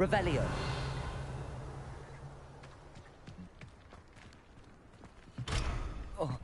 Revelio. Oh.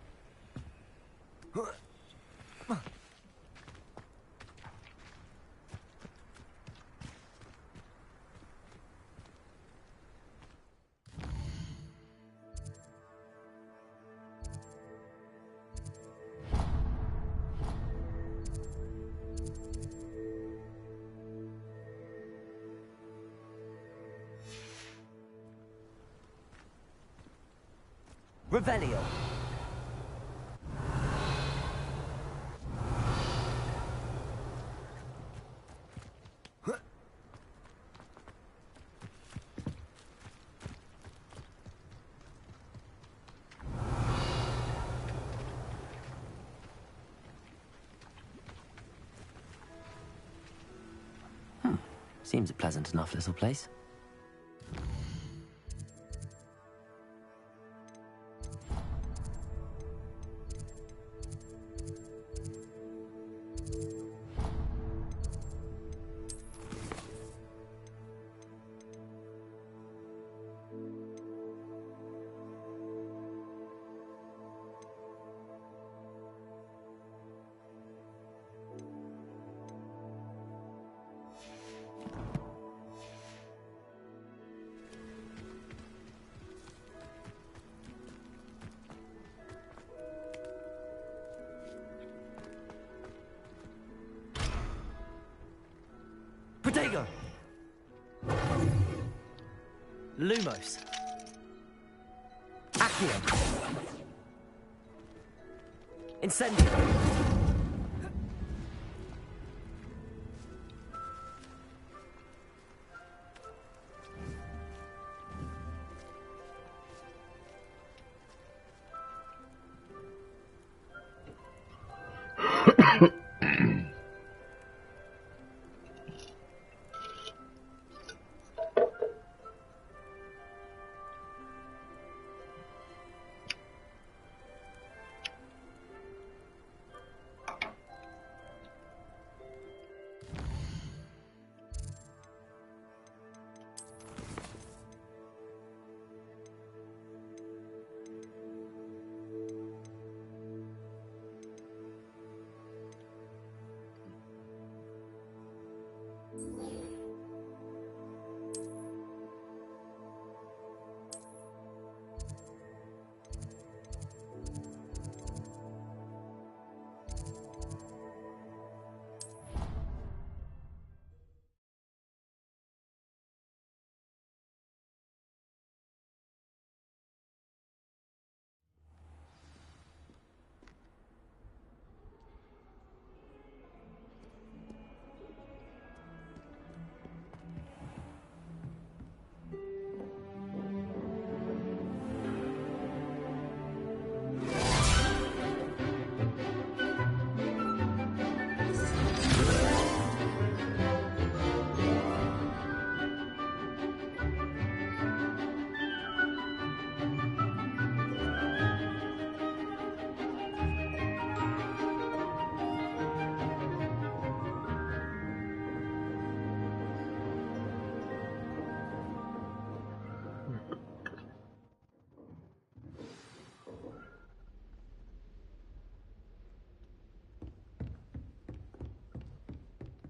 Revelio. Seems a pleasant enough little place. Protego! Lumos. Accio. Incendio.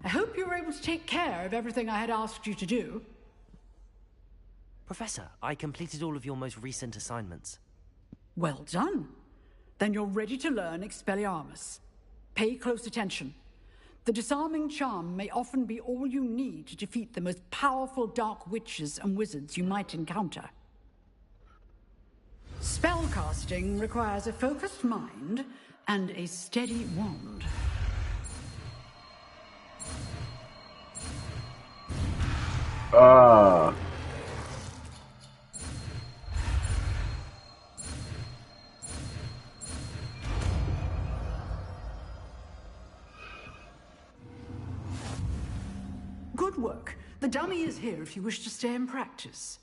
I hope you were able to take care of everything I had asked you to do. Professor, I completed all of your most recent assignments. Well done. Then you're ready to learn Expelliarmus. Pay close attention. The disarming charm may often be all you need to defeat the most powerful dark witches and wizards you might encounter. Spellcasting requires a focused mind and a steady wand. Good work. The dummy is here if you wish to stay and practice.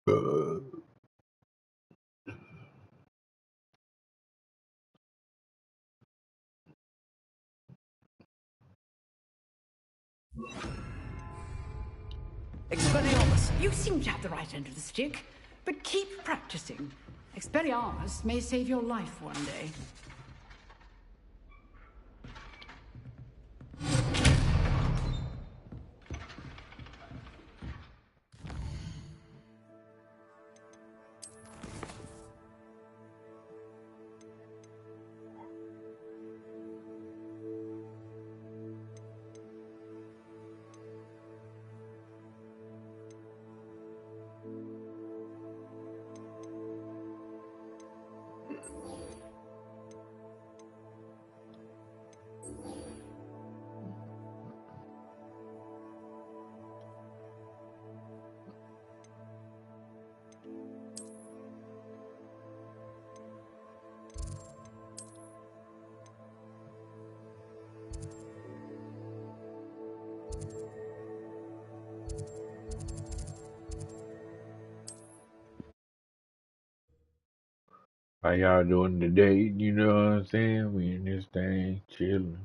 Expelliarmus! You seem to have the right end of the stick, but keep practicing. Expelliarmus may save your life one day. How y'all doing today? You know what I'm saying? We in this thing chilling.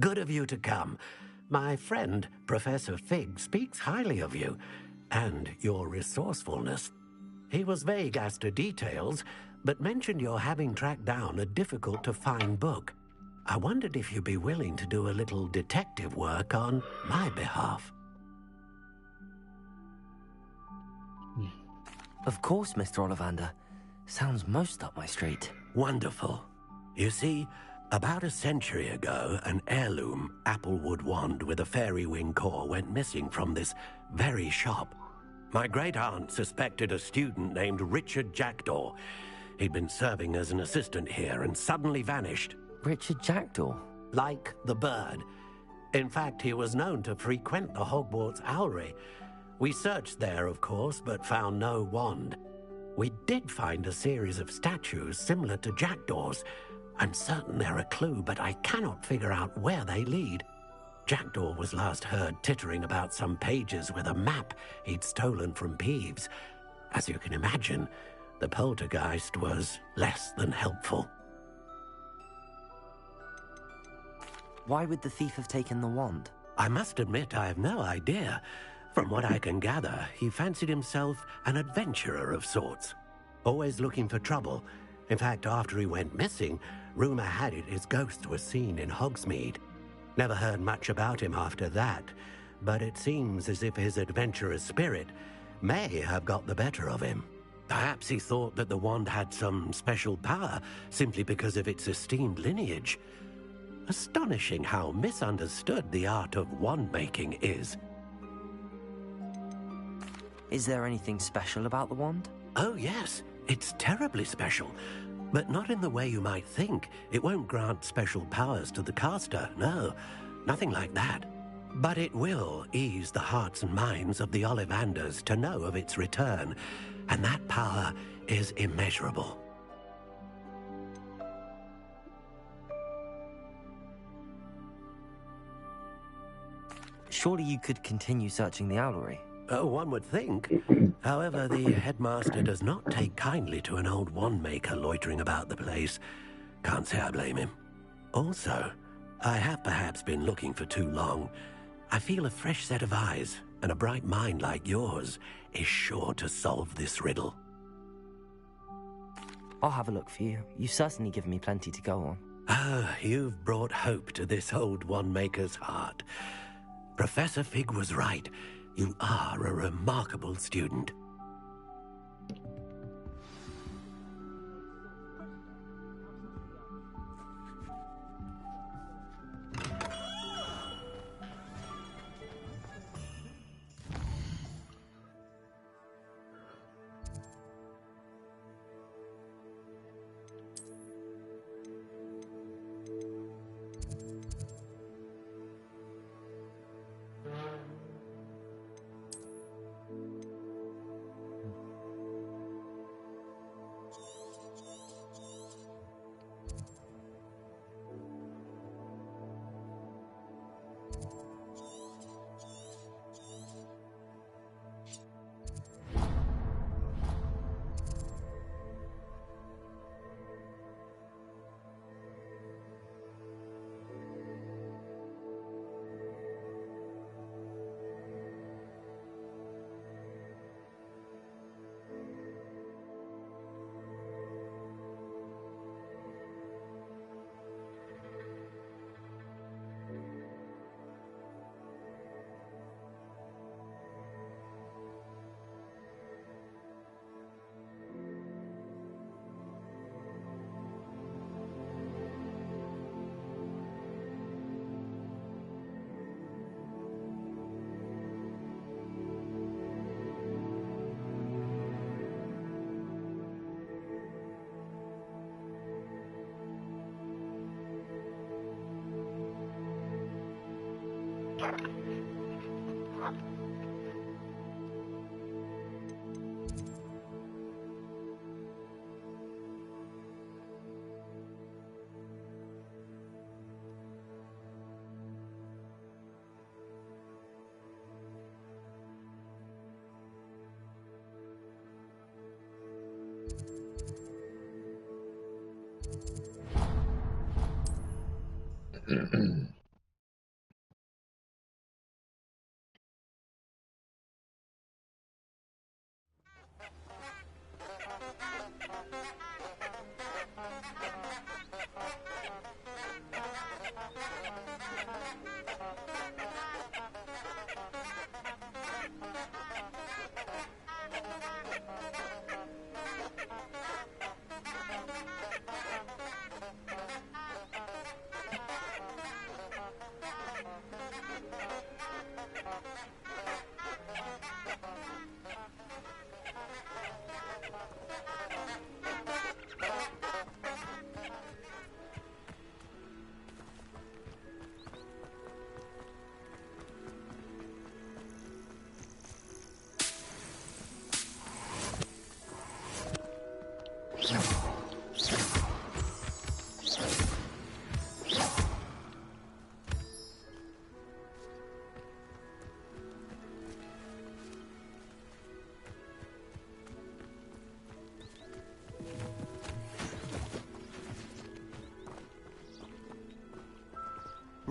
Good of you to come. My friend, Professor Fig, speaks highly of you and your resourcefulness. He was vague as to details, but mentioned your having tracked down a difficult-to-find book. I wondered if you'd be willing to do a little detective work on my behalf. Of course, Mr. Ollivander. Sounds most up my street. Wonderful. You see, about a century ago, an heirloom applewood wand with a fairy wing core went missing from this very shop. My great-aunt suspected a student named Richard Jackdaw. He'd been serving as an assistant here and suddenly vanished. Richard Jackdaw? Like the bird. In fact, he was known to frequent the Hogwarts Owlery. We searched there, of course, but found no wand. We did find a series of statues similar to Jackdaw's. I'm certain they're a clue, but I cannot figure out where they lead. Jackdaw was last heard tittering about some pages with a map he'd stolen from Peeves. As you can imagine, the poltergeist was less than helpful. Why would the thief have taken the wand? I must admit I have no idea. From what I can gather, he fancied himself an adventurer of sorts. Always looking for trouble. In fact, after he went missing, rumor had it his ghost was seen in Hogsmeade. Never heard much about him after that, but it seems as if his adventurous spirit may have got the better of him. Perhaps he thought that the wand had some special power simply because of its esteemed lineage. Astonishing how misunderstood the art of wand-making is. Is there anything special about the wand? Oh yes, it's terribly special. But not in the way you might think. It won't grant special powers to the caster, no. Nothing like that. But it will ease the hearts and minds of the Ollivanders to know of its return, and that power is immeasurable. Surely you could continue searching the Owlery. Oh, one would think. However, the headmaster does not take kindly to an old wand-maker loitering about the place. Can't say I blame him. Also, I have perhaps been looking for too long. I feel a fresh set of eyes, and a bright mind like yours is sure to solve this riddle. I'll have a look for you. You've certainly given me plenty to go on. Ah, you've brought hope to this old wand-maker's heart. Professor Fig was right. You are a remarkable student.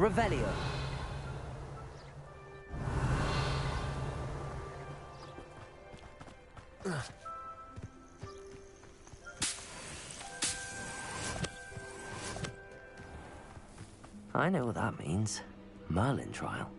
Revelio. I know what that means. Merlin trial.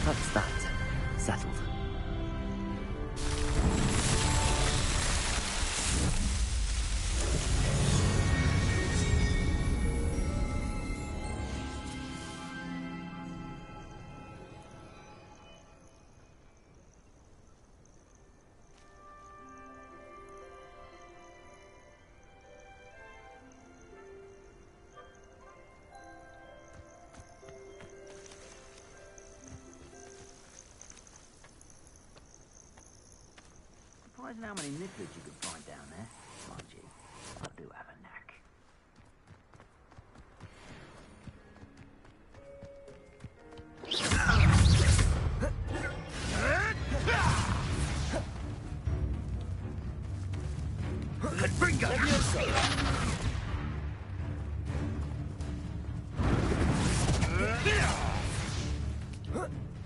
That's that. Settled. Surprising how many nibblers you could find down there. Mind you, I do have a knack.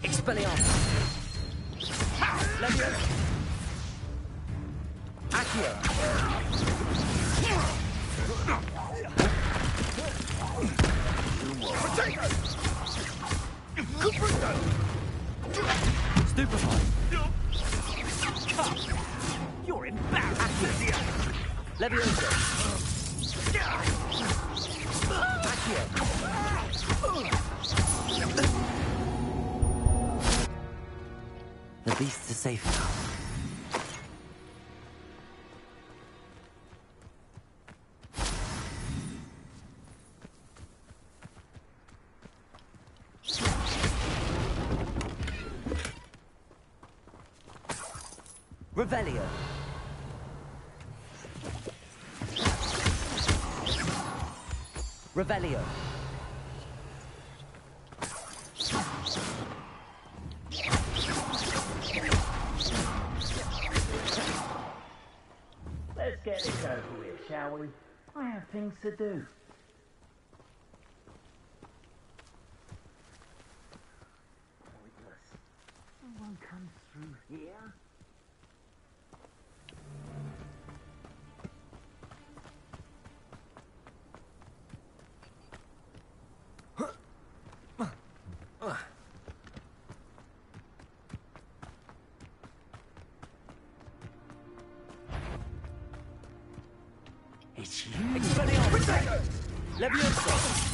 Expelliarmus. Leviosa. Accio. Stupefy. You're embarrassing! Leviosa. Accio. The beasts are safe now. Revelio. Revelio. Let's get this over with, shall we? I have things to do. Pointless. No one comes through here. It's you. Expelliarmus! Leviosa!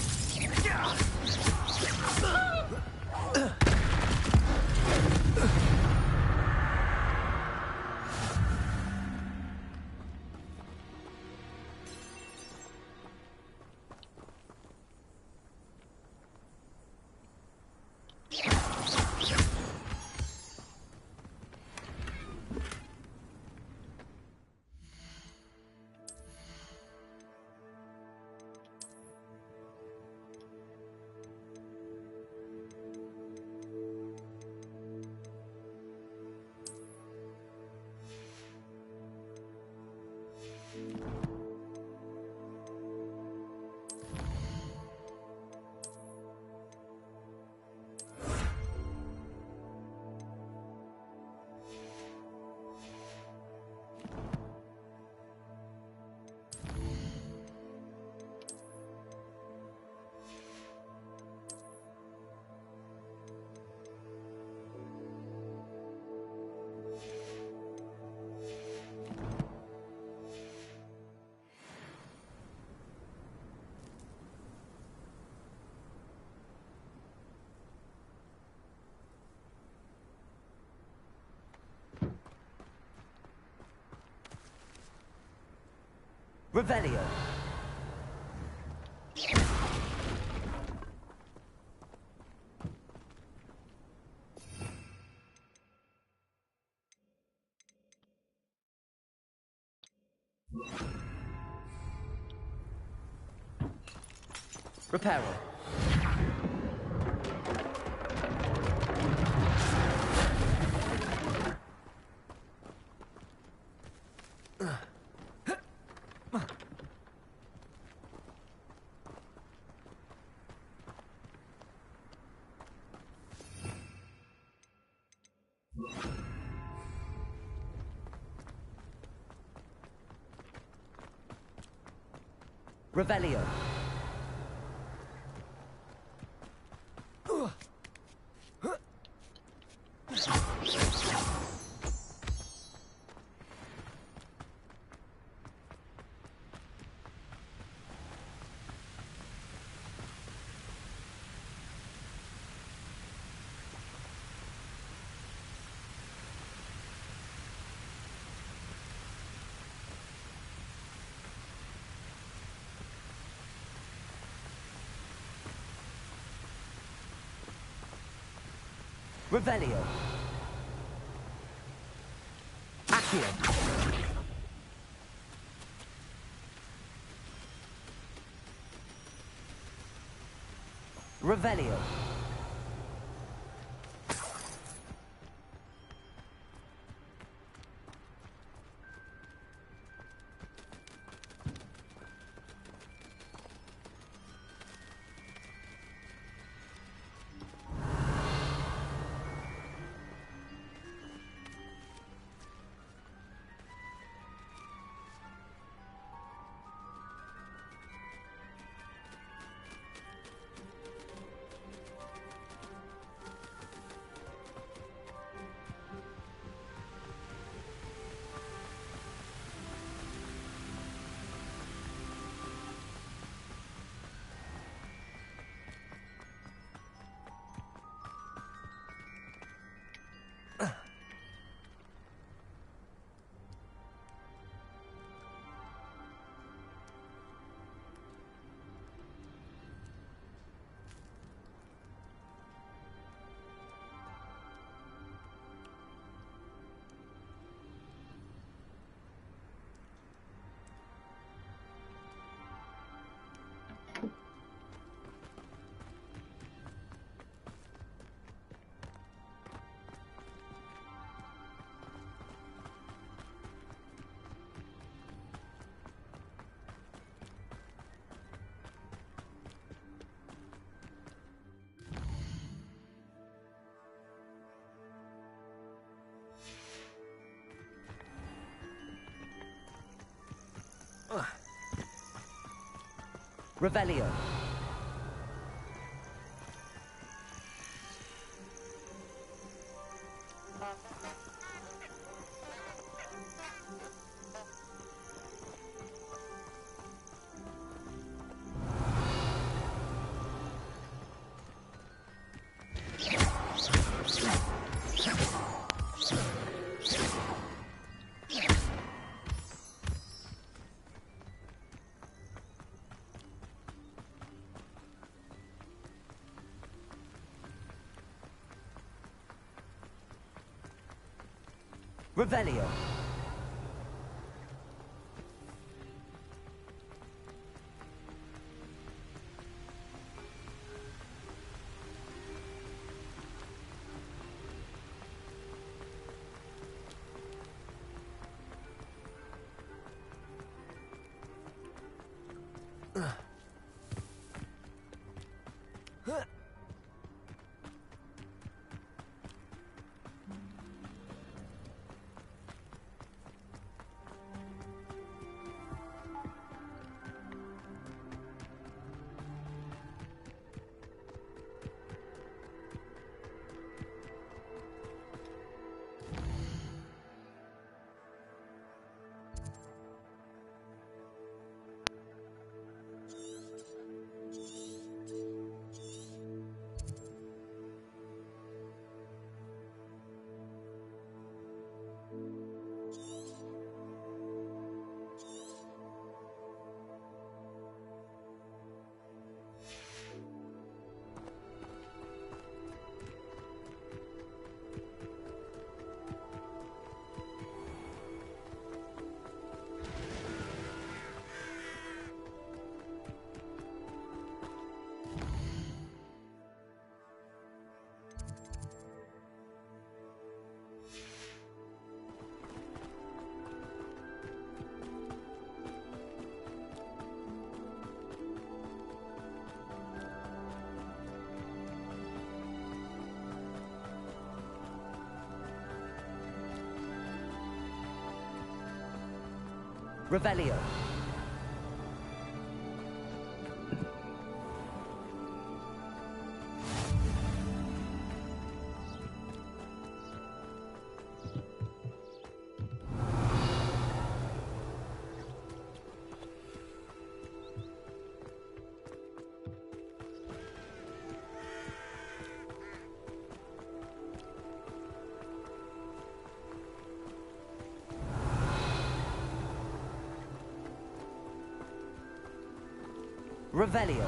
Revelio. Reparo. Revelio. Revelio. Accio. Revelio. Revelio. Revelio. Revelio. Revelio.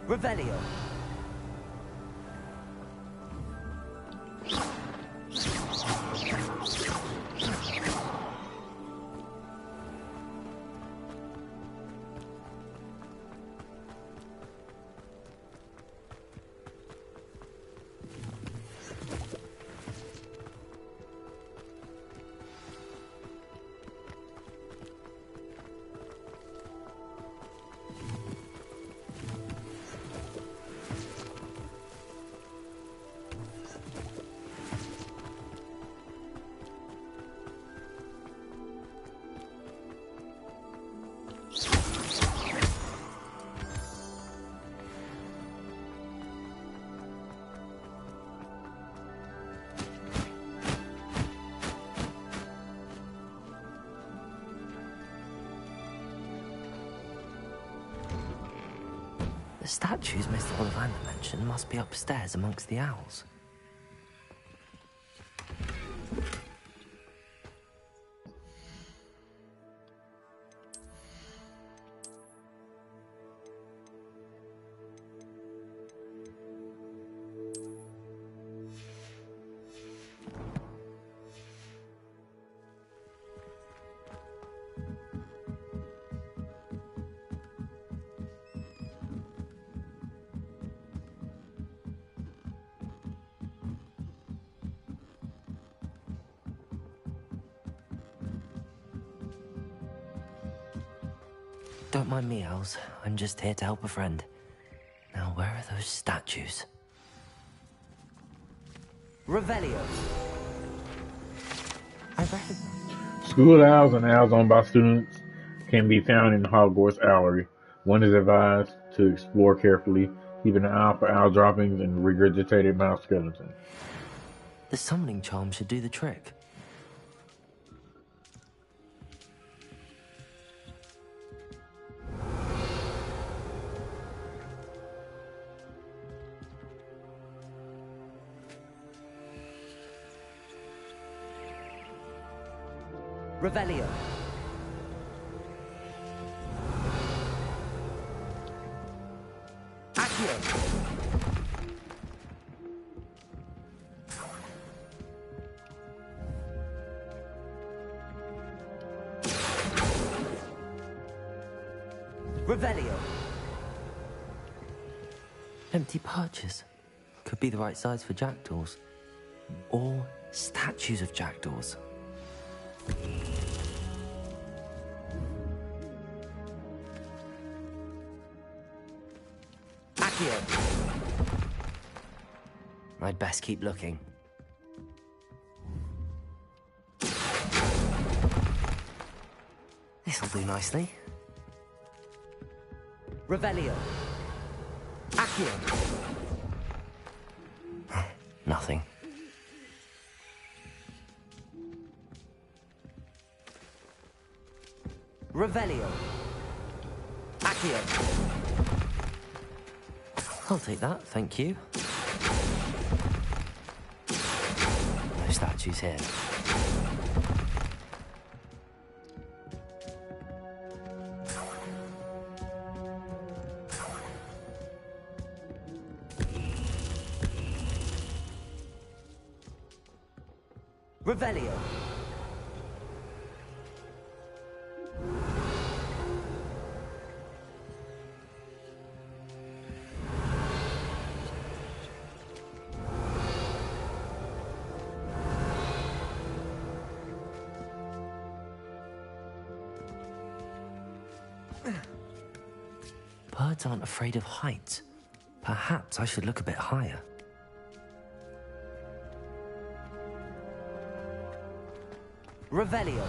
Revelio. The statues Mr. Ollivander mentioned must be upstairs amongst the owls. Don't mind me, owls. I'm just here to help a friend. Now, where are those statues? Revelio. I recognize. School owls and owls owned by students can be found in the Hogwarts Owlery. One is advised to explore carefully, keeping an eye out for owl droppings and regurgitated mouse skeletons. The summoning charm should do the trick. Revelio. Revelio. Empty perches. Could be the right size for jackdaws. Or statues of jackdaws. Accio. I'd best keep looking. This'll do nicely. Revelio. Accio. Nothing. Revelio. Accio. I'll take that, thank you. No statues here. Revelio. Birds aren't afraid of heights. Perhaps I should look a bit higher. Revelio.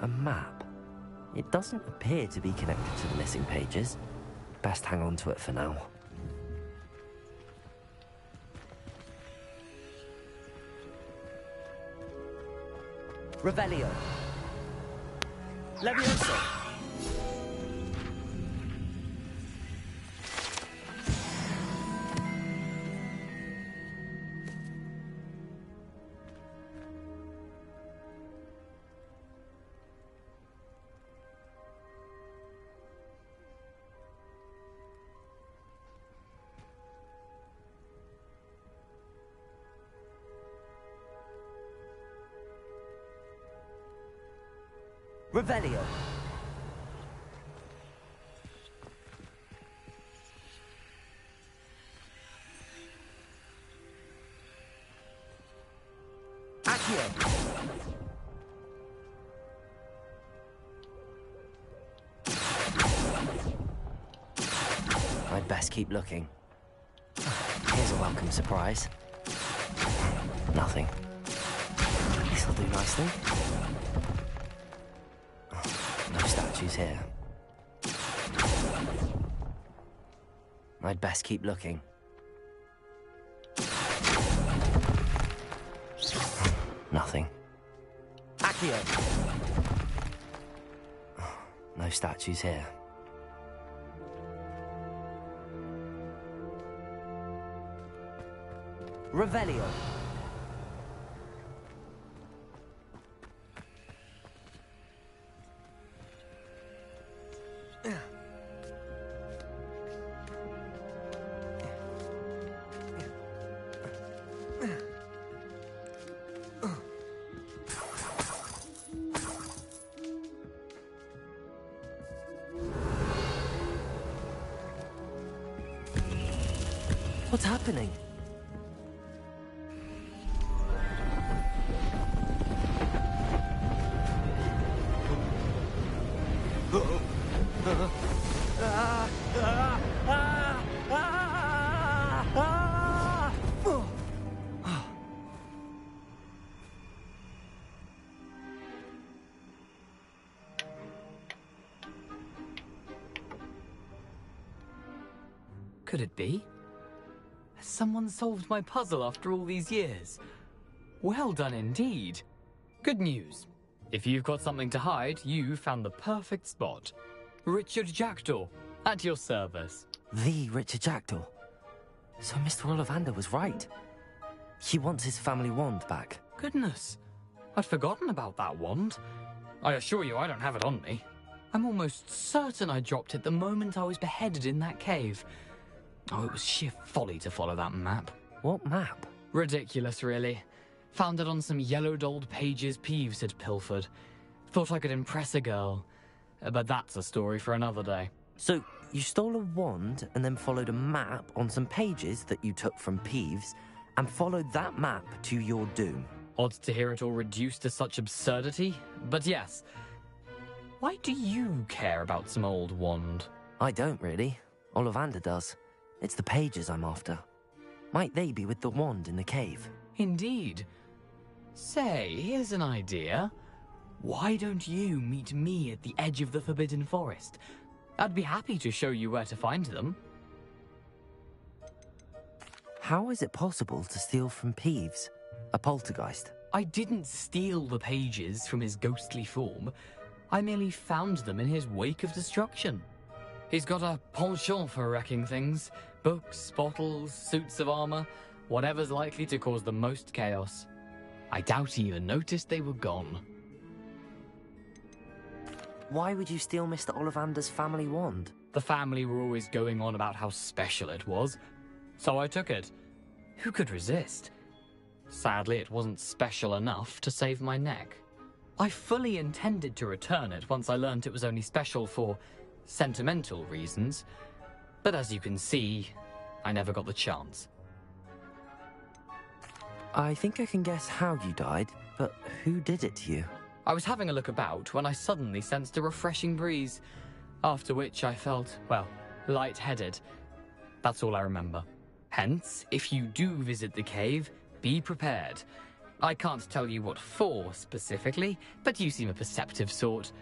A map. It doesn't appear to be connected to the missing pages. Best hang on to it for now. Revelio. Levioso. Revelio. Accio. I'd best keep looking. Here's a welcome surprise. Nothing. This'll do nicely. No statues here. I'd best keep looking. Nothing. Accio. No statues here. Revelio. What's happening? Could it be? Someone solved my puzzle after all these years. Well done indeed. Good news. If you've got something to hide, you found the perfect spot. Richard Jackdaw, at your service. The Richard Jackdaw. So Mr. Ollivander was right. He wants his family wand back. Goodness, I'd forgotten about that wand. I assure you I don't have it on me. I'm almost certain I dropped it the moment I was beheaded in that cave. Oh, it was sheer folly to follow that map. What map? Ridiculous, really. Found it on some yellowed old pages Peeves had pilfered. Thought I could impress a girl. But that's a story for another day. So, you stole a wand and then followed a map on some pages that you took from Peeves and followed that map to your doom. Odd to hear it all reduced to such absurdity, but yes. Why do you care about some old wand? I don't really. Ollivander does. It's the pages I'm after. Might they be with the wand in the cave? Indeed. Say, here's an idea. Why don't you meet me at the edge of the Forbidden Forest? I'd be happy to show you where to find them. How is it possible to steal from Peeves, a poltergeist? I didn't steal the pages from his ghostly form. I merely found them in his wake of destruction. He's got a penchant for wrecking things. Books, bottles, suits of armor, whatever's likely to cause the most chaos. I doubt he even noticed they were gone. Why would you steal Mr. Ollivander's family wand? The family were always going on about how special it was, so I took it. Who could resist? Sadly, it wasn't special enough to save my neck. I fully intended to return it once I learned it was only special for sentimental reasons, but as you can see, I never got the chance. I think I can guess how you died, but who did it to you? I was having a look about when I suddenly sensed a refreshing breeze, after which I felt, well, lightheaded. That's all I remember. Hence, if you do visit the cave, be prepared. I can't tell you what for specifically, but you seem a perceptive sort.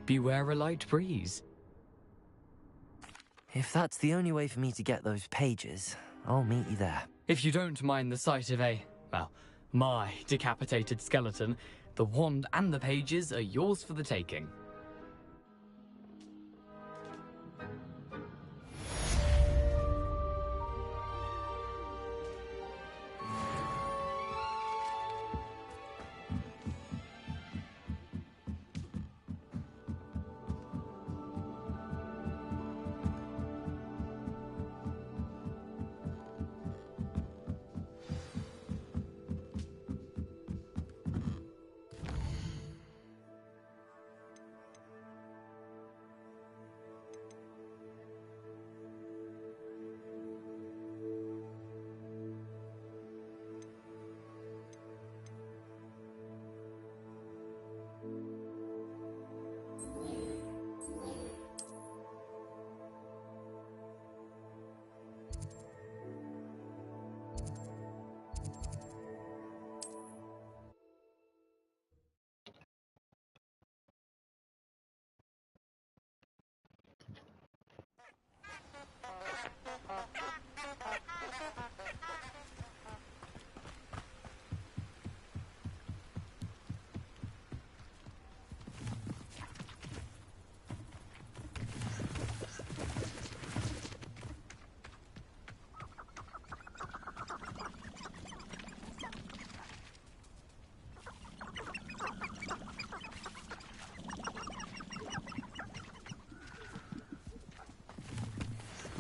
Beware a light breeze. If that's the only way for me to get those pages, I'll meet you there. If you don't mind the sight of my decapitated skeleton, the wand and the pages are yours for the taking.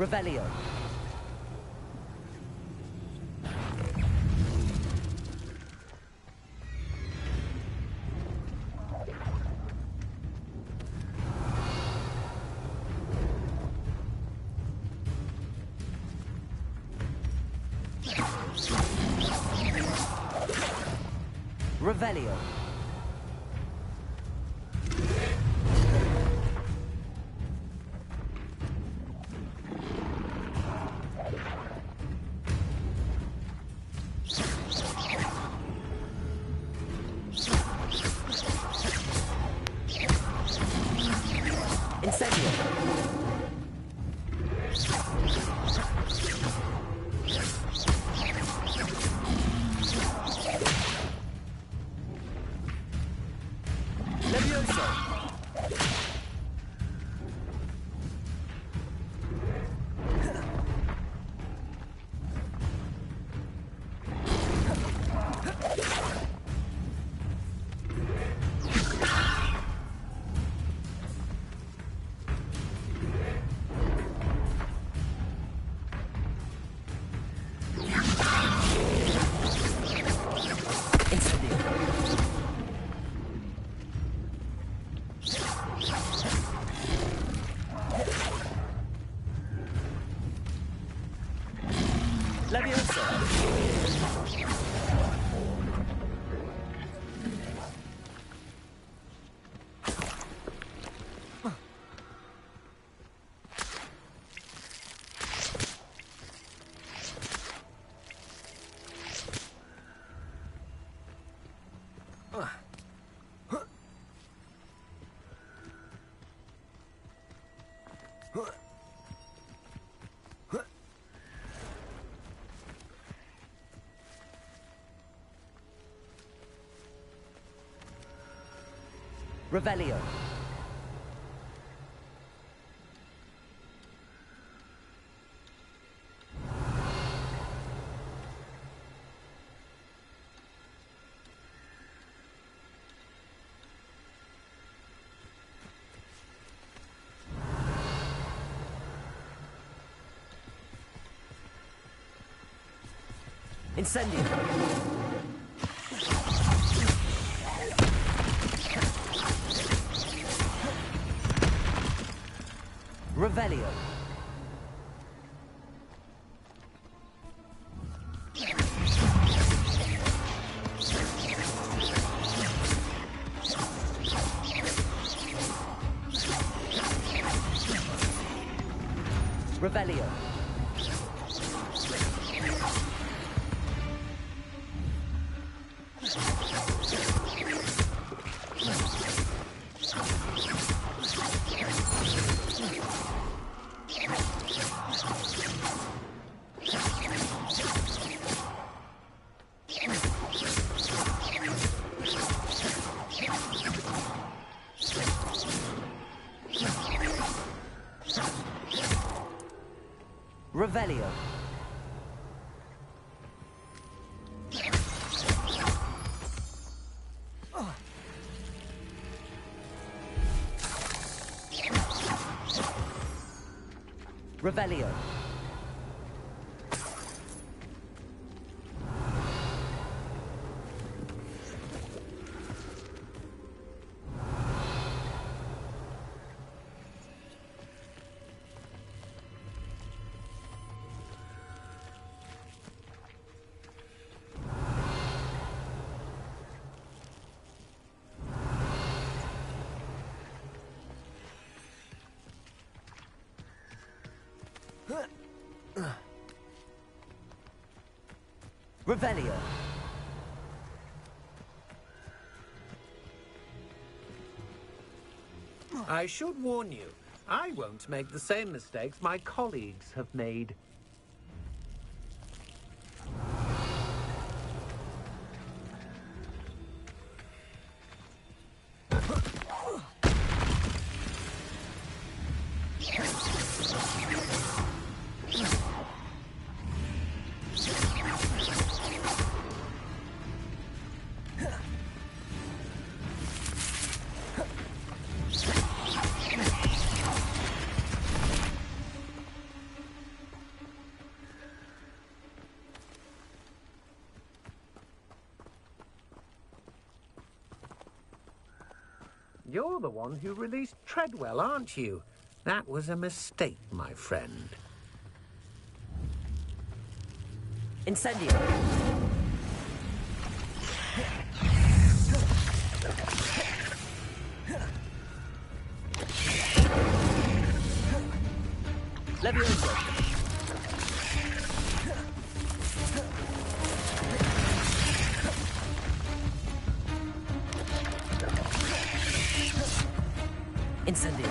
Revelio. Revelio. Incendio. Levioso! Levioso! Revelio. Incendio. Revelio. Revelio. Revelio. Revelio. Revelio. I should warn you, I won't make the same mistakes my colleagues have made. You're the one who released Treadwell, aren't you? That was a mistake, my friend. Incendio. Levioso. Incendio.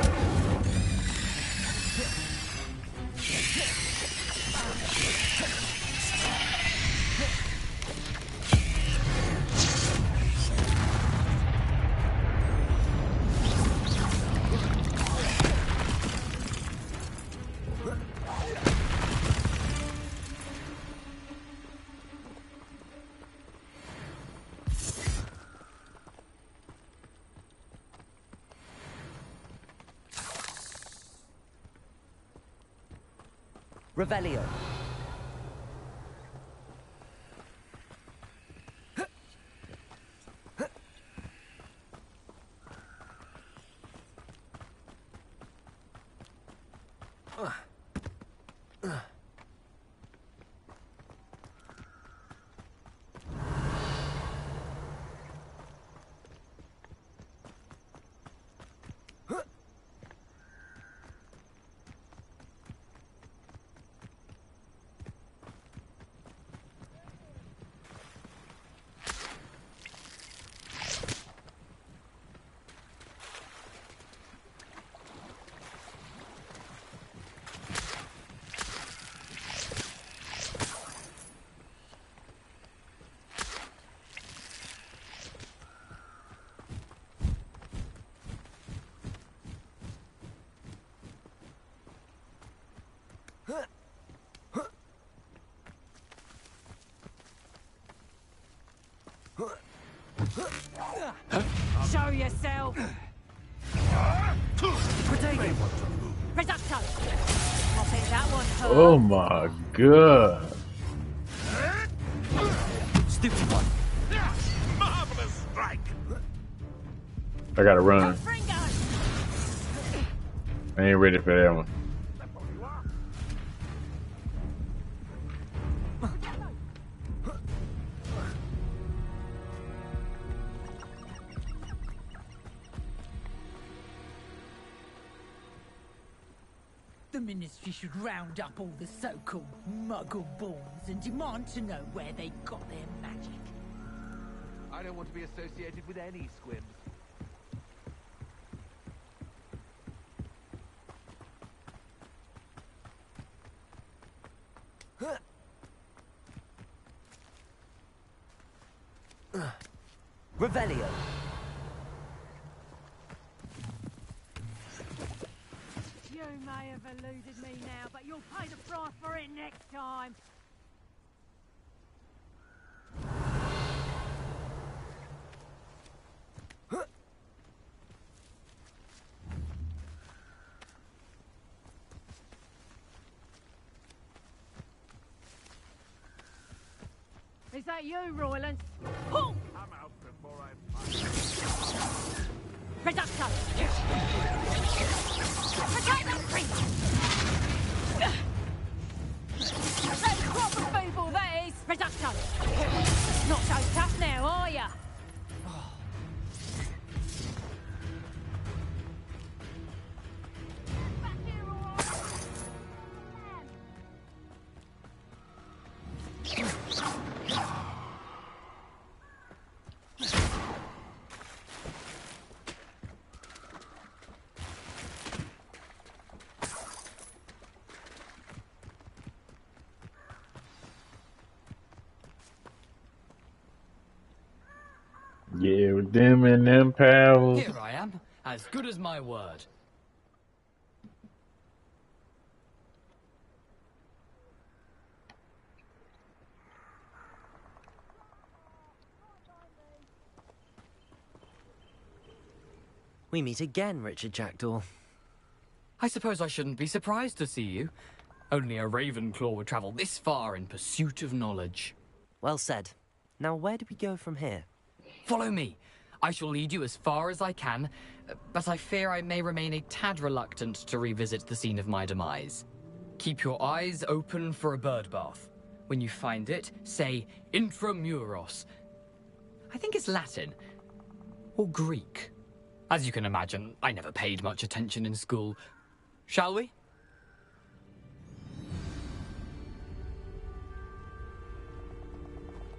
Revelio. Show yourself! Potato. Risotto! I think that one hurt. Oh my god. Stupid one. Marvelous strike! I gotta run. Fringo! I ain't ready for that one. The Ministry should round up all the so-called muggle-borns and demand to know where they got their magic. I don't want to be associated with any squibs. Revelio. You may have eluded me now, but you'll pay the price for it next time. Is that you, Royland? Oh! I'm out before I... Risotto! Potato cream! That's proper people, that is! Risotto! Not so tough now, are ya? Back here, all Yeah, with them and them pals. Here I am, as good as my word. We meet again, Richard Jackdaw. I suppose I shouldn't be surprised to see you. Only a Ravenclaw would travel this far in pursuit of knowledge. Well said. Now, where do we go from here? Follow me. I shall lead you as far as I can, but I fear I may remain a tad reluctant to revisit the scene of my demise. Keep your eyes open for a bird bath. When you find it, say intramuros. I think it's Latin. Or Greek. As you can imagine, I never paid much attention in school. Shall we?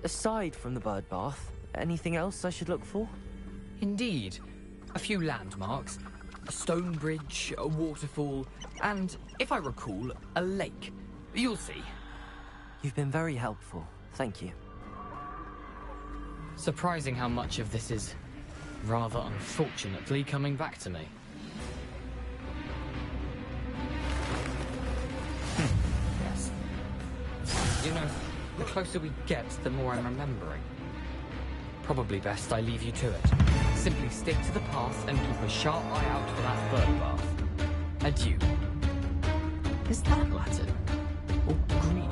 Aside from the bird bath, anything else I should look for? Indeed. A few landmarks. A stone bridge, a waterfall, and, if I recall, a lake. You'll see. You've been very helpful. Thank you. Surprising how much of this is, rather unfortunately, coming back to me. Yes. You know, the closer we get, the more I'm remembering. Probably best I leave you to it. Simply stick to the path and keep a sharp eye out for that bird bath. Adieu. Is that Latin? or Greek?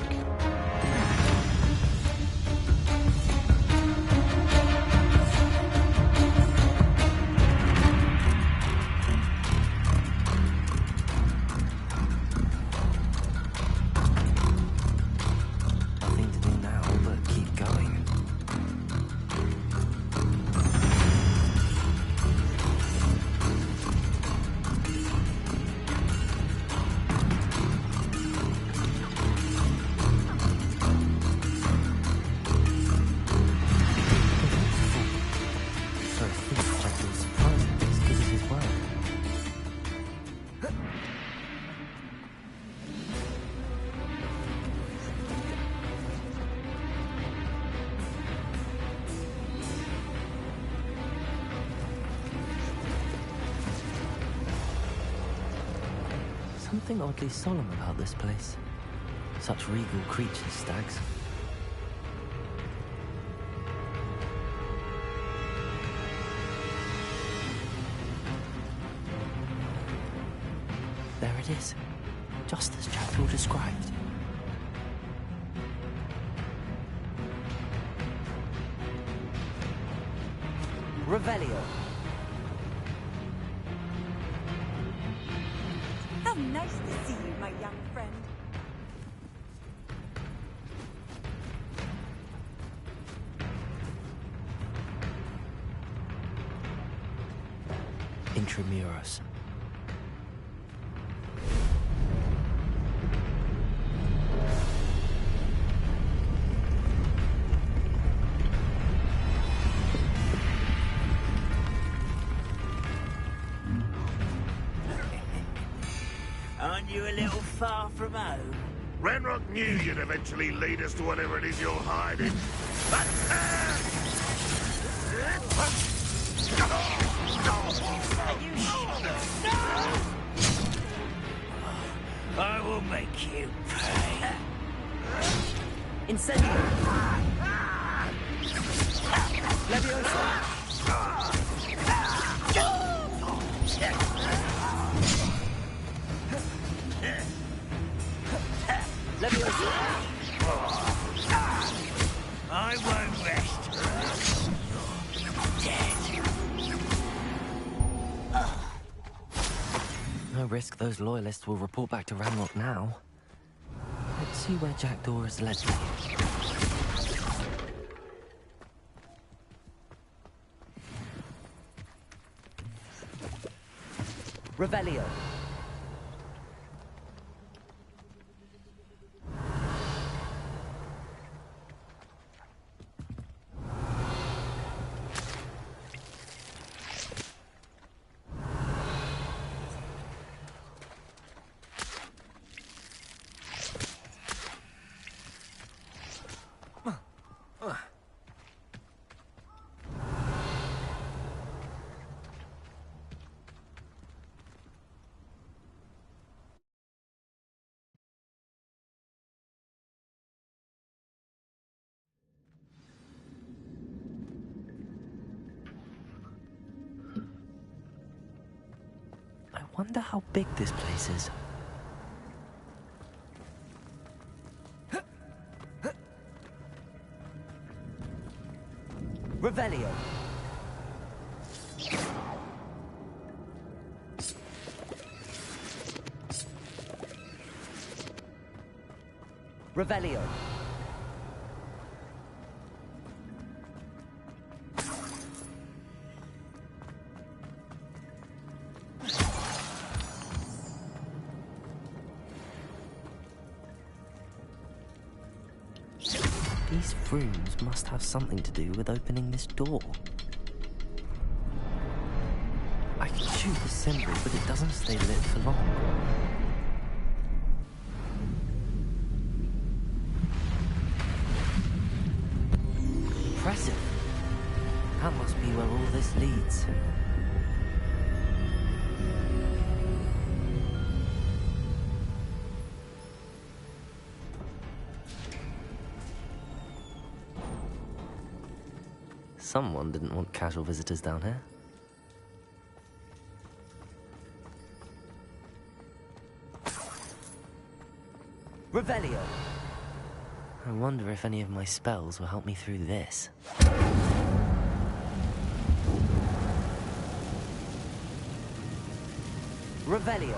Nothing to do now but keep going. So I think Jack was surprised at this because of his work. Something oddly solemn about this place. Such regal creatures, stags. There it is, just as Jackdaw described. Revelio. How nice to see you, my young friend. Intramuros. Aren't you a little far from home? Ranrock knew you'd eventually lead us to whatever it is you're hiding. Are you sure? I will make you pay. Incendio. Leviosa. Leviosa. I won't rest. Dead. No risk those loyalists will report back to Ranrock now. Let's see where Jackdaw has led me. Revelio. I wonder how big this place is. Revelio. Revelio. These runes must have something to do with opening this door. I can shoot the symbol, but it doesn't stay lit for long. Impressive. That must be where all this leads. Someone didn't want casual visitors down here. Revelio. I wonder if any of my spells will help me through this. Revelio.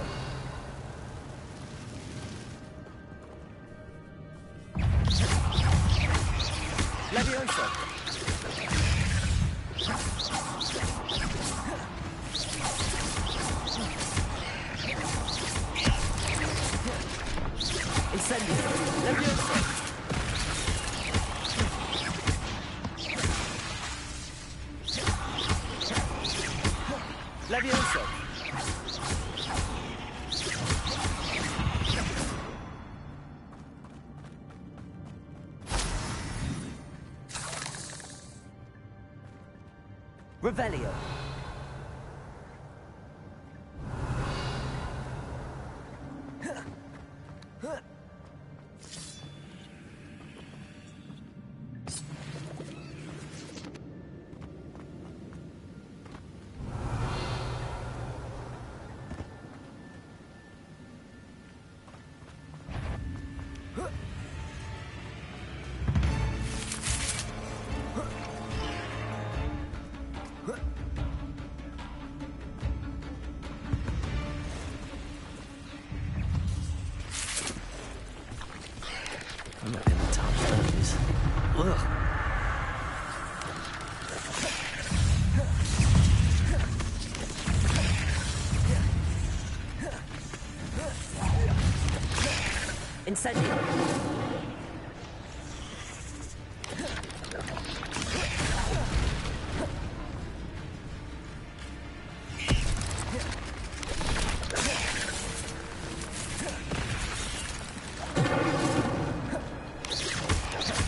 Levioso. Incendio. Levioso. Levioso. Revelio. I'm not gonna touch those. Ugh. Incendio.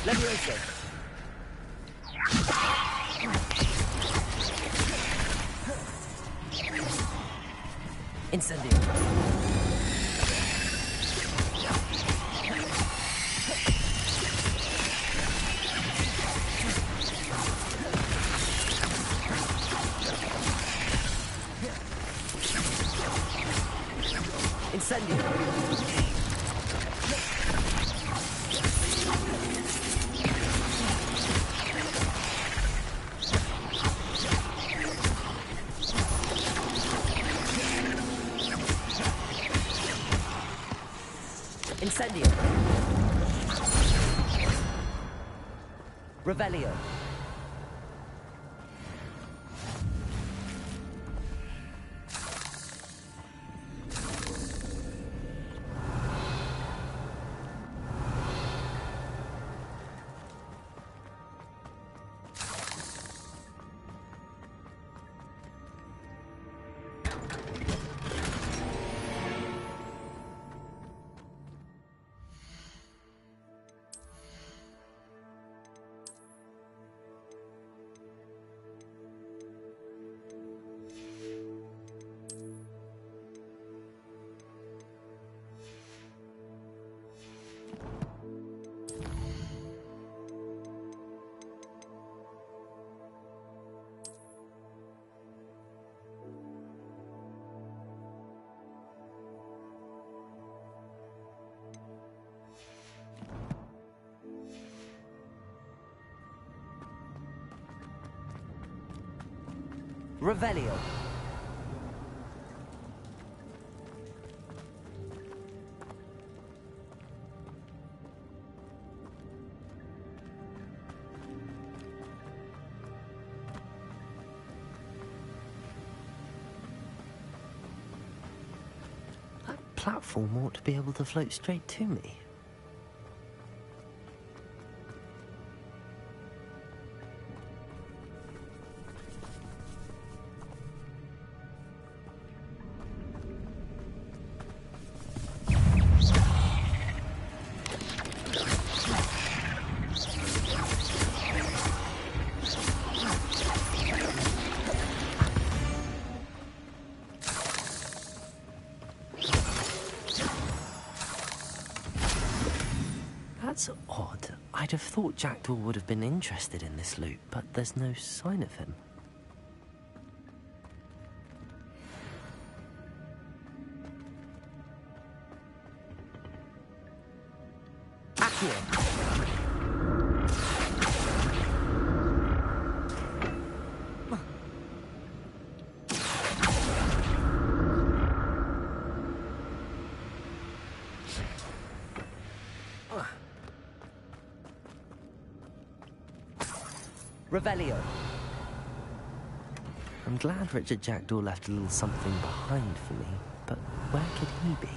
Levioso. Incendio. Incendio. Incendio. Revelio. Revelio. That platform ought to be able to float straight to me. That's odd. I'd have thought Jackdaw would have been interested in this loot, but there's no sign of him. Revelio. I'm glad Richard Jackdaw left a little something behind for me, but where could he be?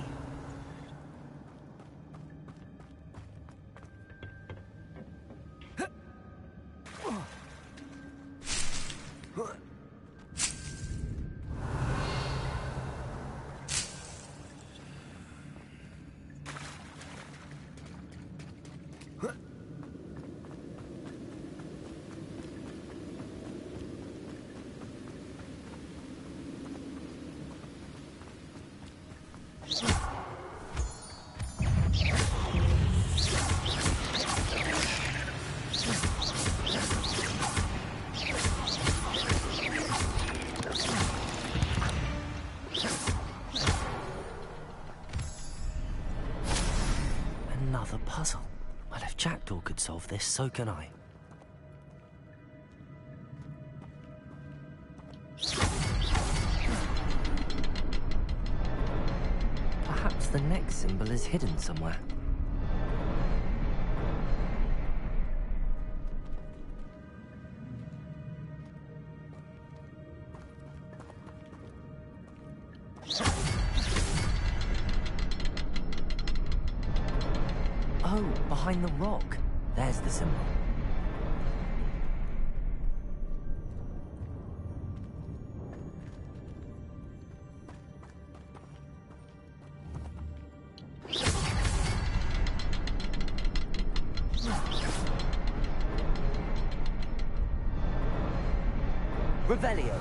Another puzzle. Well, if Jackdaw could solve this, so can I. Perhaps the next symbol is hidden somewhere. Oh, behind the rock. There's the symbol. Revelio.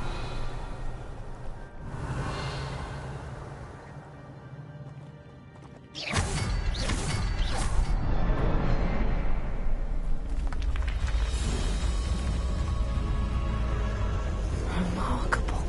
Remarkable.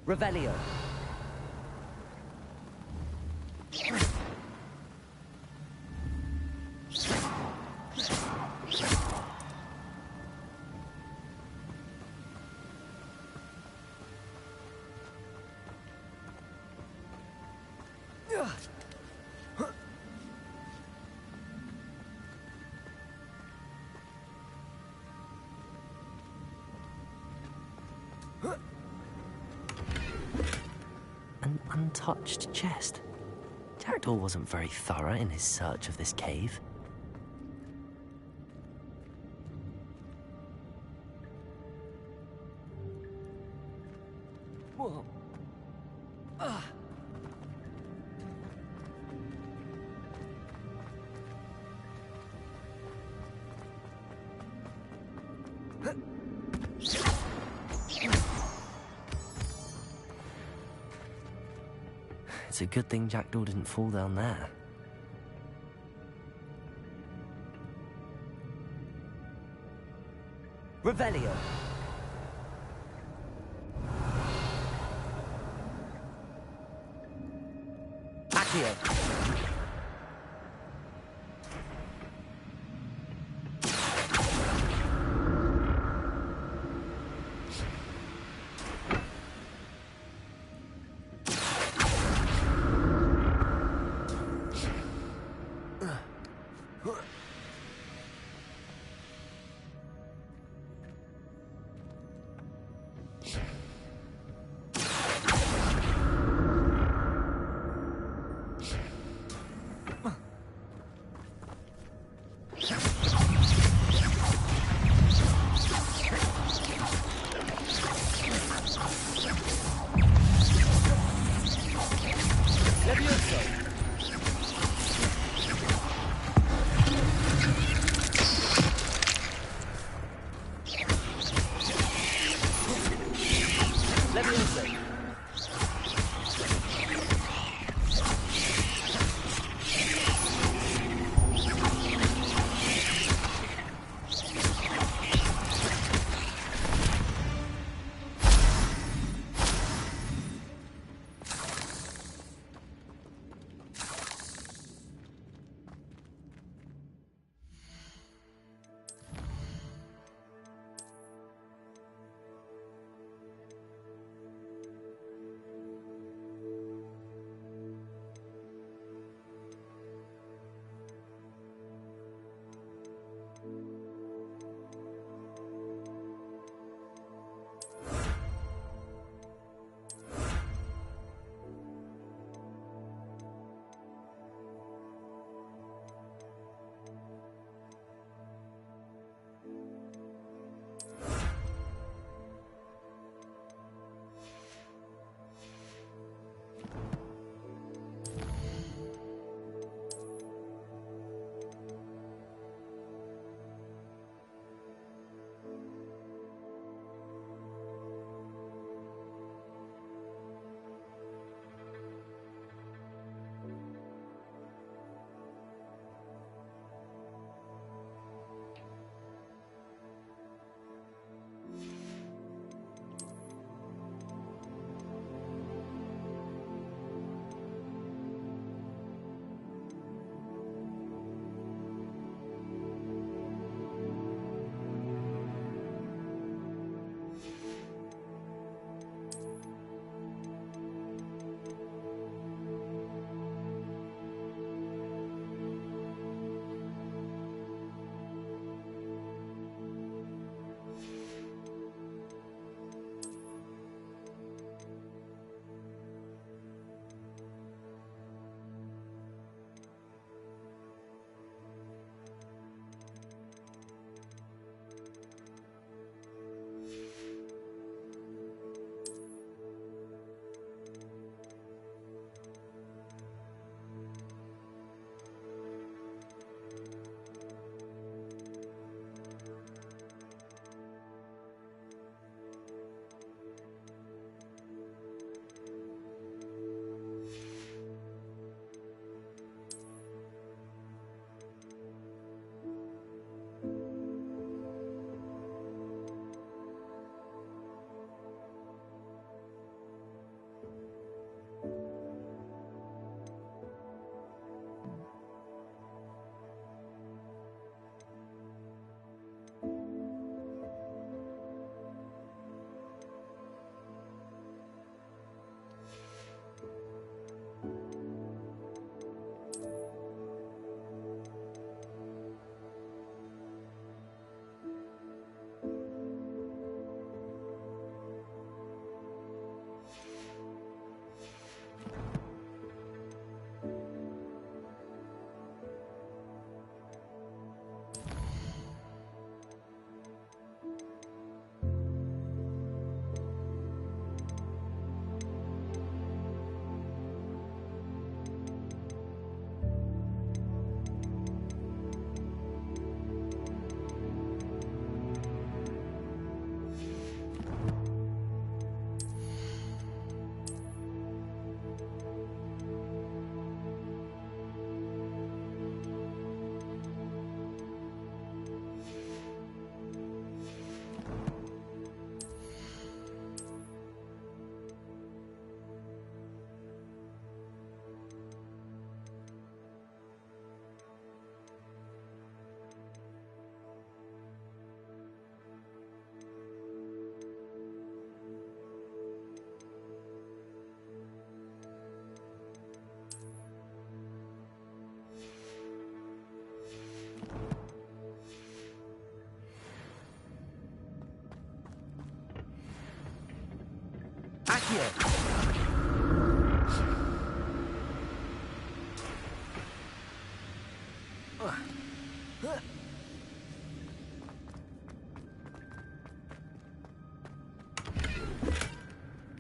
Revelio. An untouched chest. Jackdaw wasn't very thorough in his search of this cave. Whoa. It's a good thing Jackdaw didn't fall down there. Revelio. Accio.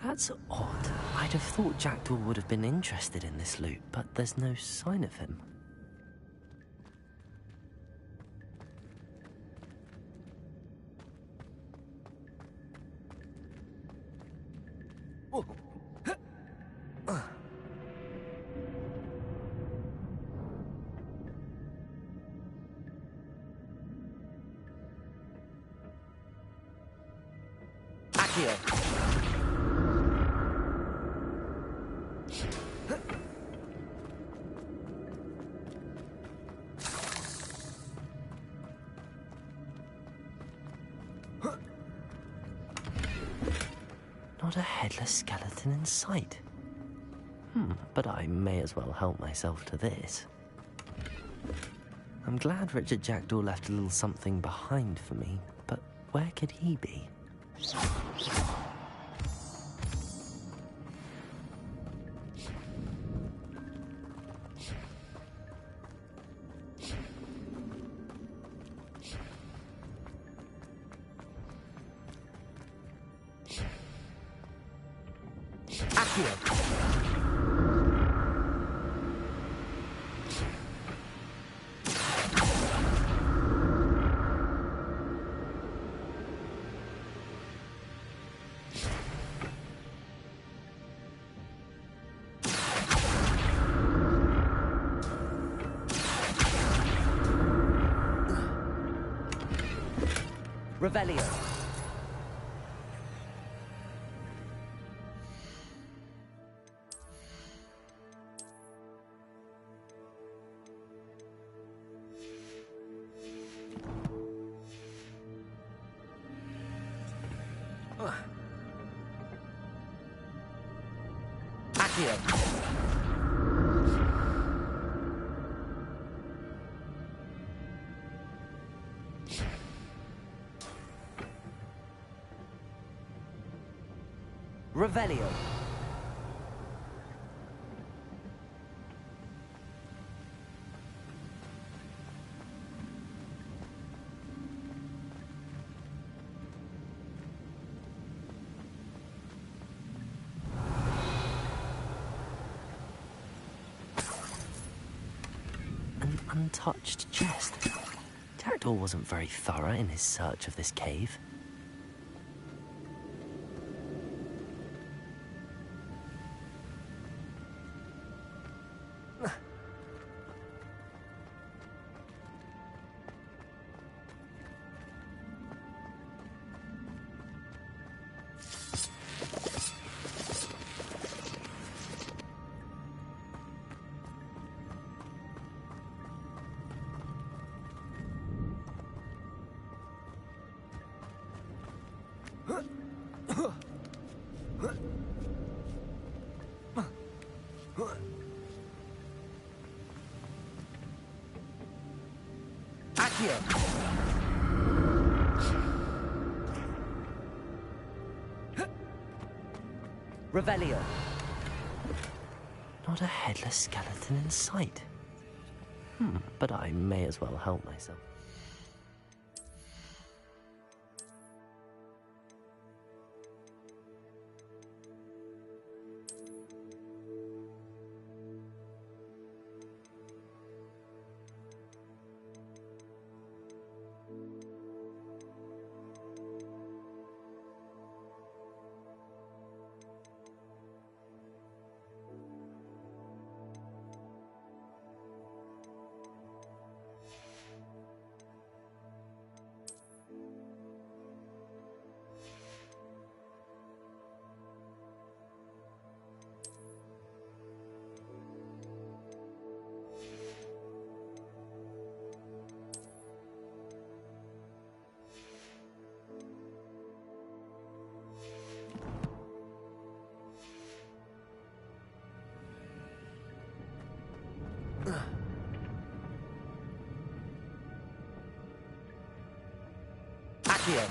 That's odd. I'd have thought Jackdaw would have been interested in this loot, but there's no sign of him. Not a headless skeleton in sight. But I may as well help myself to this. I'm glad Richard Jackdaw left a little something behind for me, but where could he be? Revelio. Accio. Revelio. An untouched chest. Jackdaw wasn't very thorough in his search of this cave. Revelio. Not a headless skeleton in sight. But I may as well help myself. Accio.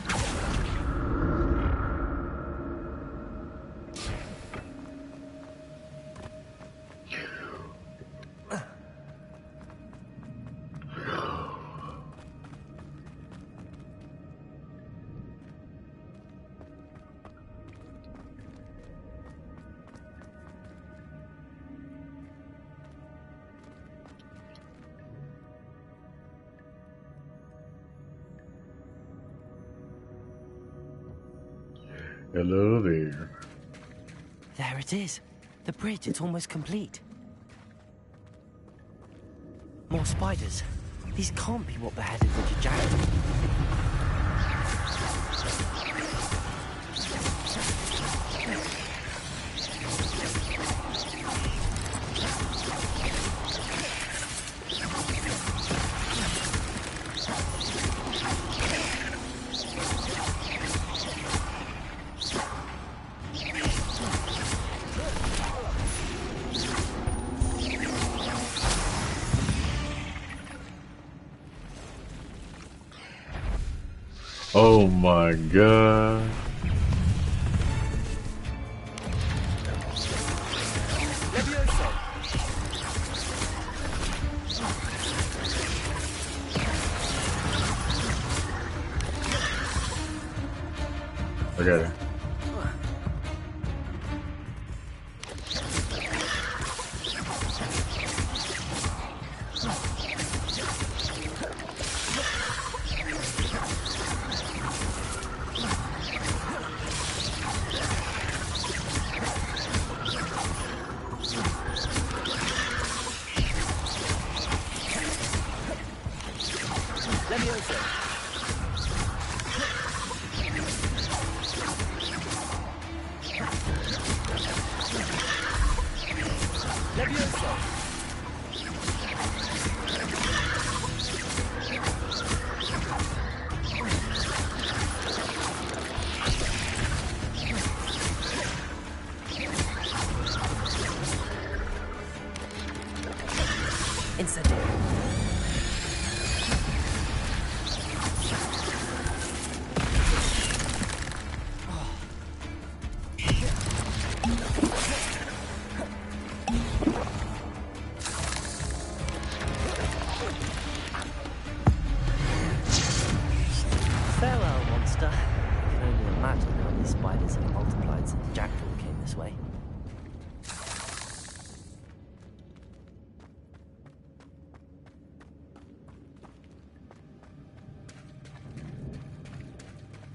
Hello there. There it is. The bridge, it's almost complete. More spiders. These can't be what beheaded Richard Jackdaw. Oh my god. I got it. Farewell, monster. I can only imagine how these spiders have multiplied since Jackdaw came this way.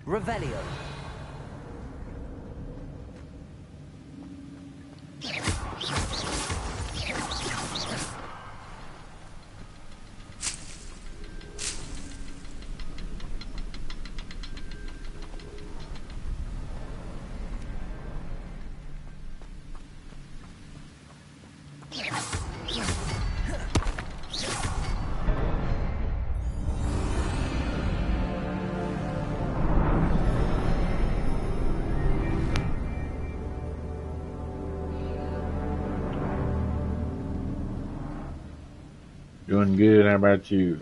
Revelio. Doing good. How about you?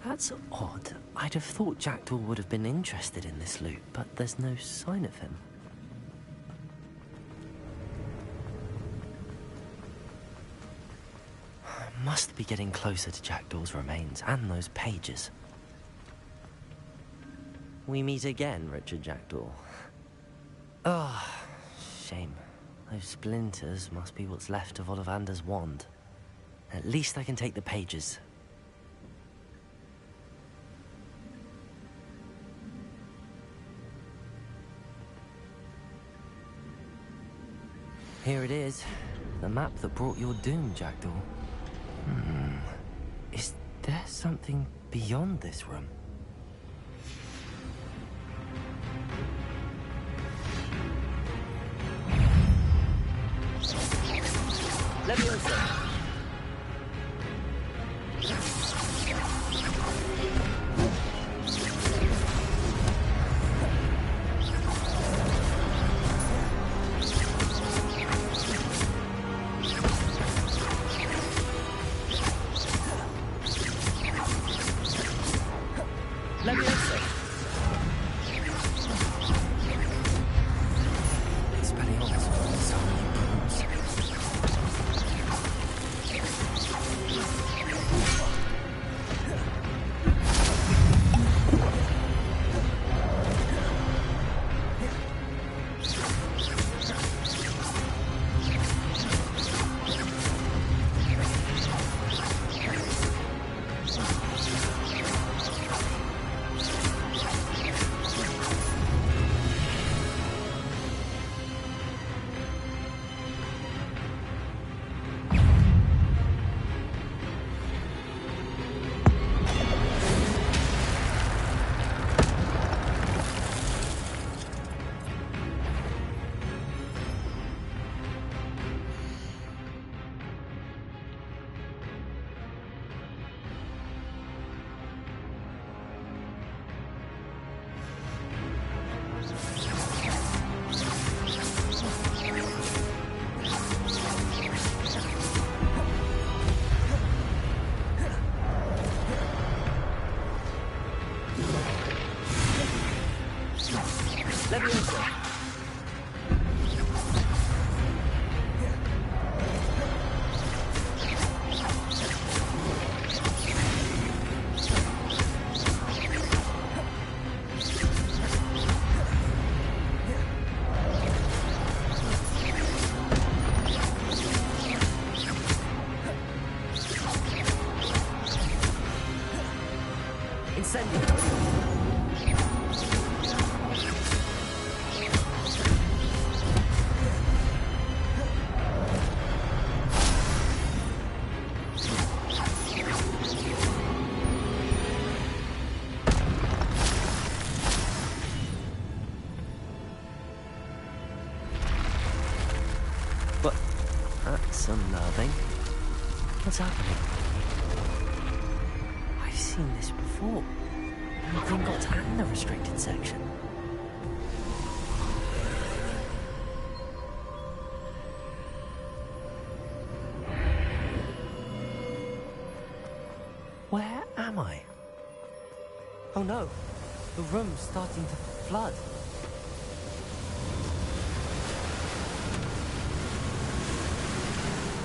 That's odd. I'd have thought Jackdaw would have been interested in this loot, but there's no sign of him. Must be getting closer to Jackdaw's remains and those pages. We meet again, Richard Jackdaw. Ah, shame. Those splinters must be what's left of Ollivander's wand. At least I can take the pages. Here it is. The map that brought your doom, Jackdaw. Is there something beyond this room? Leviosa! That's unnerving. What's happening? I've seen this before. In Gringotts and the restricted section. Where am I? Oh no, the room's starting to flood.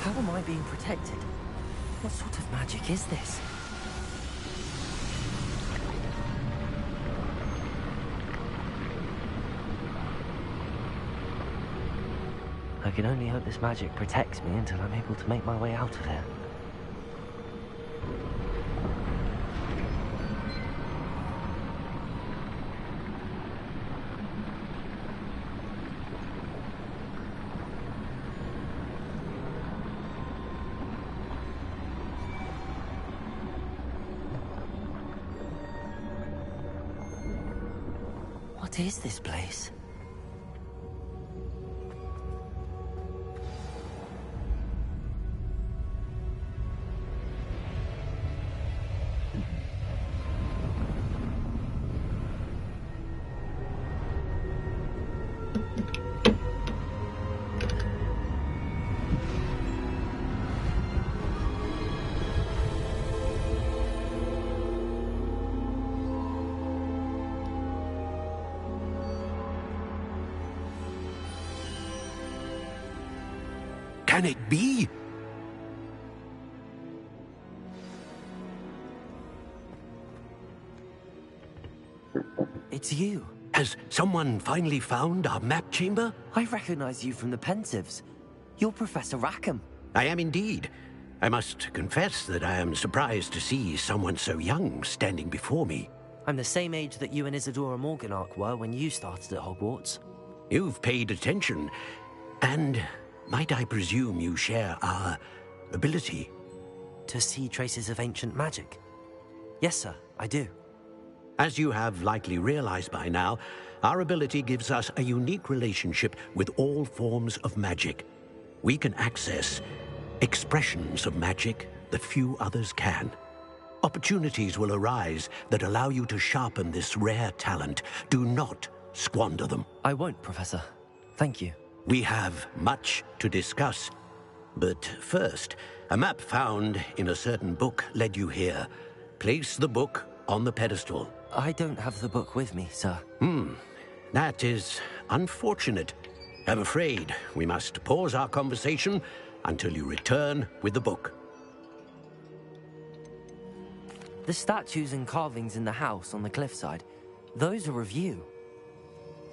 How am I being protected? What sort of magic is this? I can only hope this magic protects me until I'm able to make my way out of here. What is this place? Can it be? It's you. Has someone finally found our map chamber? I recognize you from the Pensives. You're Professor Rackham. I am indeed. I must confess that I am surprised to see someone so young standing before me. I'm the same age that you and Isadora Morganach were when you started at Hogwarts. You've paid attention, and might I presume you share our ability? To see traces of ancient magic? Yes, sir, I do. As you have likely realized by now, our ability gives us a unique relationship with all forms of magic. We can access expressions of magic that few others can. Opportunities will arise that allow you to sharpen this rare talent. Do not squander them. I won't, Professor. Thank you. We have much to discuss. But first, a map found in a certain book led you here. Place the book on the pedestal. I don't have the book with me, sir. That is unfortunate. I'm afraid we must pause our conversation until you return with the book. The statues and carvings in the house on the cliffside, those are of you.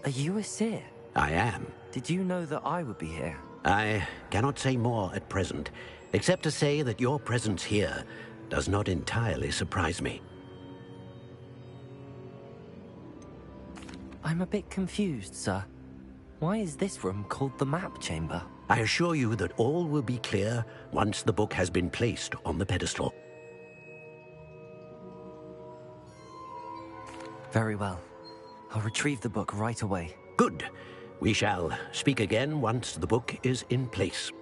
Are you a seer? I am. Did you know that I would be here? I cannot say more at present, except to say that your presence here does not entirely surprise me. I'm a bit confused, sir. Why is this room called the map chamber? I assure you that all will be clear once the book has been placed on the pedestal. Very well. I'll retrieve the book right away. Good. We shall speak again once the book is in place.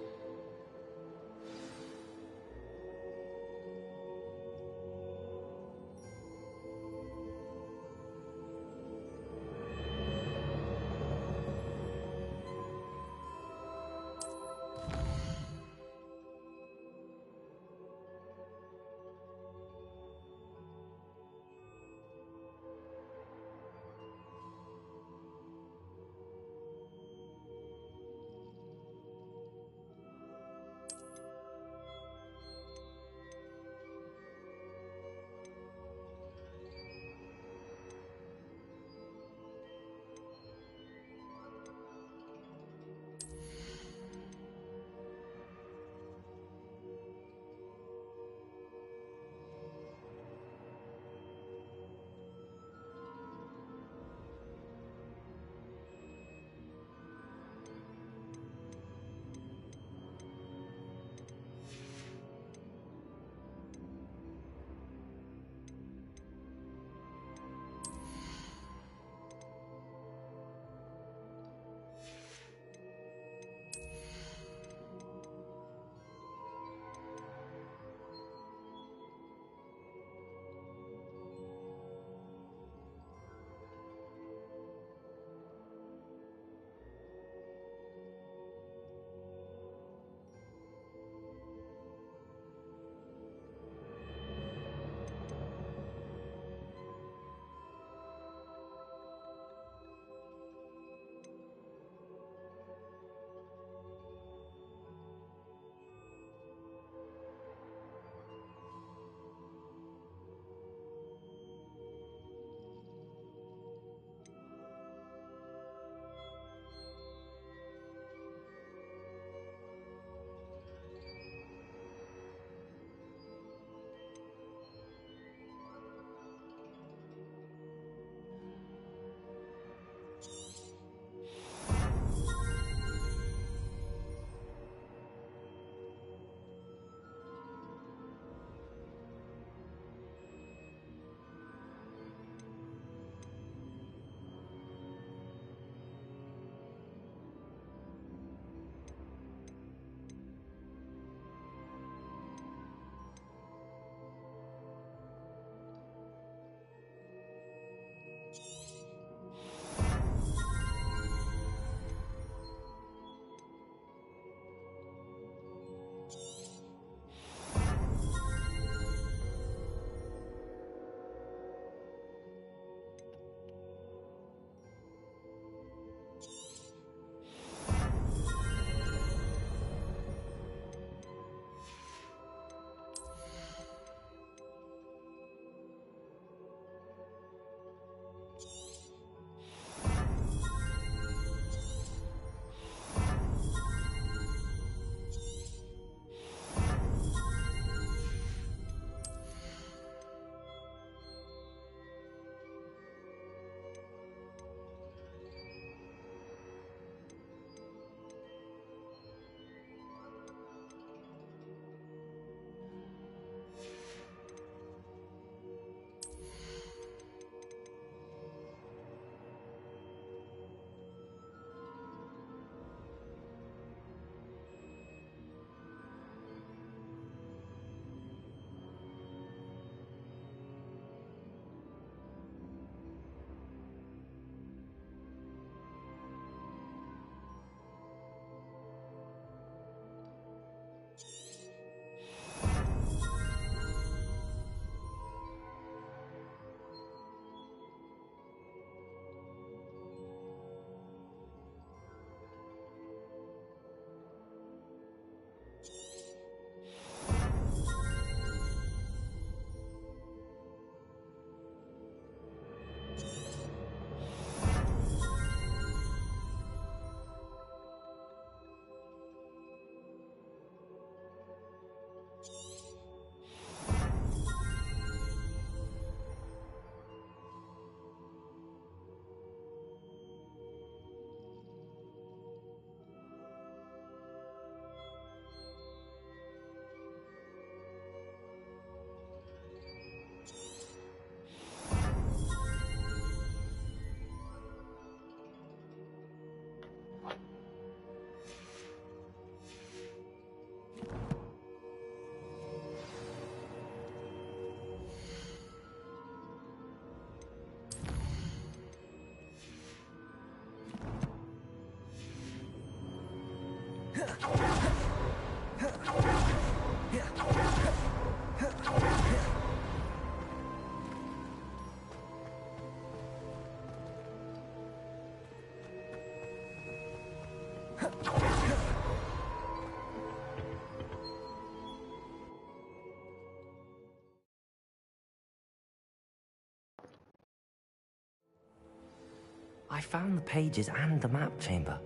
I found the pages and the map chamber.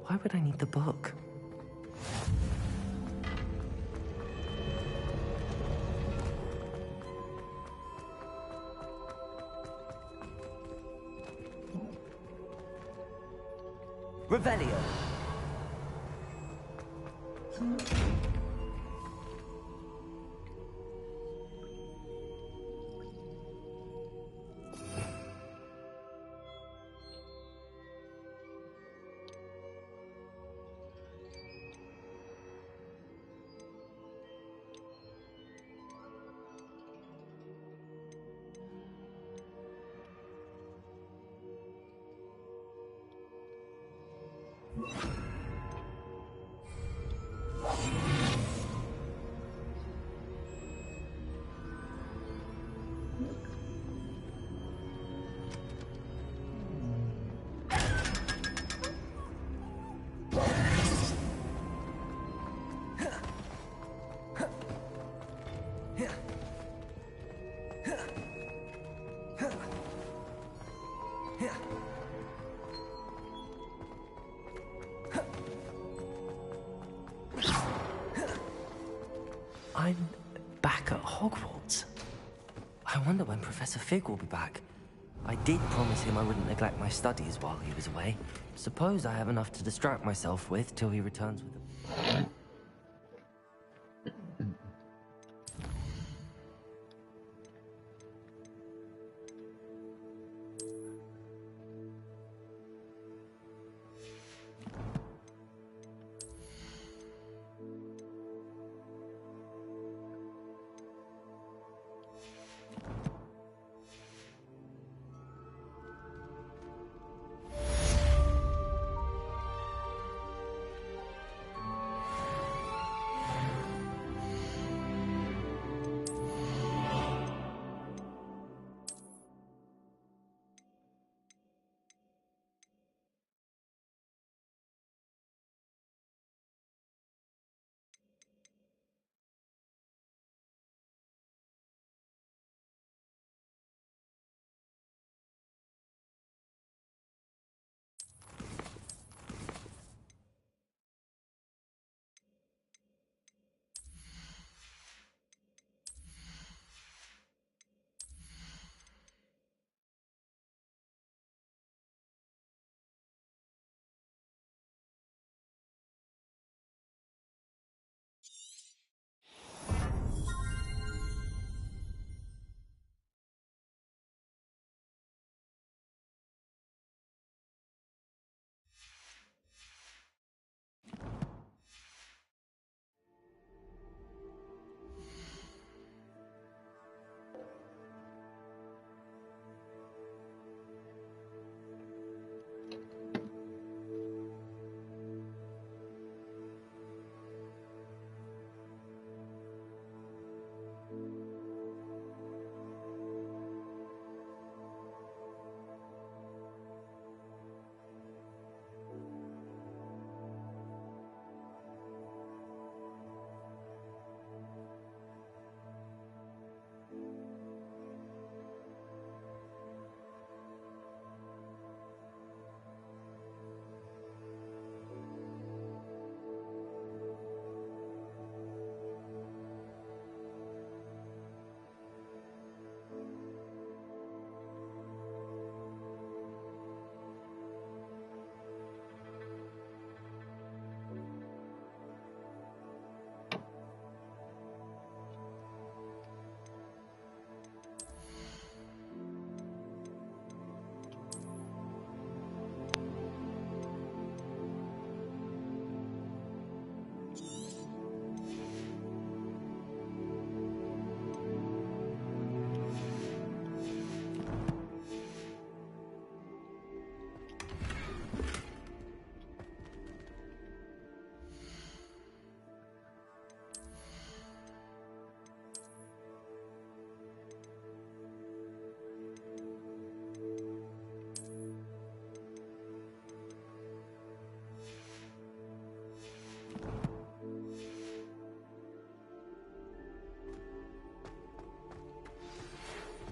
Why would I need the book? Revelio. I'm back at Hogwarts. I wonder when Professor Fig will be back. I did promise him I wouldn't neglect my studies while he was away. Suppose I have enough to distract myself with till he returns with them.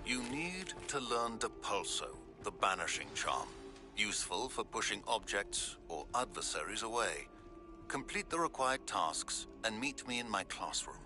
You need to learn Depulso, the banishing charm. Useful for pushing objects or adversaries away. Complete the required tasks and meet me in my classroom.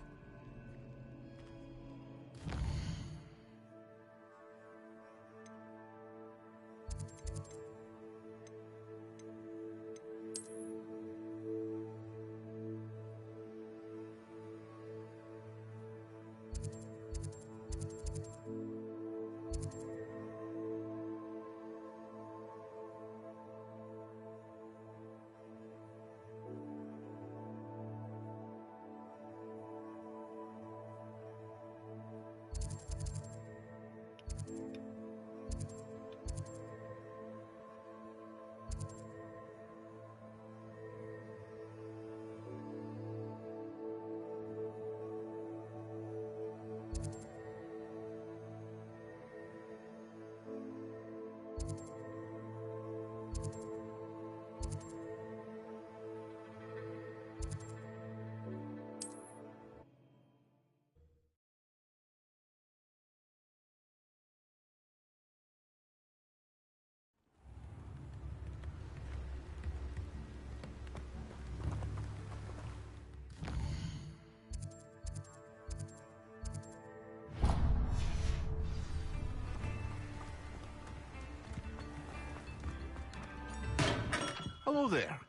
Hello there.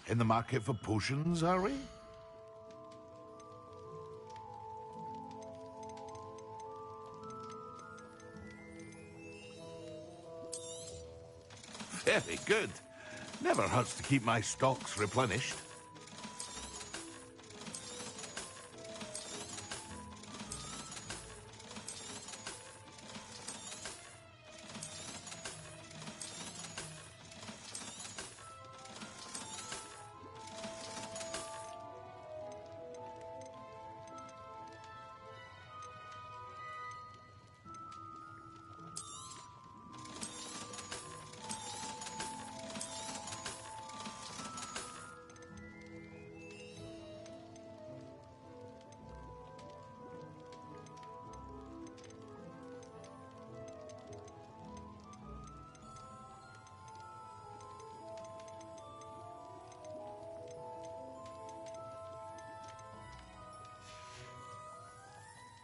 In the market for potions, are we? Very good. Never hurts to keep my stocks replenished.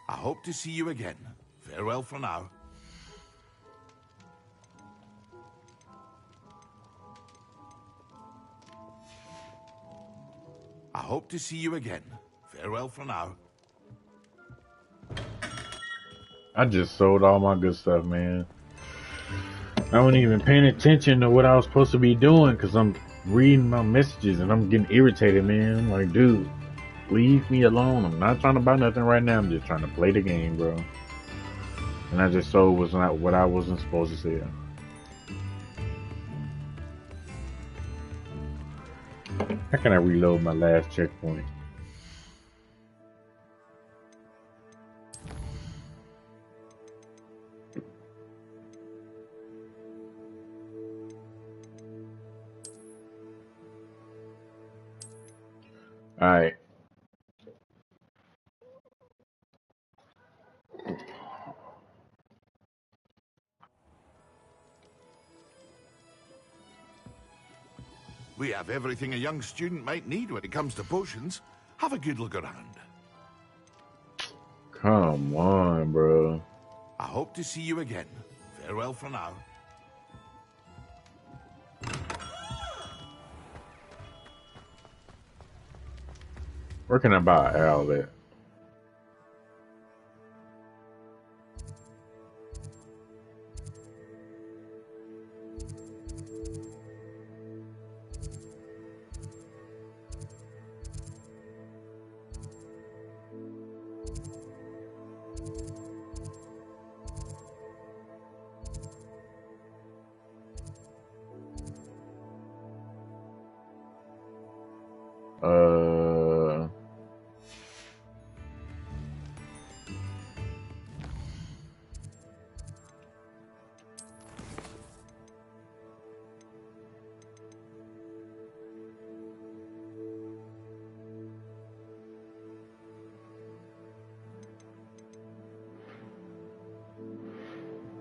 I hope to see you again. Farewell for now. I hope to see you again. Farewell for now. I just sold all my good stuff, man. I wasn't even paying attention to what I was supposed to be doing because I'm reading my messages and I'm getting irritated, man. I'm like, dude, leave me alone. I'm not trying to buy nothing right now. I'm just trying to play the game, bro. And I just sold was not what I wasn't supposed to sell. How can I reload my last checkpoint? Alright. We have everything a young student might need when it comes to potions. Have a good look around. Come on, bro. I hope to see you again. Farewell for now. Where can I buy an owl at?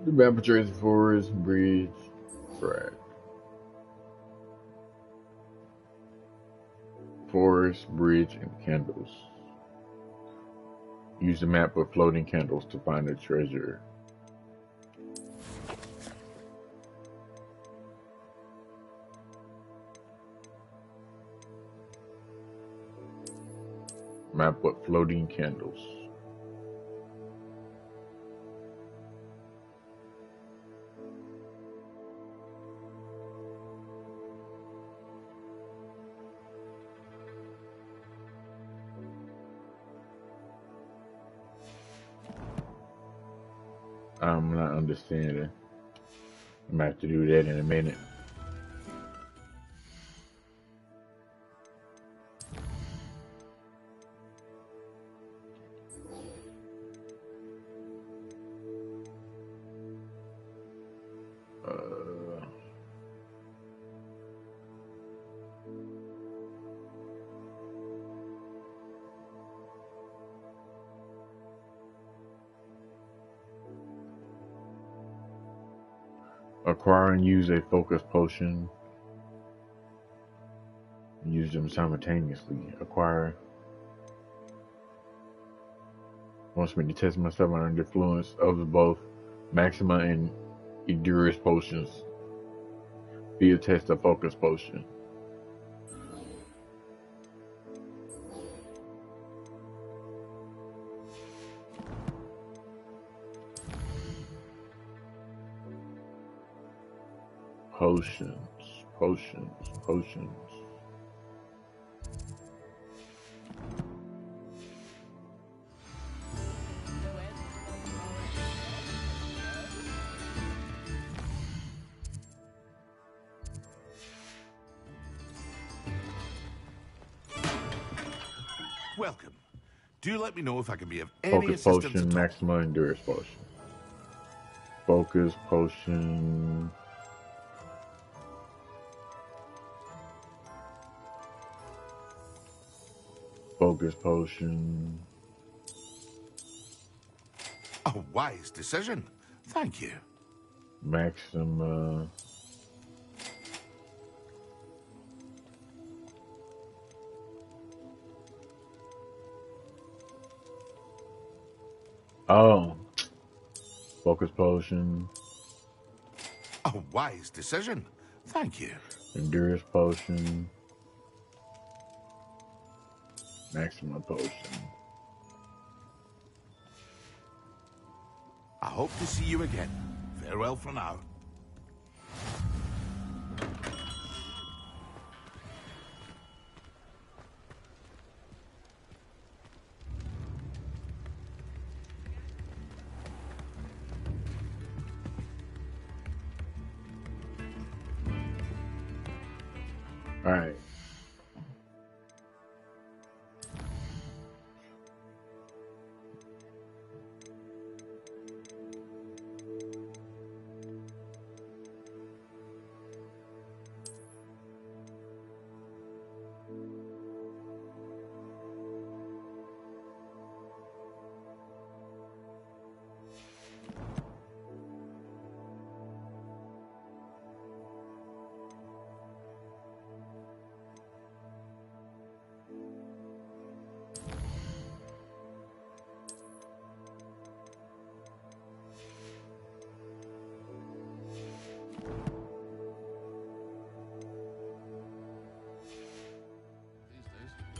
The map portrays the forest, bridge, track. Forest, bridge, and candles. Use the map with floating candles to find the treasure. Map with floating candles. I'm not understanding. I'm gonna have to do that in a minute. Acquire and use a focus potion. Use them simultaneously. Acquire. Wants me to test myself under the influence of both Maxima and Endurance potions. Via test a focus potion. Potions. Welcome. Do let me know if I can be of any Focus assistance potion, at all. Maxima, Endurance potion. Focus potion. Focus potion. A wise decision. Thank you. Maxima. Oh. Focus potion. A wise decision. Thank you. Endurance potion. Maxima potion. I hope to see you again. Farewell for now. All right.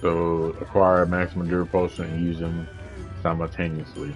So acquire maximum endurance potion and use them simultaneously.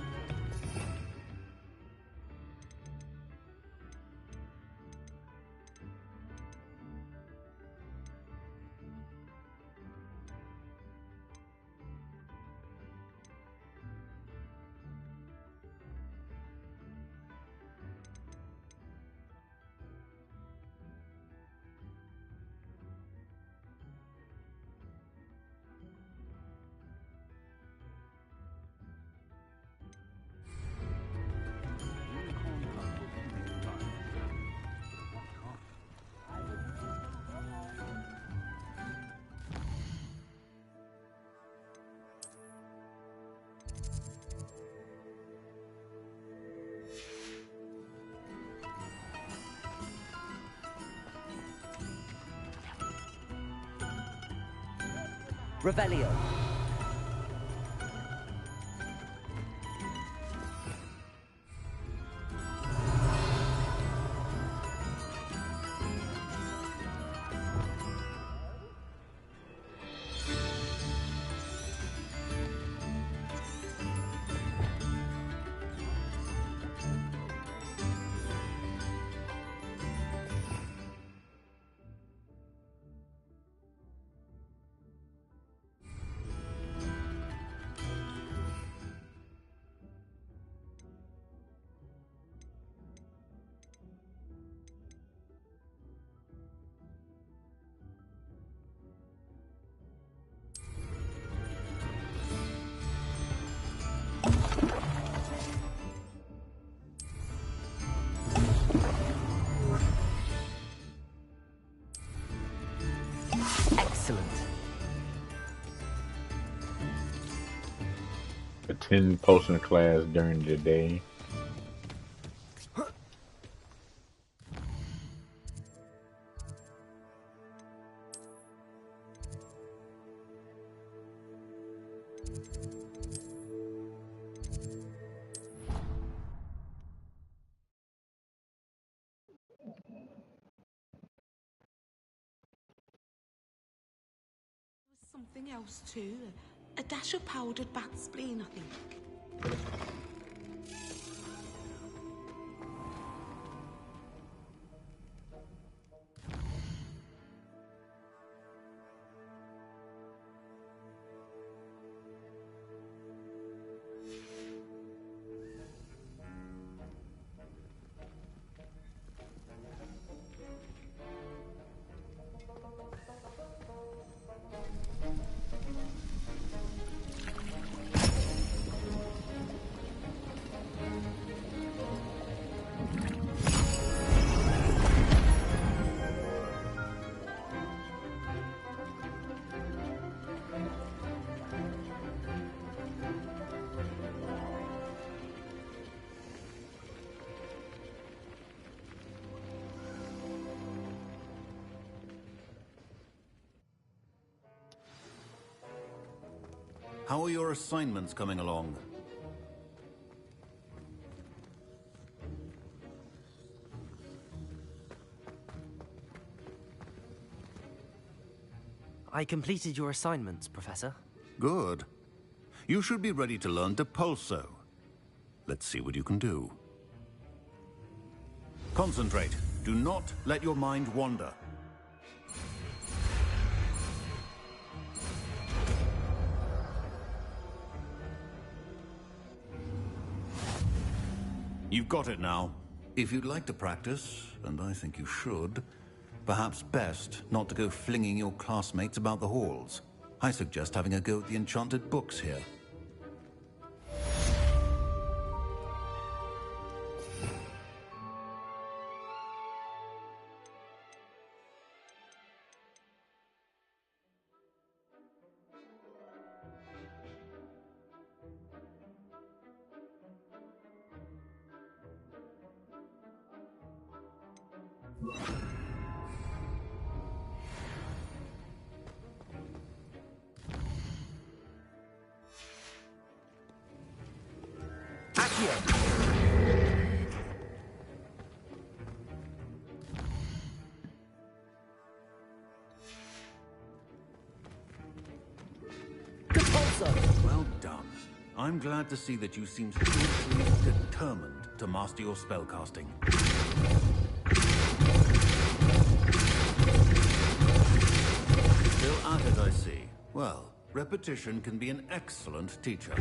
Revelio. Excellent. Attend potion class during the day. Something else too. A dash of powdered bat spleen, I think. How are your assignments coming along? I completed your assignments, Professor. Good. You should be ready to learn Depulso. Let's see what you can do. Concentrate. Do not let your mind wander. You've got it now. If you'd like to practice, and I think you should, perhaps best not to go flinging your classmates about the halls. I suggest having a go at the enchanted books here. Well done. I'm glad to see that you seem seriously determined to master your spellcasting. Still at it, I see. Well, repetition can be an excellent teacher.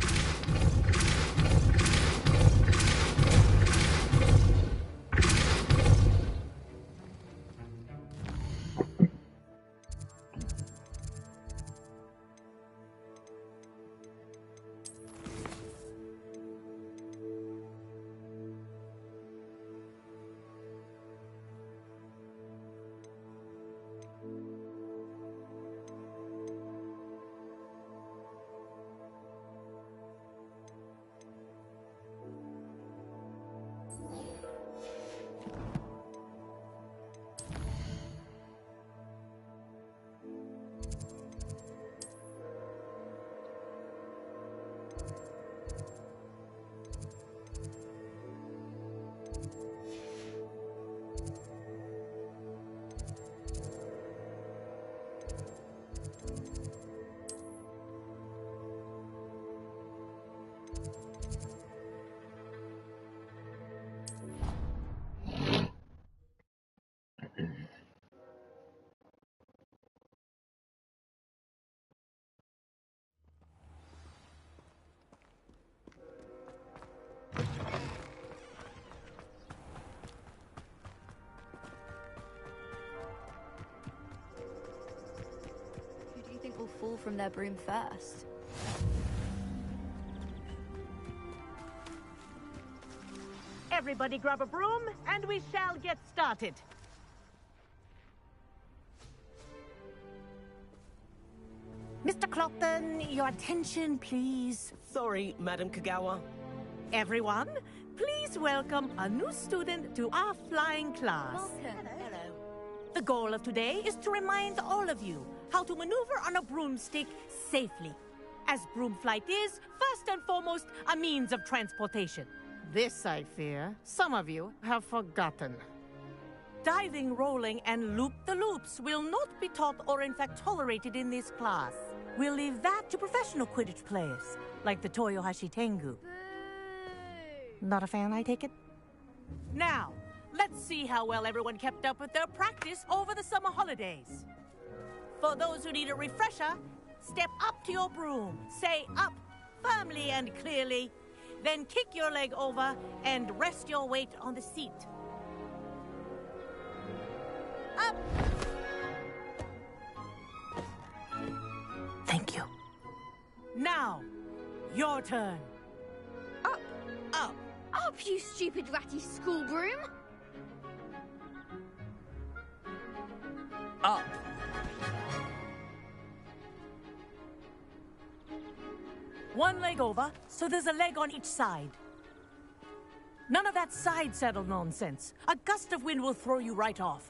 fall from their broom first. Everybody grab a broom, and we shall get started. Mr. Clopton, your attention, please. Sorry, Madam Kagawa. Everyone, please welcome a new student to our flying class. Welcome. Hello. The goal of today is to remind all of you how to maneuver on a broomstick safely, as broom flight is, first and foremost, a means of transportation. This, I fear, some of you have forgotten. Diving, rolling, and loop-the-loops will not be taught or in fact tolerated in this class. We'll leave that to professional Quidditch players, like the Toyohashi Tengu. Not a fan, I take it? Now, let's see how well everyone kept up with their practice over the summer holidays. For those who need a refresher, step up to your broom, say up firmly and clearly, then kick your leg over and rest your weight on the seat. Up! Thank you. Now, your turn. Up! Up! Up, you stupid ratty school broom! Up! One leg over, so there's a leg on each side. None of that side saddle nonsense. A gust of wind will throw you right off.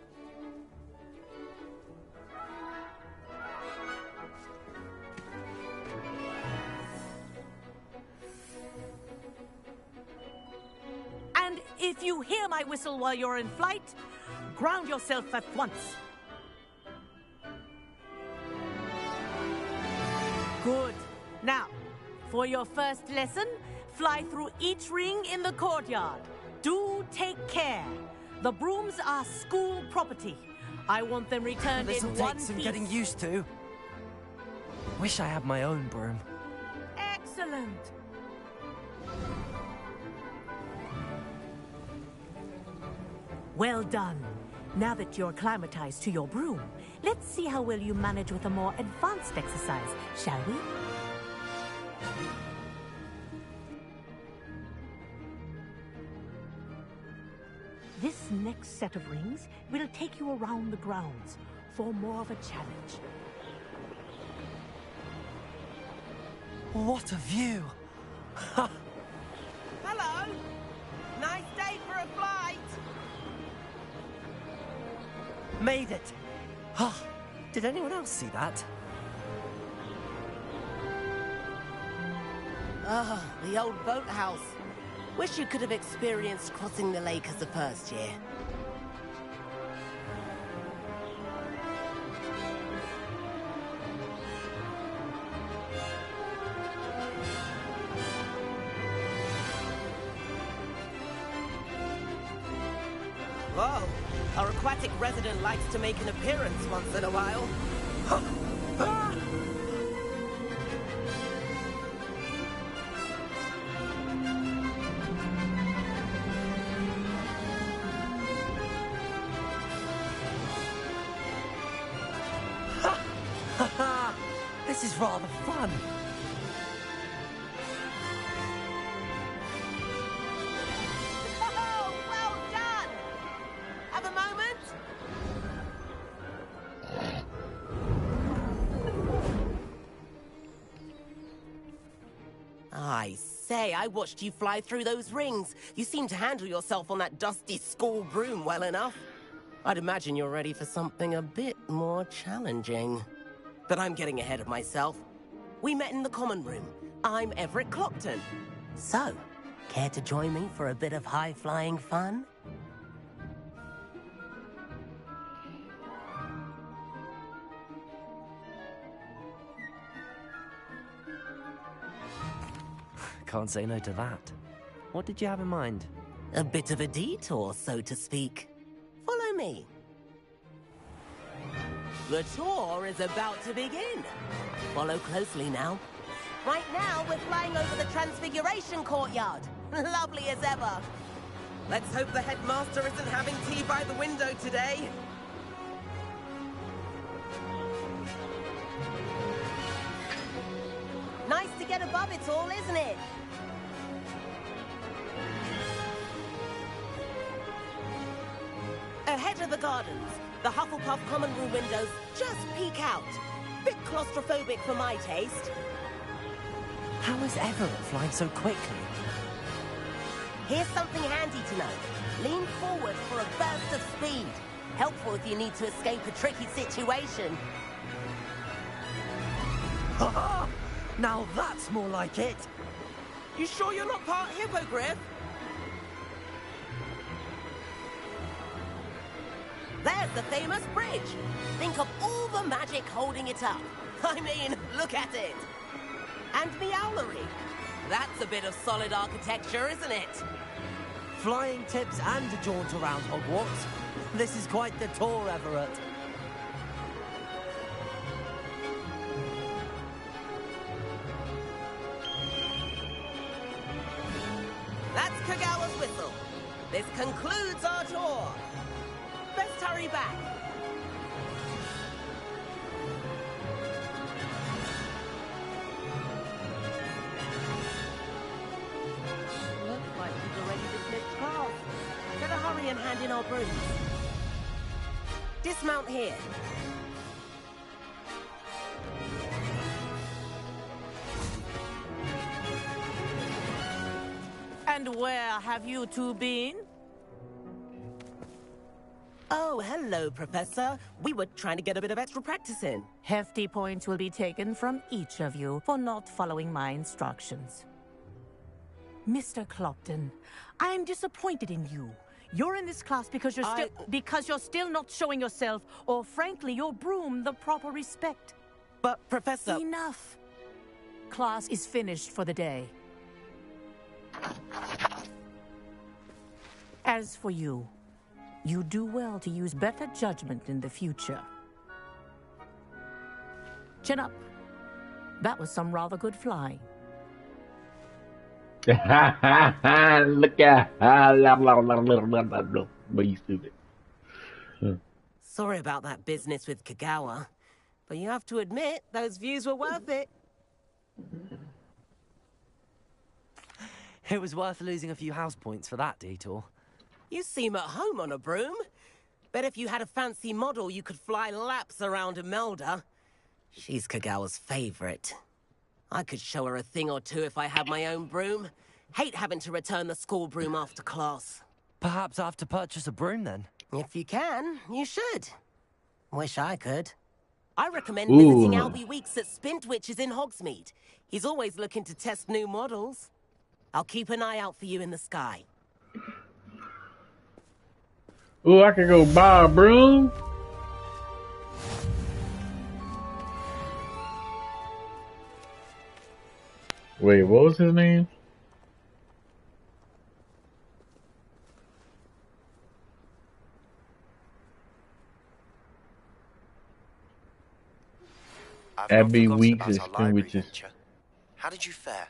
And if you hear my whistle while you're in flight, ground yourself at once. Good. Now, for your first lesson, fly through each ring in the courtyard. Do take care. The brooms are school property. I want them returned This'll in take one some piece. getting used to. Wish I had my own broom. Excellent. Well done. Now that you're acclimatized to your broom, let's see how well you manage with a more advanced exercise, shall we? This next set of rings will take you around the grounds for more of a challenge. What a view! Hello! Nice day for a flight! Made it! Ah, did anyone else see that? Ah, the old boathouse. Wish you could have experienced crossing the lake as the first year. Whoa, our aquatic resident likes to make an appearance once in a while. This is rather fun. Oh, well done! Have a moment? I say, I watched you fly through those rings. You seem to handle yourself on that dusty school broom well enough. I'd imagine you're ready for something a bit more challenging. But I'm getting ahead of myself. We met in the common room. I'm Everett Clopton. So, care to join me for a bit of high-flying fun? Can't say no to that. What did you have in mind? A bit of a detour, so to speak. Follow me. The tour is about to begin. Follow closely now. Right now, we're flying over the Transfiguration Courtyard. Lovely as ever. Let's hope the headmaster isn't having tea by the window today. Nice to get above it all, isn't it? Ahead of the gardens, the Hufflepuff common room windows just peek out. Bit claustrophobic for my taste. How is Everett flying so quickly? Here's something handy to know. Lean forward for a burst of speed. Helpful if you need to escape a tricky situation. Ha! Now that's more like it. You sure you're not part hippogriff? There's the famous bridge. Think of all the magic holding it up. I mean, look at it. And the owlery. That's a bit of solid architecture, isn't it? Flying tips and a jaunt around Hogwarts. This is quite the tour, Everett. That's Kagawa's whistle. This concludes our tour. Best hurry back. Looks like we've already dismissed class. Better hurry and hand in our brooms. Dismount here. And where have you two been? Oh, hello, Professor. We were trying to get a bit of extra practice in. Hefty points will be taken from each of you for not following my instructions. Mr. Clopton, I am disappointed in you. You're in this class because you're still not showing yourself, or frankly, your broom the proper respect. But, Professor... Enough. Class is finished for the day. As for you, you do well to use better judgment in the future. Chin up. That was some rather good flying. Look at be stupid. Sorry about that business with Kagawa, but you have to admit those views were worth it. It was worth losing a few house points for that detour. You seem at home on a broom. Bet if you had a fancy model, you could fly laps around Imelda. She's Kagawa's favorite. I could show her a thing or two if I had my own broom. Hate having to return the school broom after class. Perhaps I have to purchase a broom then? If you can, you should. Wish I could. I recommend visiting Albie Weeks at Spintwitches in Hogsmeade. He's always looking to test new models. I'll keep an eye out for you in the sky. Ooh, I could go buy a broom. Wait, what was his name? Abby Weeks is Spinwitches. How did you fare?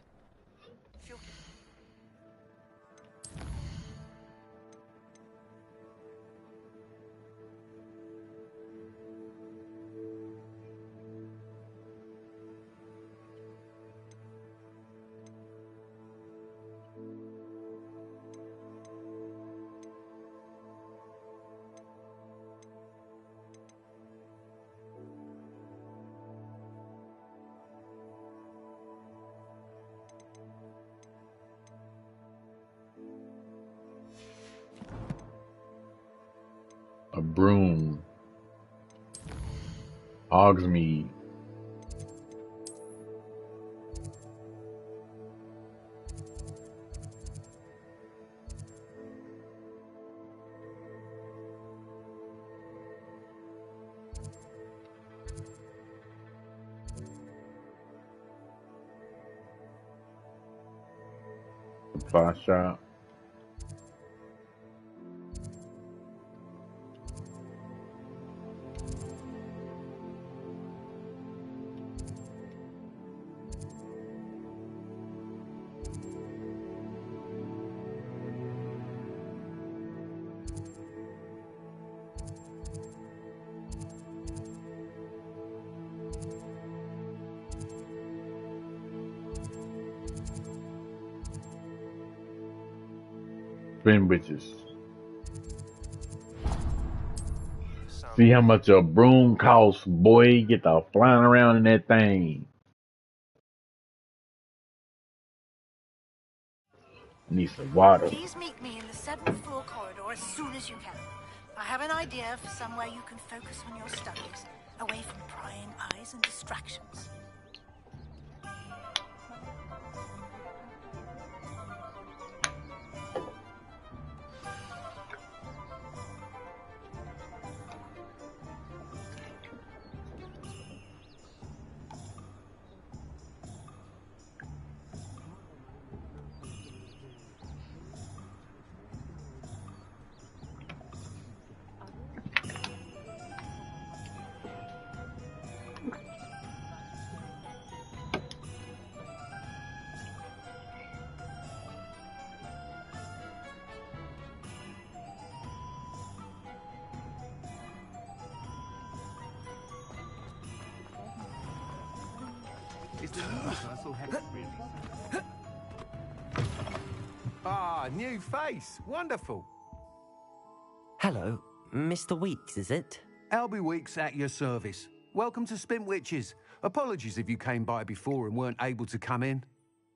A broom. Hogsmeade. Supply shop. spin bitches. See how much a broom costs, boy. Get the flying around in that thing. Need some water. Please meet me in the 7th floor corridor as soon as you can. I have an idea for somewhere you can focus on your studies, away from prying eyes and distractions. Is the universal head really? Ah, new face. Wonderful. Hello, Mr. Weeks, is it? Albie Weeks at your service. Welcome to Spintwitches. Apologies if you came by before and weren't able to come in.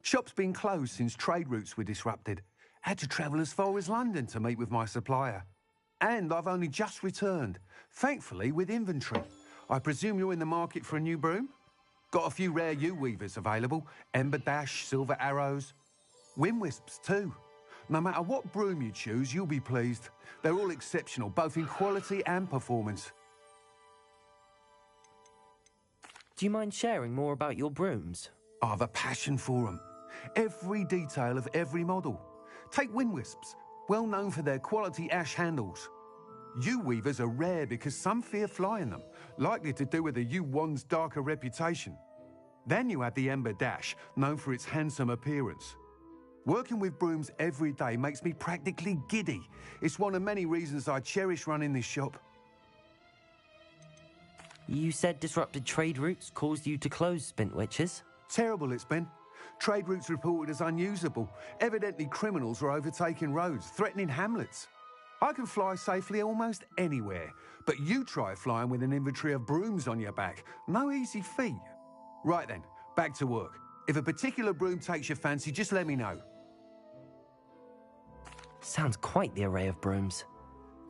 Shop's been closed since trade routes were disrupted. Had to travel as far as London to meet with my supplier. And I've only just returned, thankfully with inventory. I presume you're in the market for a new broom? Got a few rare U-weavers available. Ember Dash, Silver Arrows. Wind Wisps too. No matter what broom you choose, you'll be pleased. They're all exceptional, both in quality and performance. Do you mind sharing more about your brooms? I have a passion for them. Every detail of every model. Take Wind Wisps, well known for their quality ash handles. U-weavers are rare because some fear flying them, likely to do with the U-wand's darker reputation. Then you have the Ember Dash, known for its handsome appearance. Working with brooms every day makes me practically giddy. It's one of many reasons I cherish running this shop. You said disrupted trade routes caused you to close Spintwitches? Terrible it's been. Trade routes reported as unusable. Evidently criminals were overtaking roads, threatening hamlets. I can fly safely almost anywhere, but you try flying with an inventory of brooms on your back. No easy feat. Right then, back to work. If a particular broom takes your fancy, just let me know. Sounds quite the array of brooms.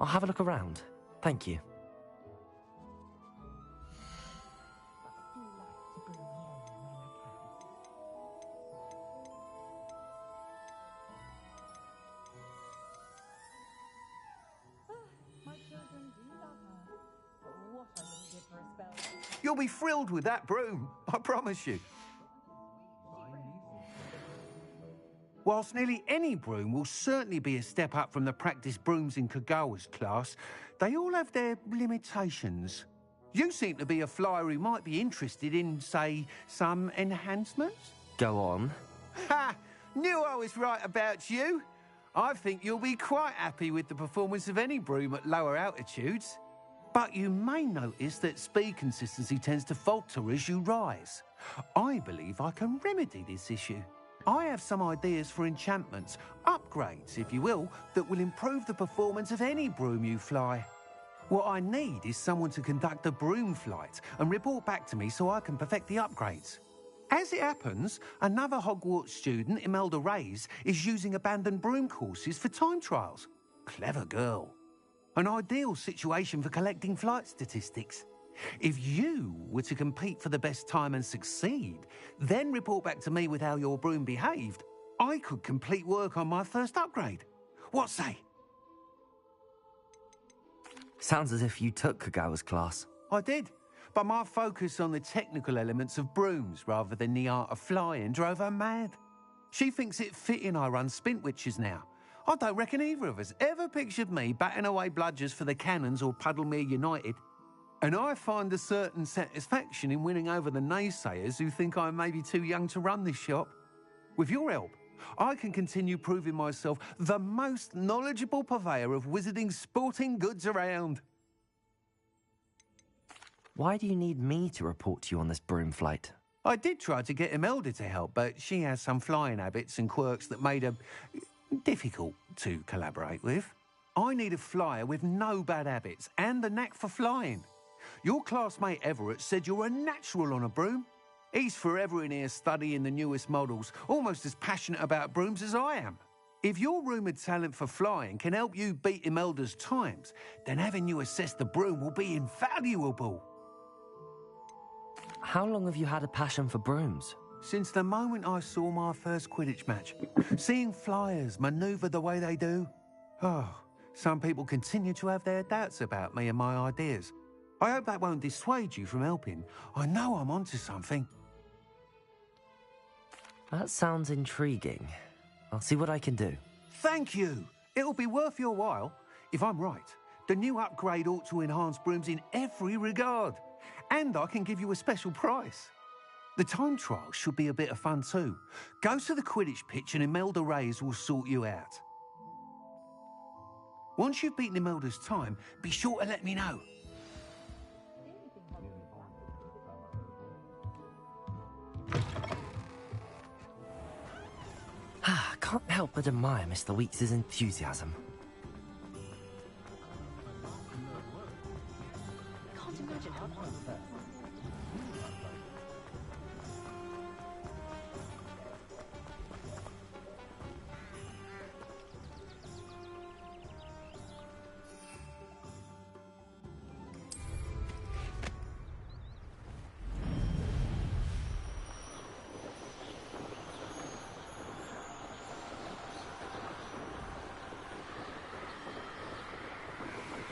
I'll have a look around. Thank you. You'll be thrilled with that broom, I promise you. Whilst nearly any broom will certainly be a step up from the practice brooms in Kagawa's class, they all have their limitations. You seem to be a flyer who might be interested in, say, some enhancements? Go on. Ha! Knew I was right about you. I think you'll be quite happy with the performance of any broom at lower altitudes. But you may notice that speed consistency tends to falter as you rise. I believe I can remedy this issue. I have some ideas for enchantments, upgrades, if you will, that will improve the performance of any broom you fly. What I need is someone to conduct a broom flight and report back to me so I can perfect the upgrades. As it happens, another Hogwarts student, Imelda Reyes, is using abandoned broom courses for time trials. Clever girl. An ideal situation for collecting flight statistics. If you were to compete for the best time and succeed, then report back to me with how your broom behaved, I could complete work on my first upgrade. What say? Sounds as if you took Kagawa's class. I did, but my focus on the technical elements of brooms rather than the art of flying drove her mad. She thinks it fitting I run Spintwitches now. I don't reckon either of us ever pictured me batting away bludgers for the Cannons or Puddlemere United. And I find a certain satisfaction in winning over the naysayers who think I may be too young to run this shop. With your help, I can continue proving myself the most knowledgeable purveyor of wizarding sporting goods around. Why do you need me to report to you on this broom flight? I did try to get Imelda to help, but she has some flying habits and quirks that made her difficult, to collaborate with. I need a flyer with no bad habits and the knack for flying. Your classmate Everett said you're a natural on a broom. He's forever in here studying the newest models, almost as passionate about brooms as I am. If your rumoured talent for flying can help you beat Imelda's times, then having you assess the broom will be invaluable. How long have you had a passion for brooms? Since the moment I saw my first Quidditch match. Seeing flyers manoeuvre the way they do. Oh, some people continue to have their doubts about me and my ideas. I hope that won't dissuade you from helping. I know I'm onto something. That sounds intriguing. I'll see what I can do. Thank you. It'll be worth your while. If I'm right, the new upgrade ought to enhance brooms in every regard. And I can give you a special price. The time trial should be a bit of fun too. Go to the Quidditch pitch and Imelda Reyes will sort you out. Once you've beaten Imelda's time, be sure to let me know. Can't help but admire Mr. Weeks' enthusiasm. Can't imagine how hard that.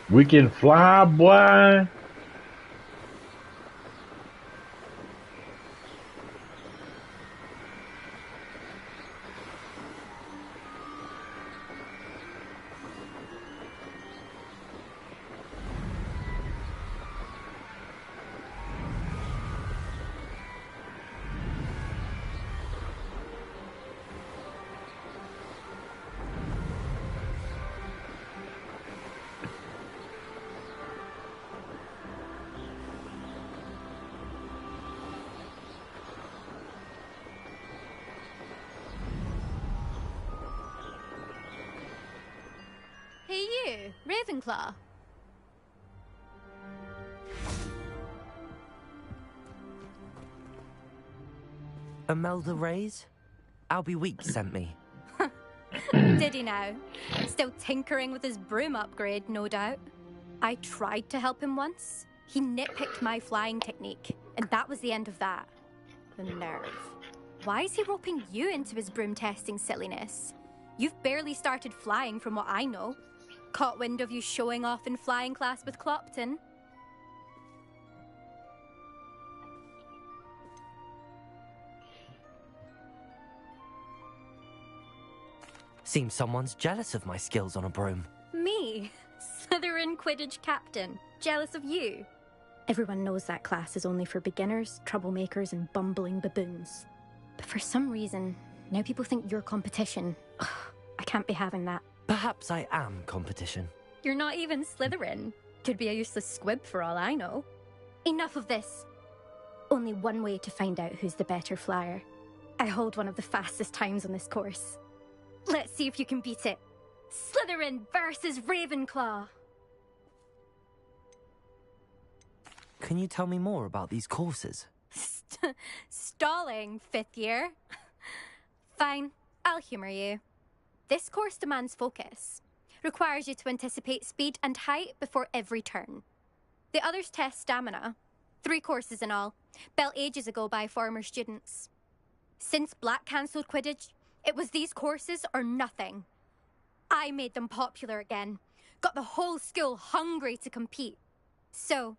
We can fly, boy. Hey you, Ravenclaw. Imelda Reyes? Albie Weeks sent me. Did he now? Still tinkering with his broom upgrade, no doubt. I tried to help him once. He nitpicked my flying technique, and that was the end of that. The nerve. Why is he roping you into his broom testing silliness? You've barely started flying from what I know. Caught wind of you showing off in flying class with Clopton. Seems someone's jealous of my skills on a broom. Me? Slytherin Quidditch captain. Jealous of you? Everyone knows that class is only for beginners, troublemakers, and bumbling baboons. But for some reason, now people think you're competition. Ugh, I can't be having that. Perhaps I am competition. You're not even Slytherin. Could be a useless squib for all I know. Enough of this. Only one way to find out who's the better flyer. I hold one of the fastest times on this course. Let's see if you can beat it. Slytherin versus Ravenclaw. Can you tell me more about these courses? Stalling, 5th year. Fine, I'll humour you. This course demands focus. Requires you to anticipate speed and height before every turn. The others test stamina. 3 courses in all, built ages ago by former students. Since Black cancelled Quidditch, it was these courses or nothing. I made them popular again. Got the whole school hungry to compete. So,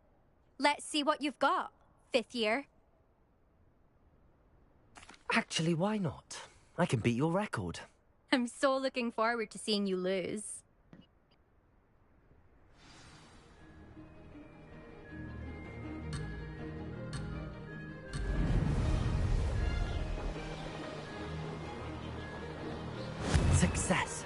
let's see what you've got, 5th year. Actually, why not? I can beat your record. I'm so looking forward to seeing you lose. Success.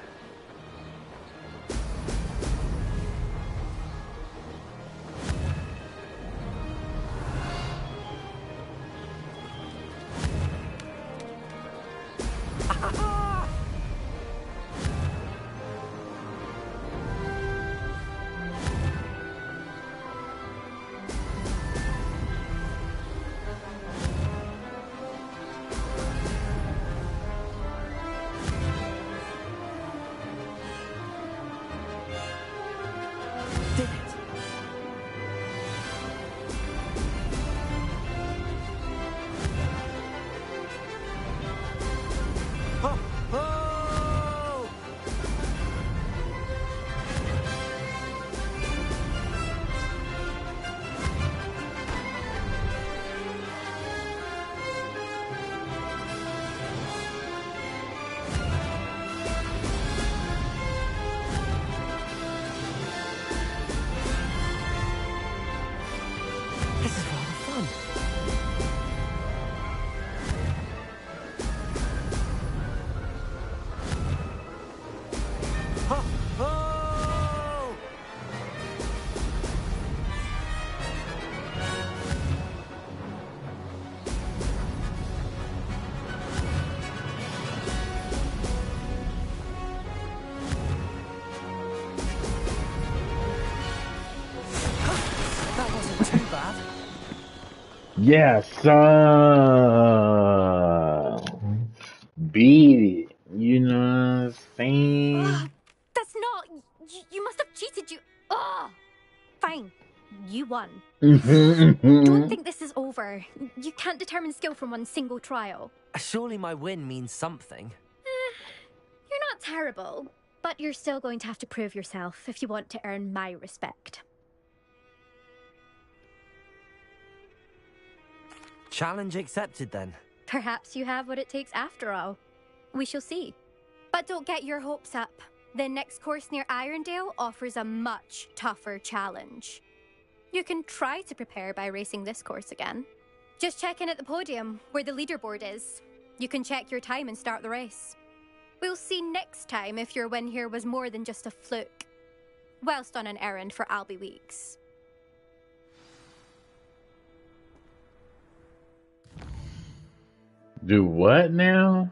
Yeah, son. Beat it. You know what I'm saying? That's not... You must have cheated, you... Ugh! Fine. You won. Don't think this is over. You can't determine skill from one single trial. Surely my win means something. You're not terrible, but you're still going to have to prove yourself if you want to earn my respect. Challenge accepted, then. Perhaps you have what it takes after all. We shall see. But don't get your hopes up. The next course near Irondale offers a much tougher challenge. You can try to prepare by racing this course again. Just check in at the podium, where the leaderboard is. You can check your time and start the race. We'll see next time if your win here was more than just a fluke. Whilst on an errand for Albie Weeks. Do what now?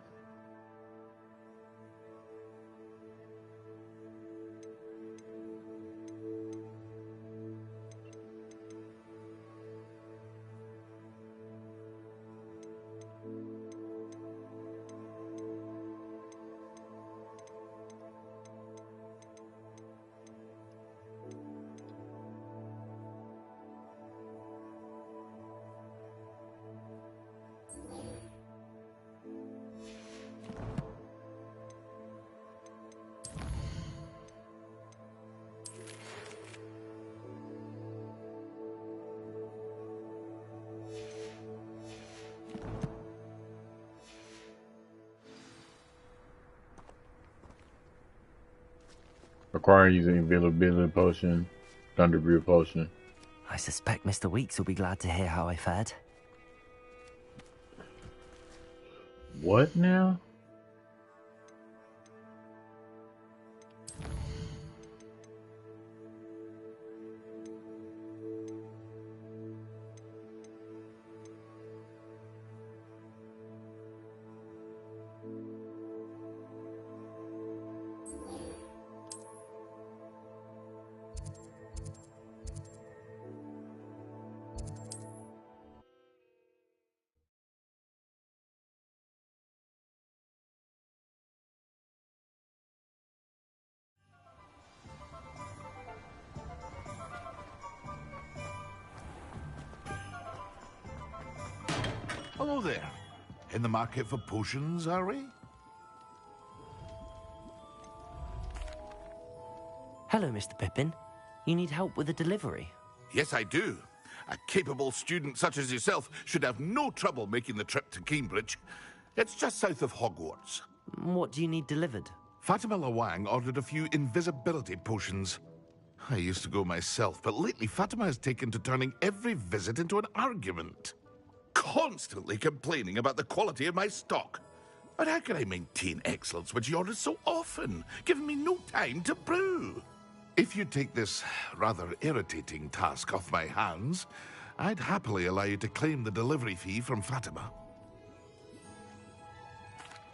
Acquire using invisibility potion, thunderbrew potion. I suspect Mr. Weeks will be glad to hear how I fared. What now? Hello there. In the market for potions, are we? Hello, Mr. Pippin. You need help with a delivery? Yes, I do. A capable student such as yourself should have no trouble making the trip to Cambridge. It's just south of Hogwarts. What do you need delivered? Fatima Lawang ordered a few invisibility potions. I used to go myself, but lately Fatima has taken to turning every visit into an argument. Constantly complaining about the quality of my stock. But how can I maintain excellence when she orders so often, giving me no time to brew? If you take this rather irritating task off my hands, I'd happily allow you to claim the delivery fee from Fatima.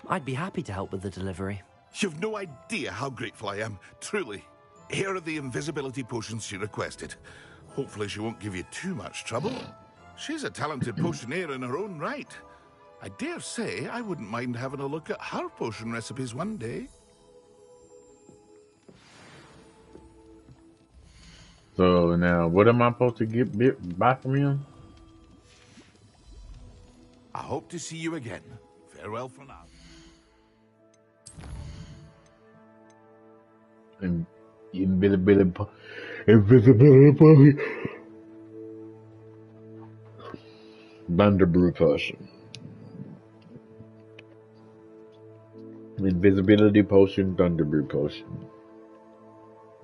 I'd be happy to help with the delivery. You've no idea how grateful I am, truly. Here are the invisibility potions she requested. Hopefully she won't give you too much trouble. She's a talented potioneer in her own right. I dare say I wouldn't mind having a look at her potion recipes one day. So now, what am I supposed to buy from him? I hope to see you again. Farewell for now. Invisibility potion. Thunderbrew potion. Invisibility potion, thunderbrew potion.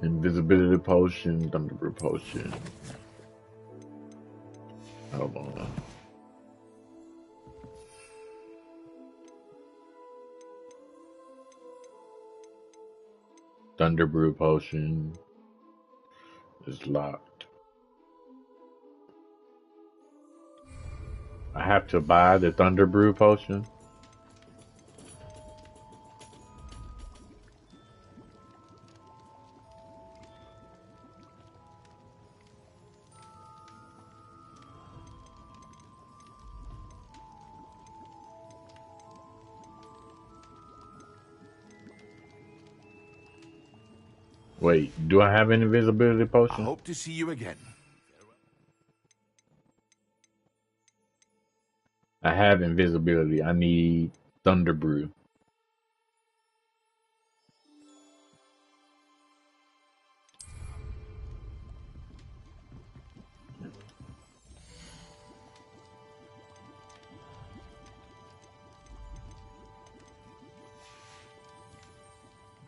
Invisibility potion, thunderbrew potion. Hold on. Thunderbrew potion is locked. I have to buy the Thunderbrew potion. Wait, do I have an invisibility I potion? hope to see you again. I have invisibility. I need Thunder Brew.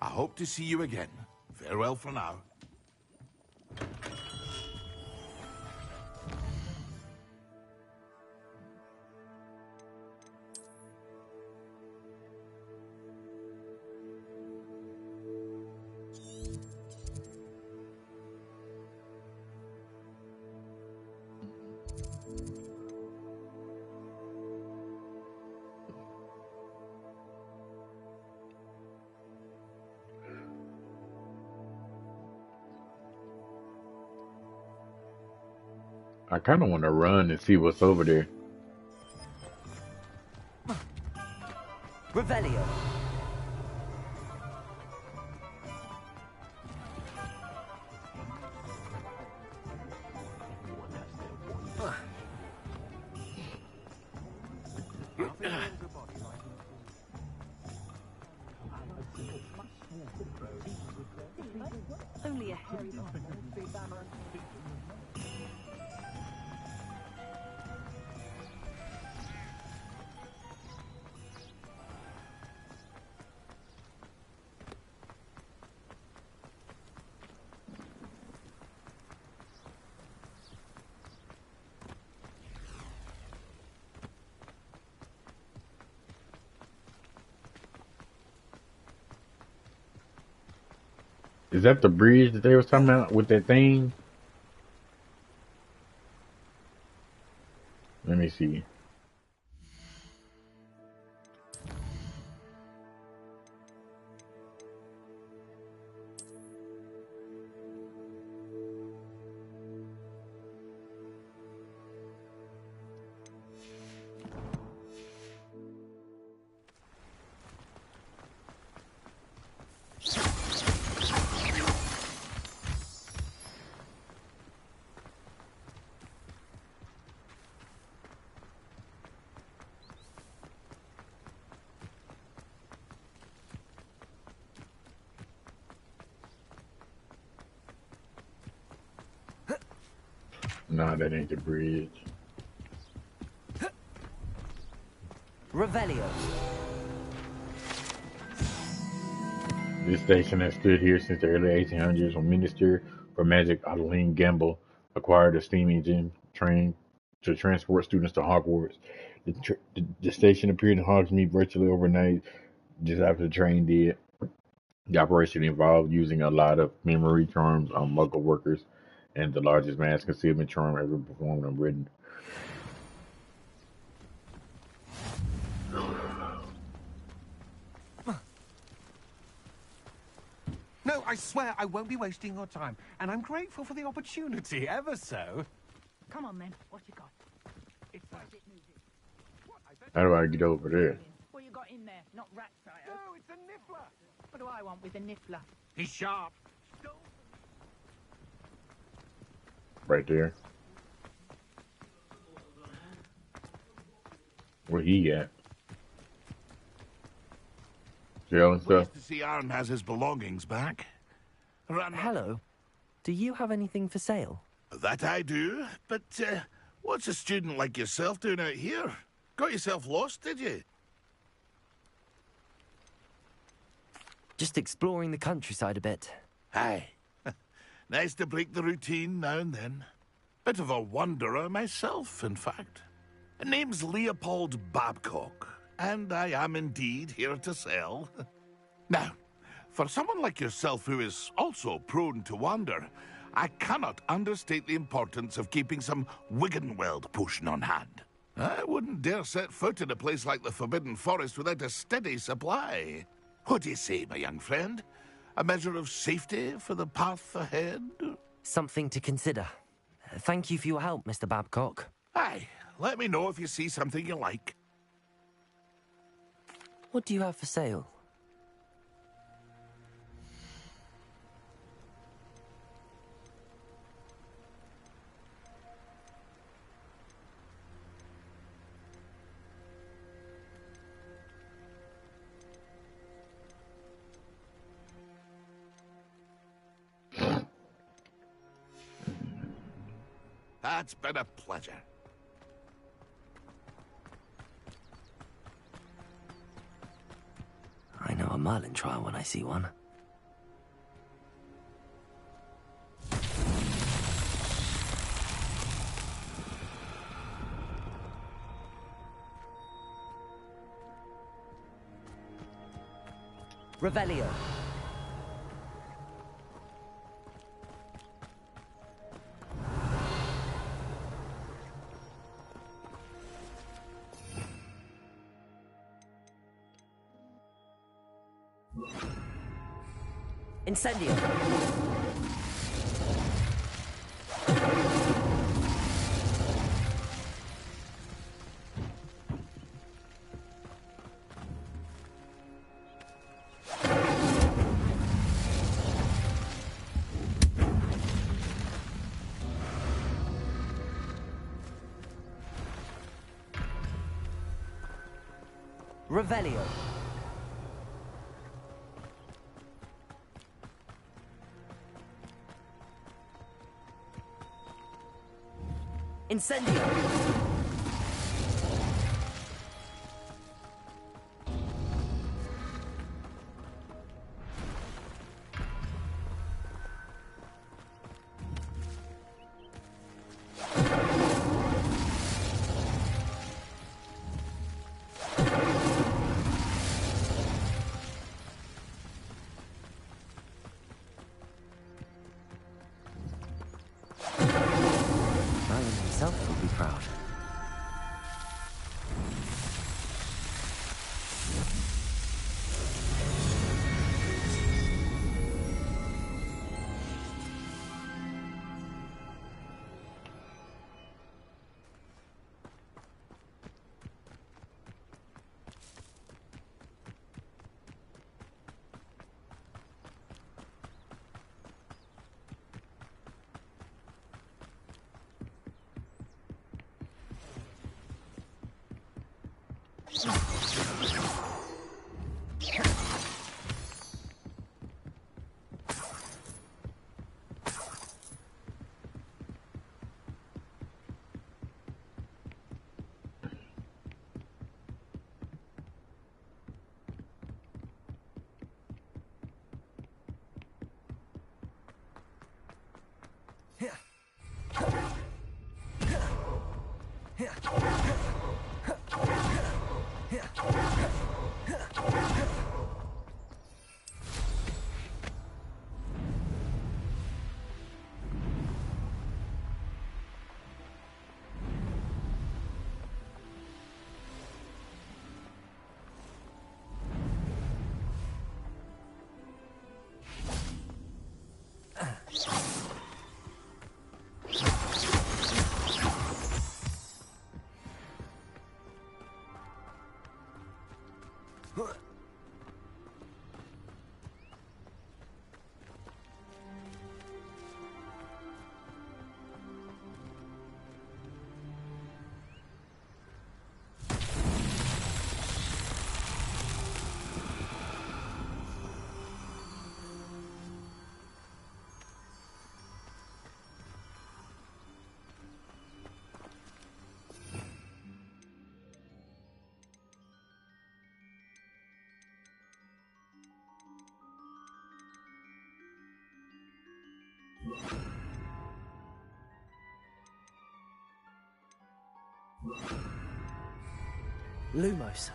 I hope to see you again. Farewell for now. I kind of want to run and see what's over there. Revelio. Only a head. Is that the bridge that they was talking about with that thing? Let me see. Nah, that ain't the bridge. Revelio. This station has stood here since the early 1800s when Minister for Magic Adeline Gamble acquired a steam engine train to transport students to Hogwarts. The station appeared in Hogsmeade virtually overnight, just after the train did. The operation involved using a lot of memory charms on Muggle workers and the largest mass concealment charm ever performed in Britain. No, I swear I won't be wasting your time. And I'm grateful for the opportunity, ever so. Come on then, what you got? It's like it moves it. How do I get over there? What you got in there? Not rat fire. No, it's a niffler. What do I want with a niffler? He's sharp. Right there. Where he at? Jail and stuff. Pleased to see Aaron has his belongings back. Hello. Do you have anything for sale? That I do, but what's a student like yourself doing out here? Got yourself lost, did you? Just exploring the countryside a bit. Aye. Nice to break the routine now and then. Bit of a wanderer myself, in fact. Name's Leopold Babcock, and I am indeed here to sell. Now, for someone like yourself who is also prone to wander, I cannot understate the importance of keeping some Wiggenweld potion on hand. I wouldn't dare set foot in a place like the Forbidden Forest without a steady supply. What do you say, my young friend? A measure of safety for the path ahead? Something to consider. Thank you for your help, Mr. Babcock. Aye, let me know if you see something you like. What do you have for sale? It's been a pleasure. I know a Merlin trial when I see one. Revelio. Incendio. Revelio. Incendio. Merlin himself will be proud. Lumos.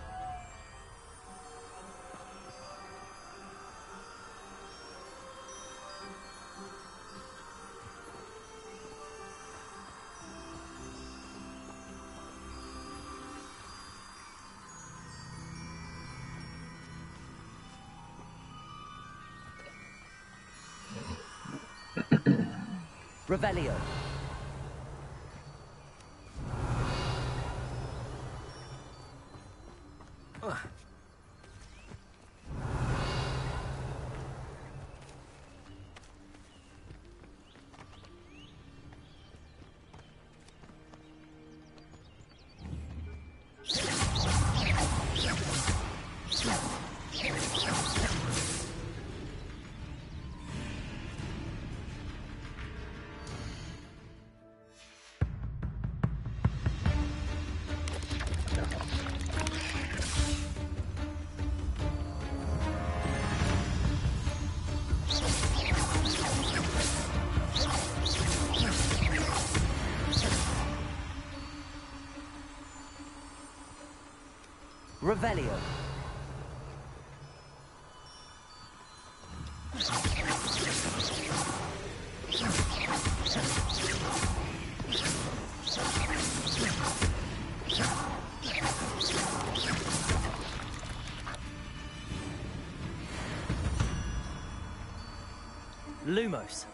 Revelio. Revelio. Lumos.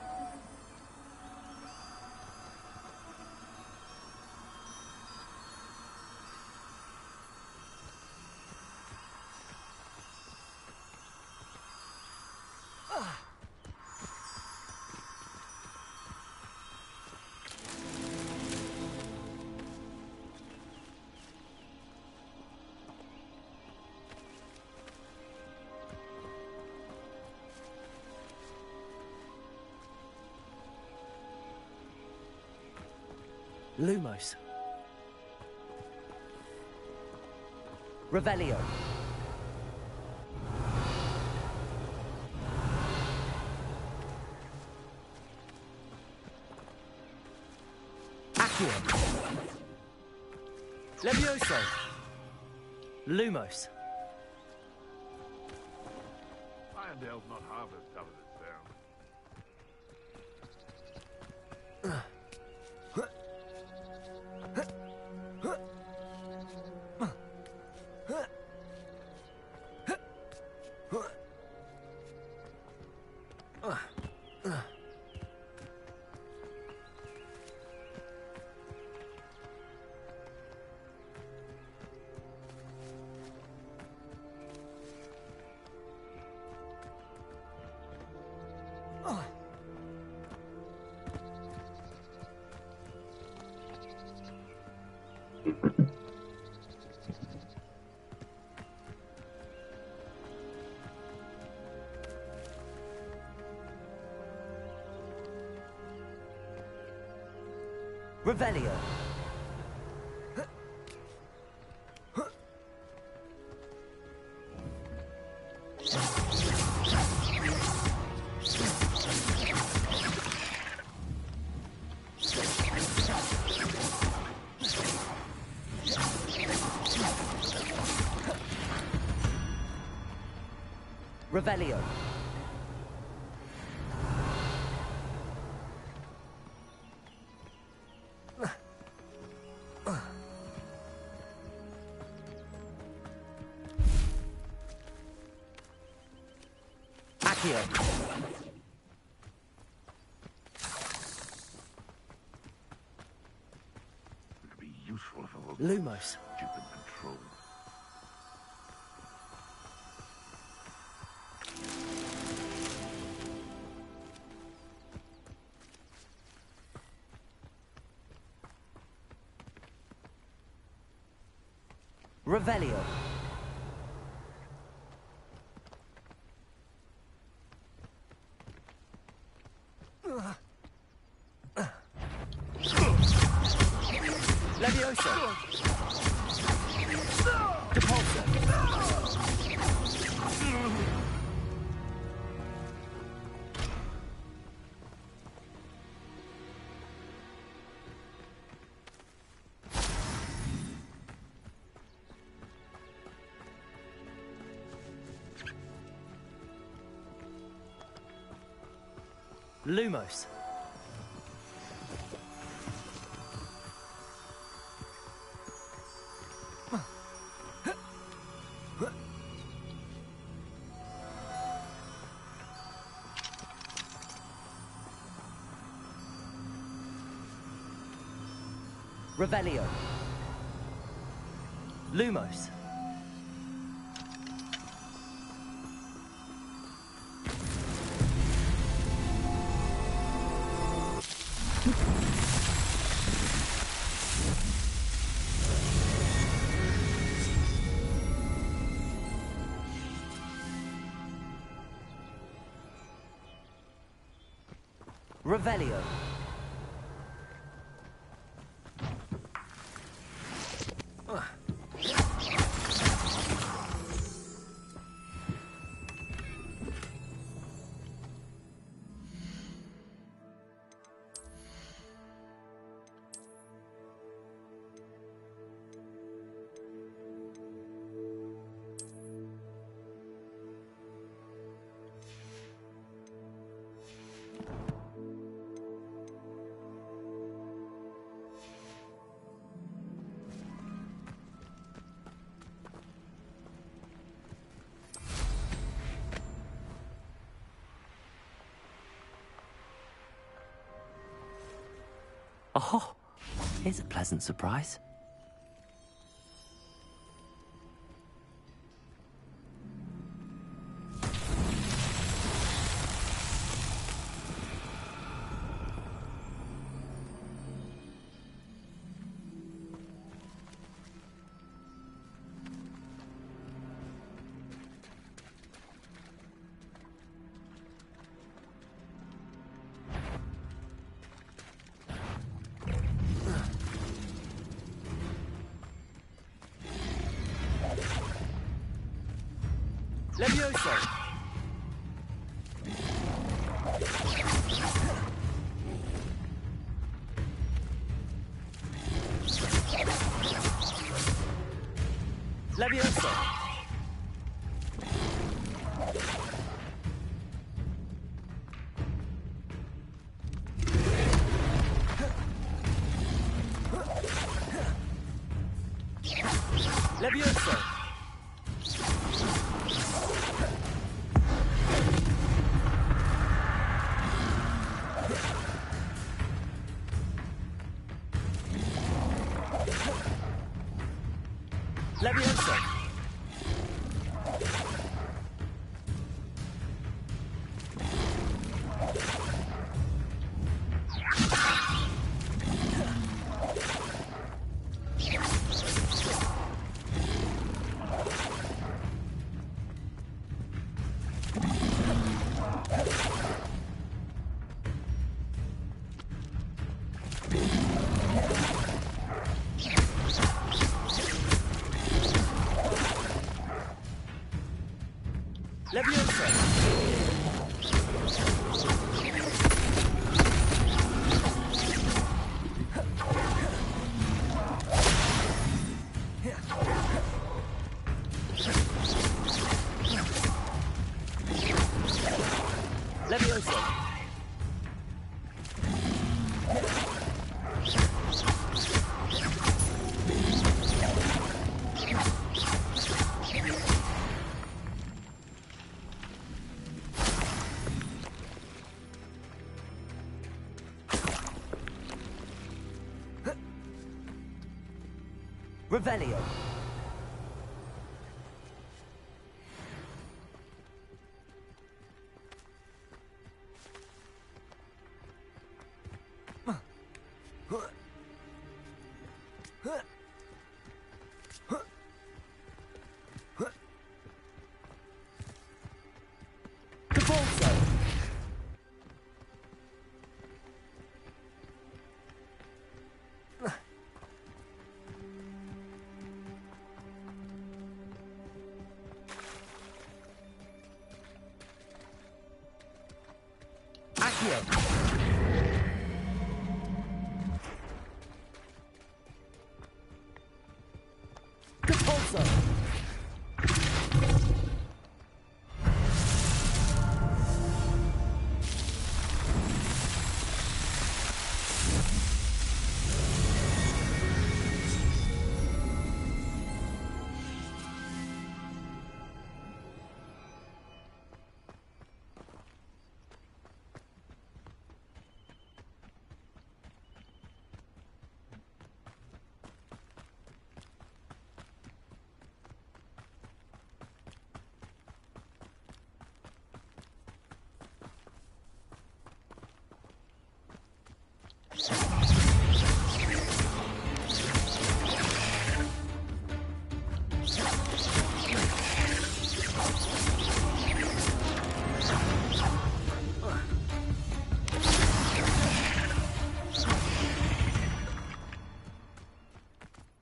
Lumos. Revelio. Accio. Levioso. Lumos. Irondale's not half as tough as it sounds. Revelio. Revelio. Accio. It'd be useful if I was Lumos. stupid control. Revelio. Levioso. Depulso. Lumos. Revelio. Lumos. Revelio. Here's a pleasant surprise. Levioso! Levioso! Levioso! Levioso! Levioso! Revelio.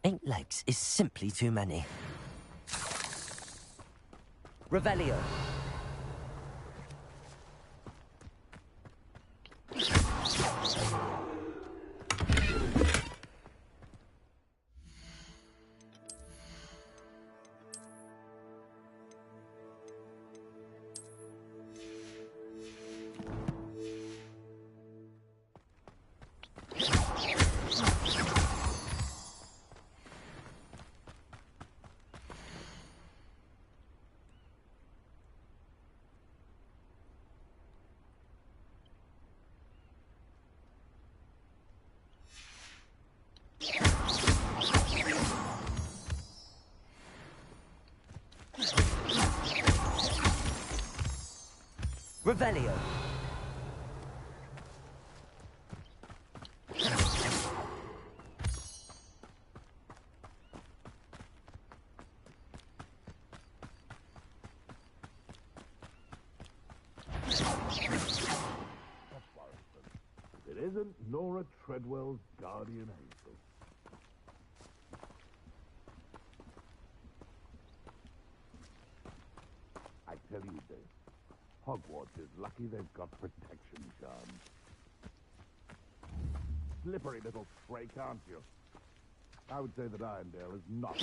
Eight legs is simply too many. Revelio. Revelio. It isn't Nora Treadwell's guardian angel. I tell you this, Hogwarts is lucky they've got protection charms. Slippery little freak, aren't you? I would say that Irondale is not.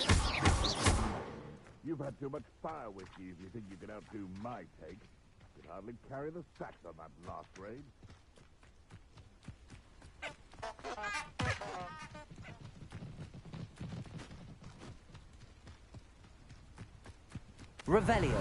You've had too much fire whiskey if you think you can outdo my take. You'd hardly carry the sacks on that last raid. Revelio.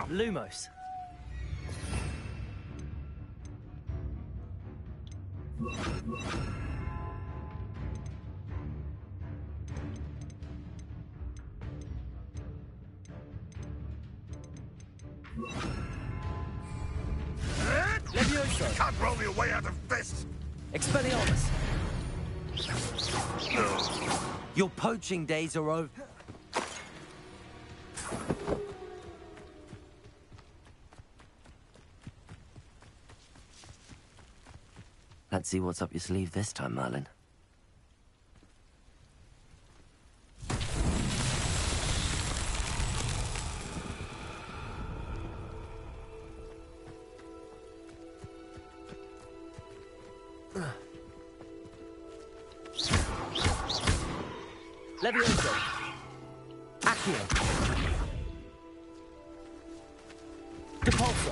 Lumos. Levioso! You can't roll your way out of this! Expelliarmus. Your poaching days are over. Let's see what's up your sleeve this time, Merlin. Levioso. Accio. Depulso.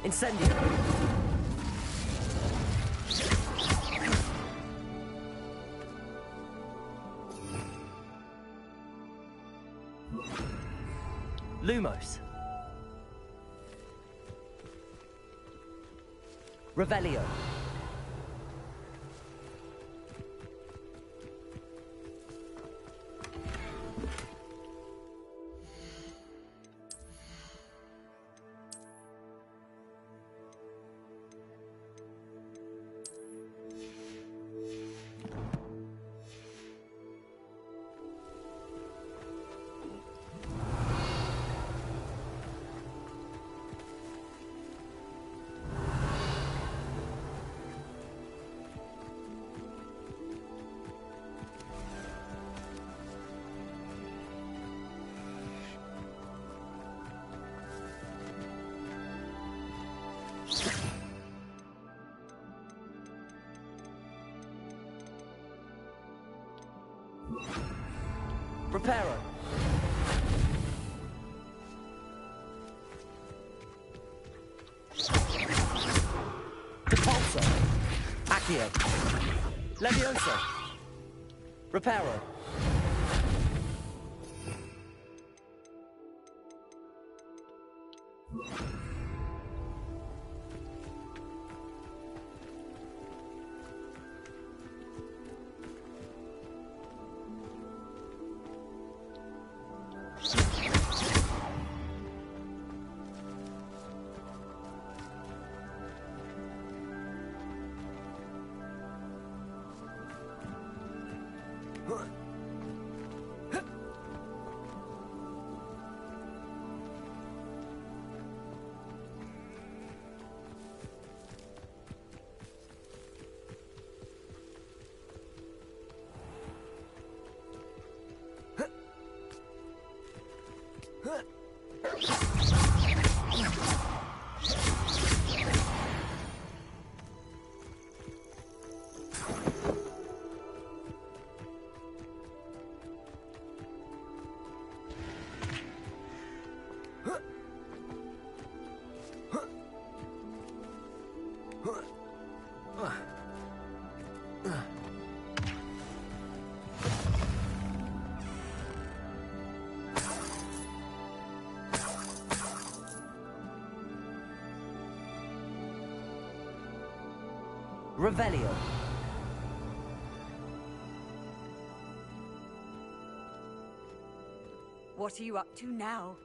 Incendio. Lumos. Revelio. Reparo. Depulso. Accio. Levioso. Reparo. Revelio. What are you up to now?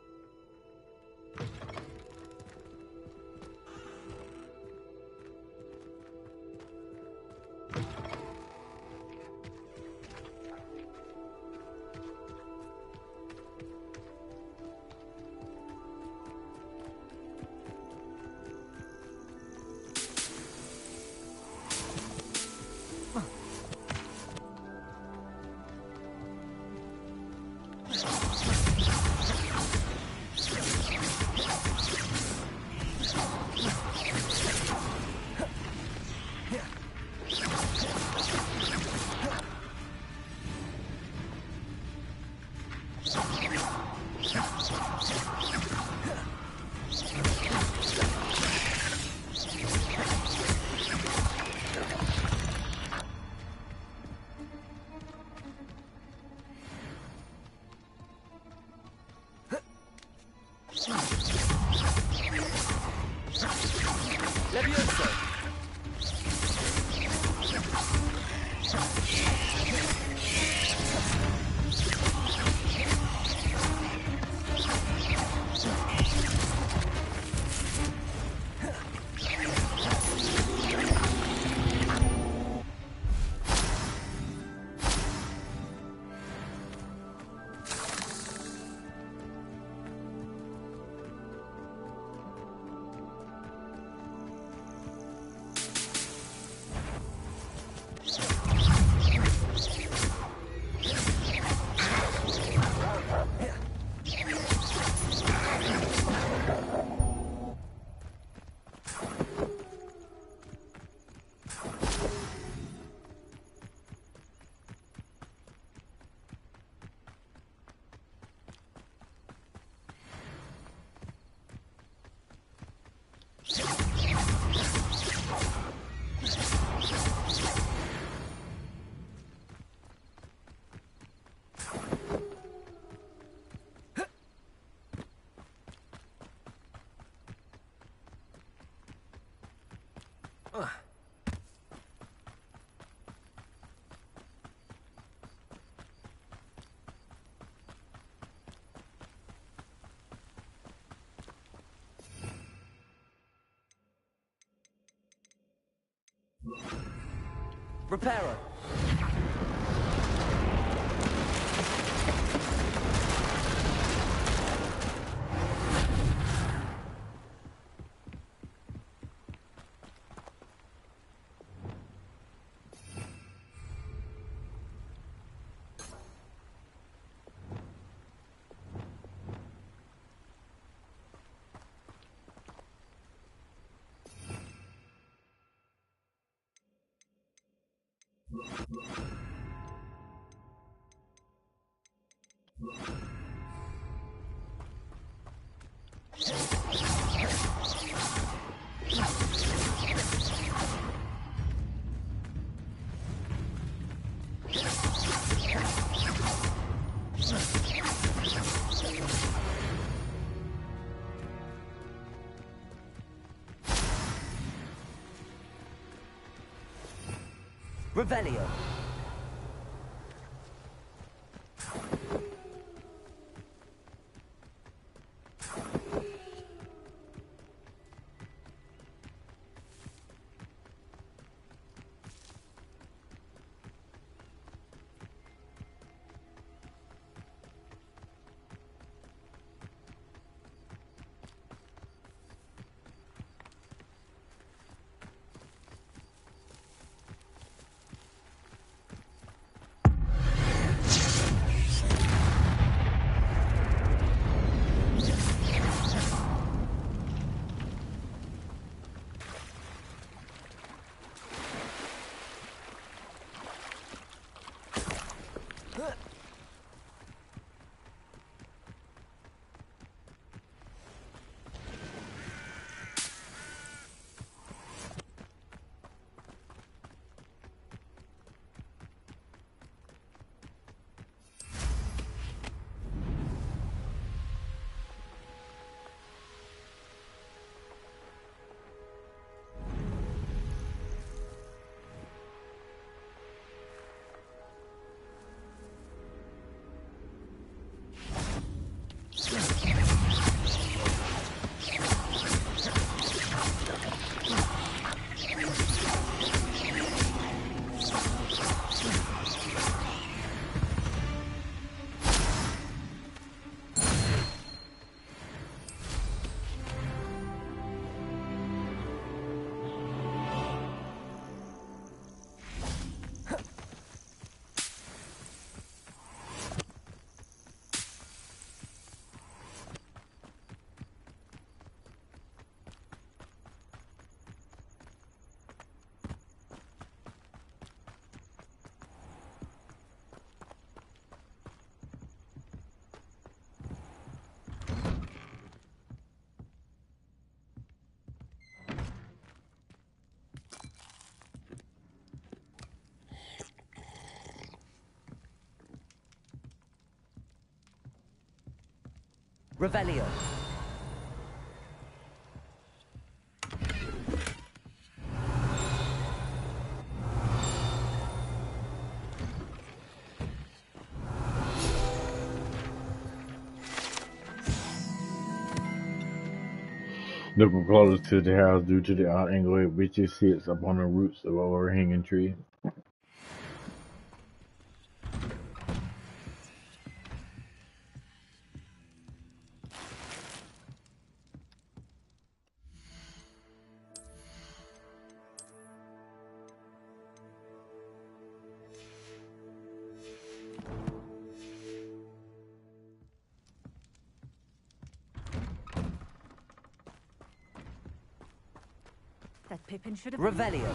Levioso. Reparo. Revelio. Revelio. Looking closer to the house due to the odd angle at which it sits upon the roots of an overhanging tree. That Pippin should have Revelio.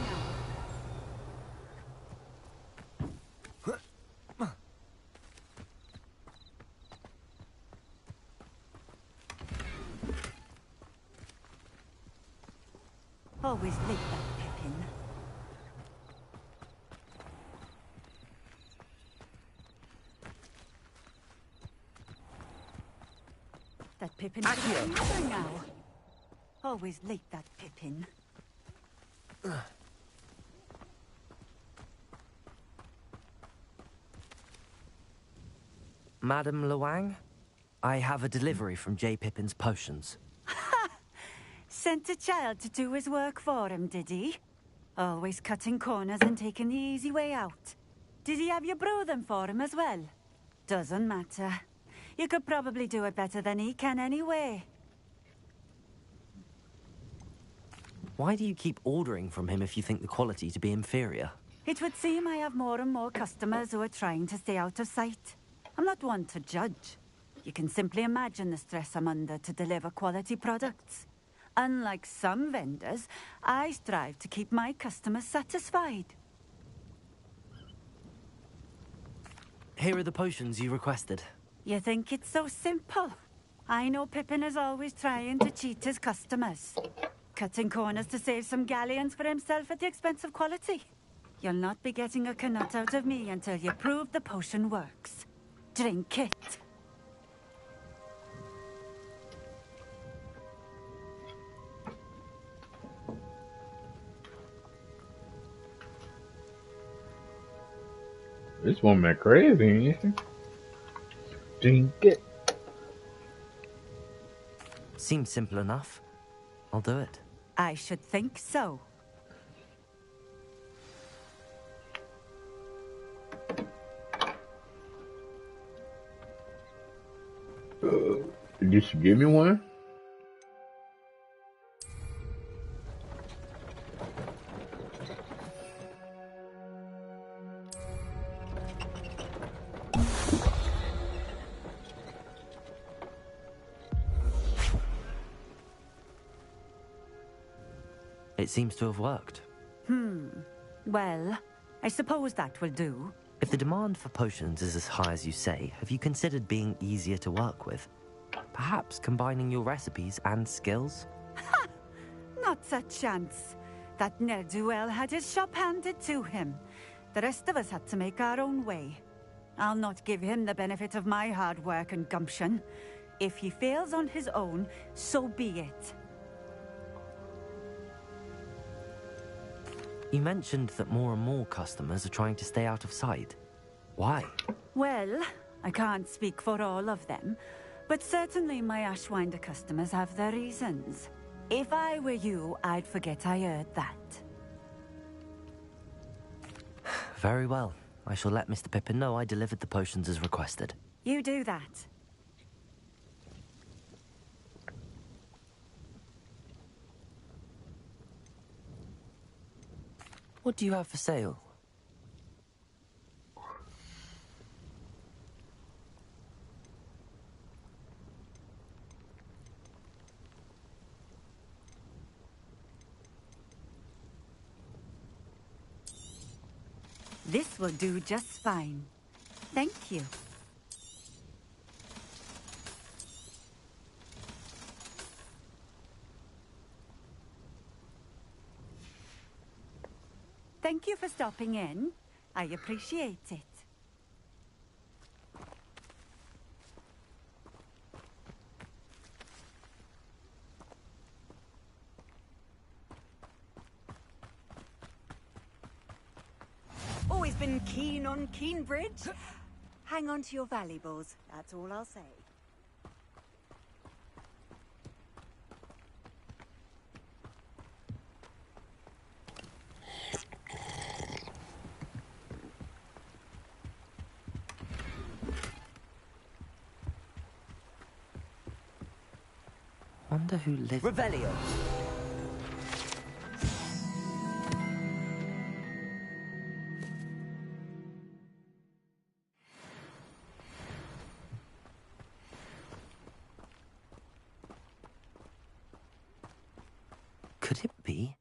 Always late, that Pippin. That Pippin should have been here now. Always late, that Pippin. Madam Luang, I have a delivery from J. Pippin's potions. Sent a child to do his work for him, did he? Always cutting corners and taking the easy way out. Did he have you brew them for him as well? Doesn't matter. You could probably do it better than he can anyway. Why do you keep ordering from him if you think the quality to be inferior? It would seem I have more and more customers who are trying to stay out of sight. I'm not one to judge. You can simply imagine the stress I'm under to deliver quality products. Unlike some vendors, I strive to keep my customers satisfied. Here are the potions you requested. You think it's so simple? I know Pippin is always trying to cheat his customers. Cutting corners to save some galleons for himself at the expense of quality. You'll not be getting a canut out of me until you prove the potion works. Drink it. This woman crazy, ain't she? Drink it. Seems simple enough. I'll do it. I should think so. Did she give me one? It seems to have worked. Well, I suppose that will do. If the demand for potions is as high as you say, have you considered being easier to work with? Perhaps combining your recipes and skills? Not a chance. That ne'er-do-well had his shop handed to him. The rest of us had to make our own way. I'll not give him the benefit of my hard work and gumption. If he fails on his own, so be it. You mentioned that more and more customers are trying to stay out of sight. Why? Well, I can't speak for all of them, but certainly my Ashwinder customers have their reasons. If I were you, I'd forget I heard that. Very well. I shall let Mr. Pippin know I delivered the potions as requested. You do that. What do you have for sale? This will do just fine. Thank you. Thank you for stopping in. I appreciate it. been keen on Keenbridge? Hang on to your valuables, that's all I'll say. Wonder who lives... Revelio. Could it be?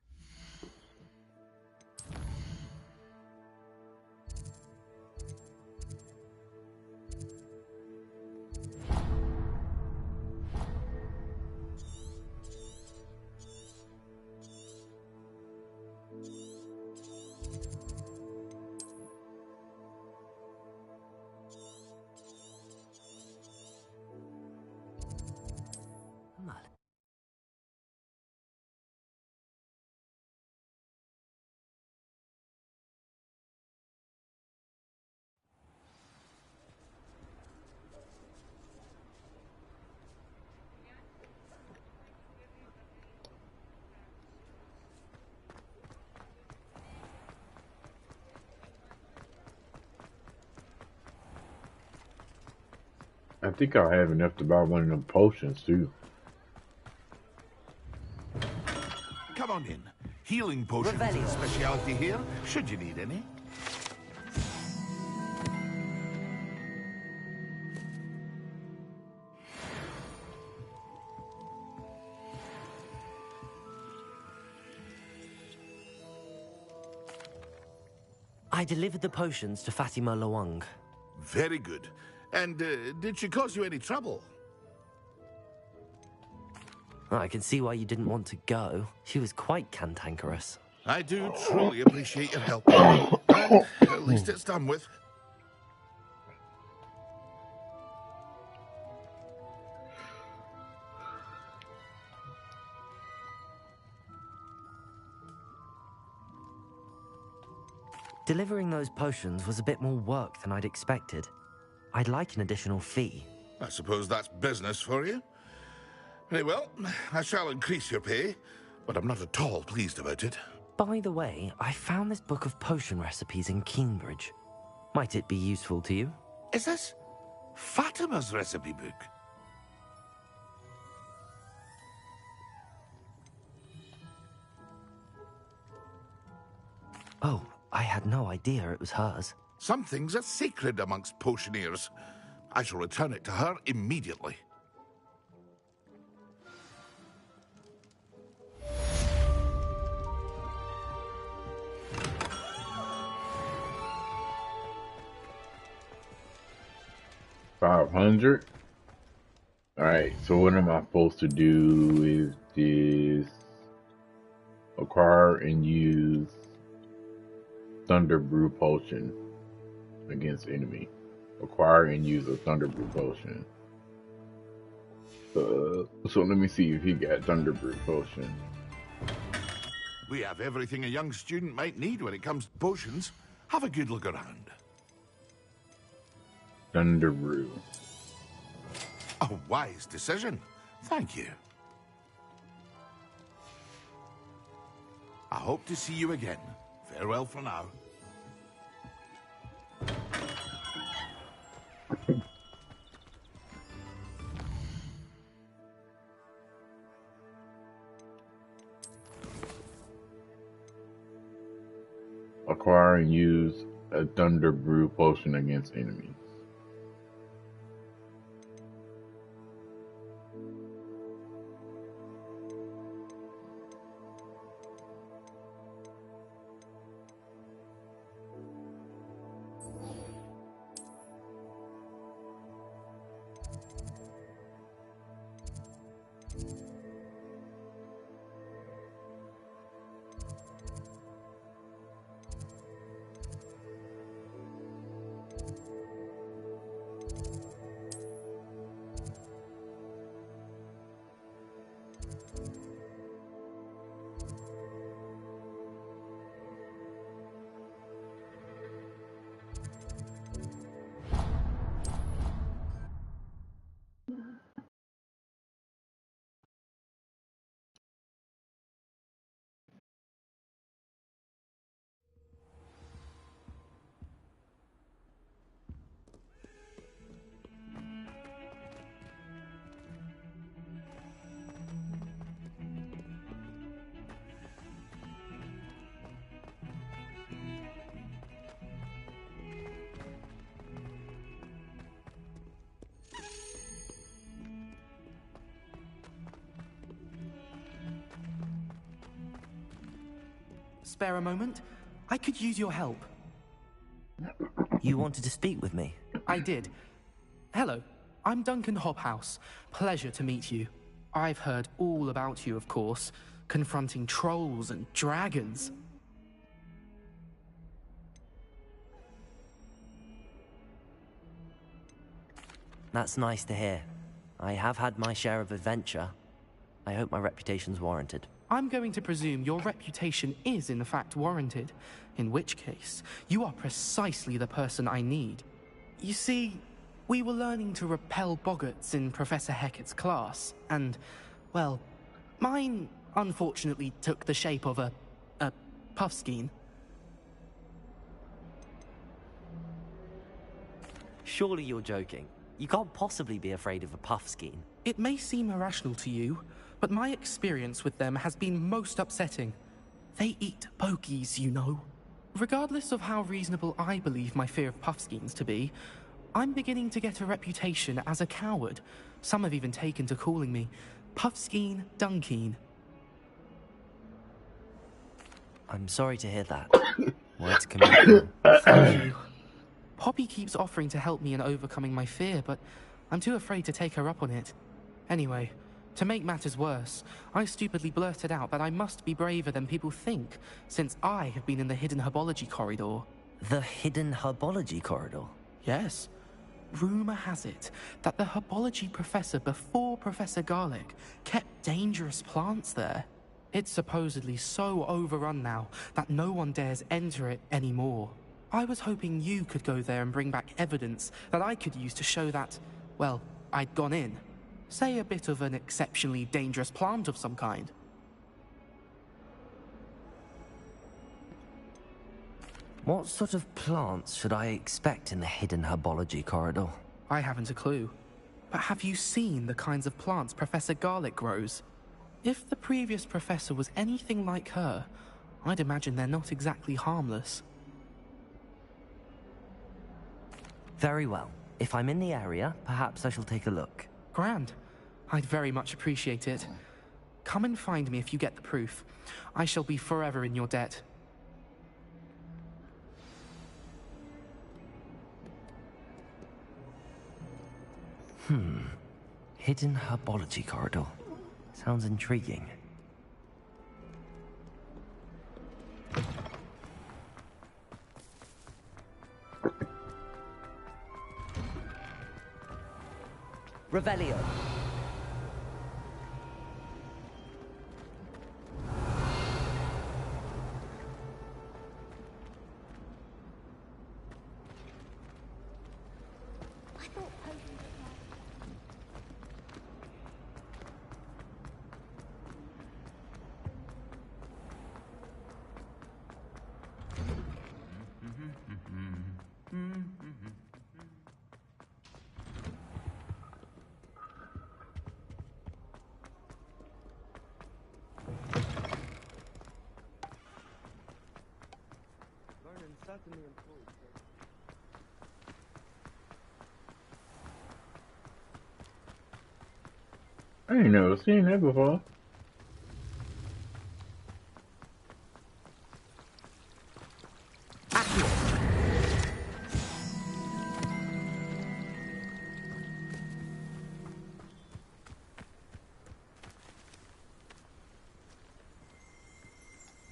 I think I'll have enough to buy one of them potions too. Come on in. Healing potions is a speciality here, should you need any. I delivered the potions to Fatima Lawang. Very good. And did she cause you any trouble? I can see why you didn't want to go. She was quite cantankerous. I do truly appreciate your help. And at least it's done with. Delivering those potions was a bit more work than I'd expected. I'd like an additional fee. I suppose that's business for you. Very well, I shall increase your pay, but I'm not at all pleased about it. By the way, I found this book of potion recipes in Keenbridge. Might it be useful to you? Is this Fatima's recipe book? Oh, I had no idea it was hers. Some things are sacred amongst potioneers. I shall return it to her immediately. $500. Alright, so what am I supposed to do is this. Acquire and use Thunder Brew Potion against enemy. Acquire and use a Thunder Brew Potion. So let me see if he got Thunder Brew Potion. We have everything a young student might need when it comes to potions. Have a good look around. Thunder Brew. A wise decision. Thank you. I hope to see you again. Farewell for now. Acquire and use a Thunder Brew Potion against enemies. spare a moment? I could use your help. You wanted to speak with me? I did. Hello, I'm Duncan Hobhouse. Pleasure to meet you. I've heard all about you, of course, confronting trolls and dragons. That's nice to hear. I have had my share of adventure. I hope my reputation's warranted. I'm going to presume your reputation is in fact warranted, in which case, you are precisely the person I need. You see, we were learning to repel boggarts in Professor Hecat's class, and, well, mine unfortunately took the shape of a puffskein. Surely you're joking. You can't possibly be afraid of a puffskein. It may seem irrational to you, but my experience with them has been most upsetting. They eat bogies, you know. Regardless of how reasonable I believe my fear of puffskeins to be, I'm beginning to get a reputation as a coward. Some have even taken to calling me Puffskein Dunkeen. I'm sorry to hear that. Words can be cruel. Thank you. Poppy keeps offering to help me in overcoming my fear, but I'm too afraid to take her up on it. Anyway, to make matters worse, I stupidly blurted out that I must be braver than people think, since I have been in the hidden herbology corridor. The hidden herbology corridor? Yes. Rumor has it that the herbology professor before Professor Garlic kept dangerous plants there. It's supposedly so overrun now that no one dares enter it anymore. I was hoping you could go there and bring back evidence that I could use to show that, well, I'd gone in. Say a bit of an exceptionally dangerous plant of some kind. What sort of plants should I expect in the hidden herbology corridor? I haven't a clue. But have you seen the kinds of plants Professor Garlic grows? If the previous professor was anything like her, I'd imagine they're not exactly harmless. Very well. If I'm in the area, perhaps I shall take a look. Grand. I'd very much appreciate it. Come and find me if you get the proof. I shall be forever in your debt. Hidden herbology corridor. Sounds intriguing. Revelio. I ain't never seen that before.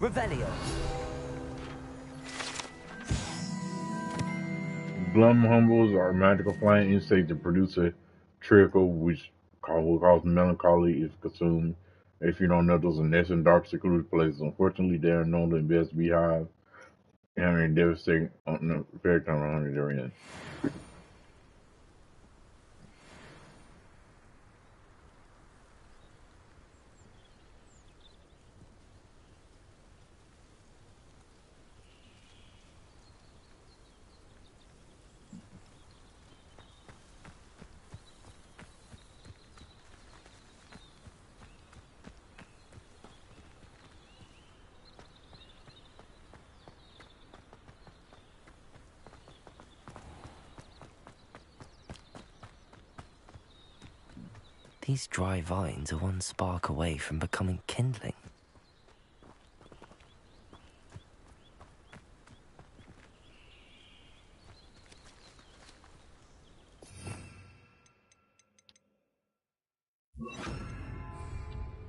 Revelio. Glum humbles are magical flying insects that produce a trickle which will cause melancholy if consumed. If you don't know, those are nests in dark, secluded places. Unfortunately, they are known to invest beehive and devastating on the fairy tale honey they're in. These dry vines are one spark away from becoming kindling.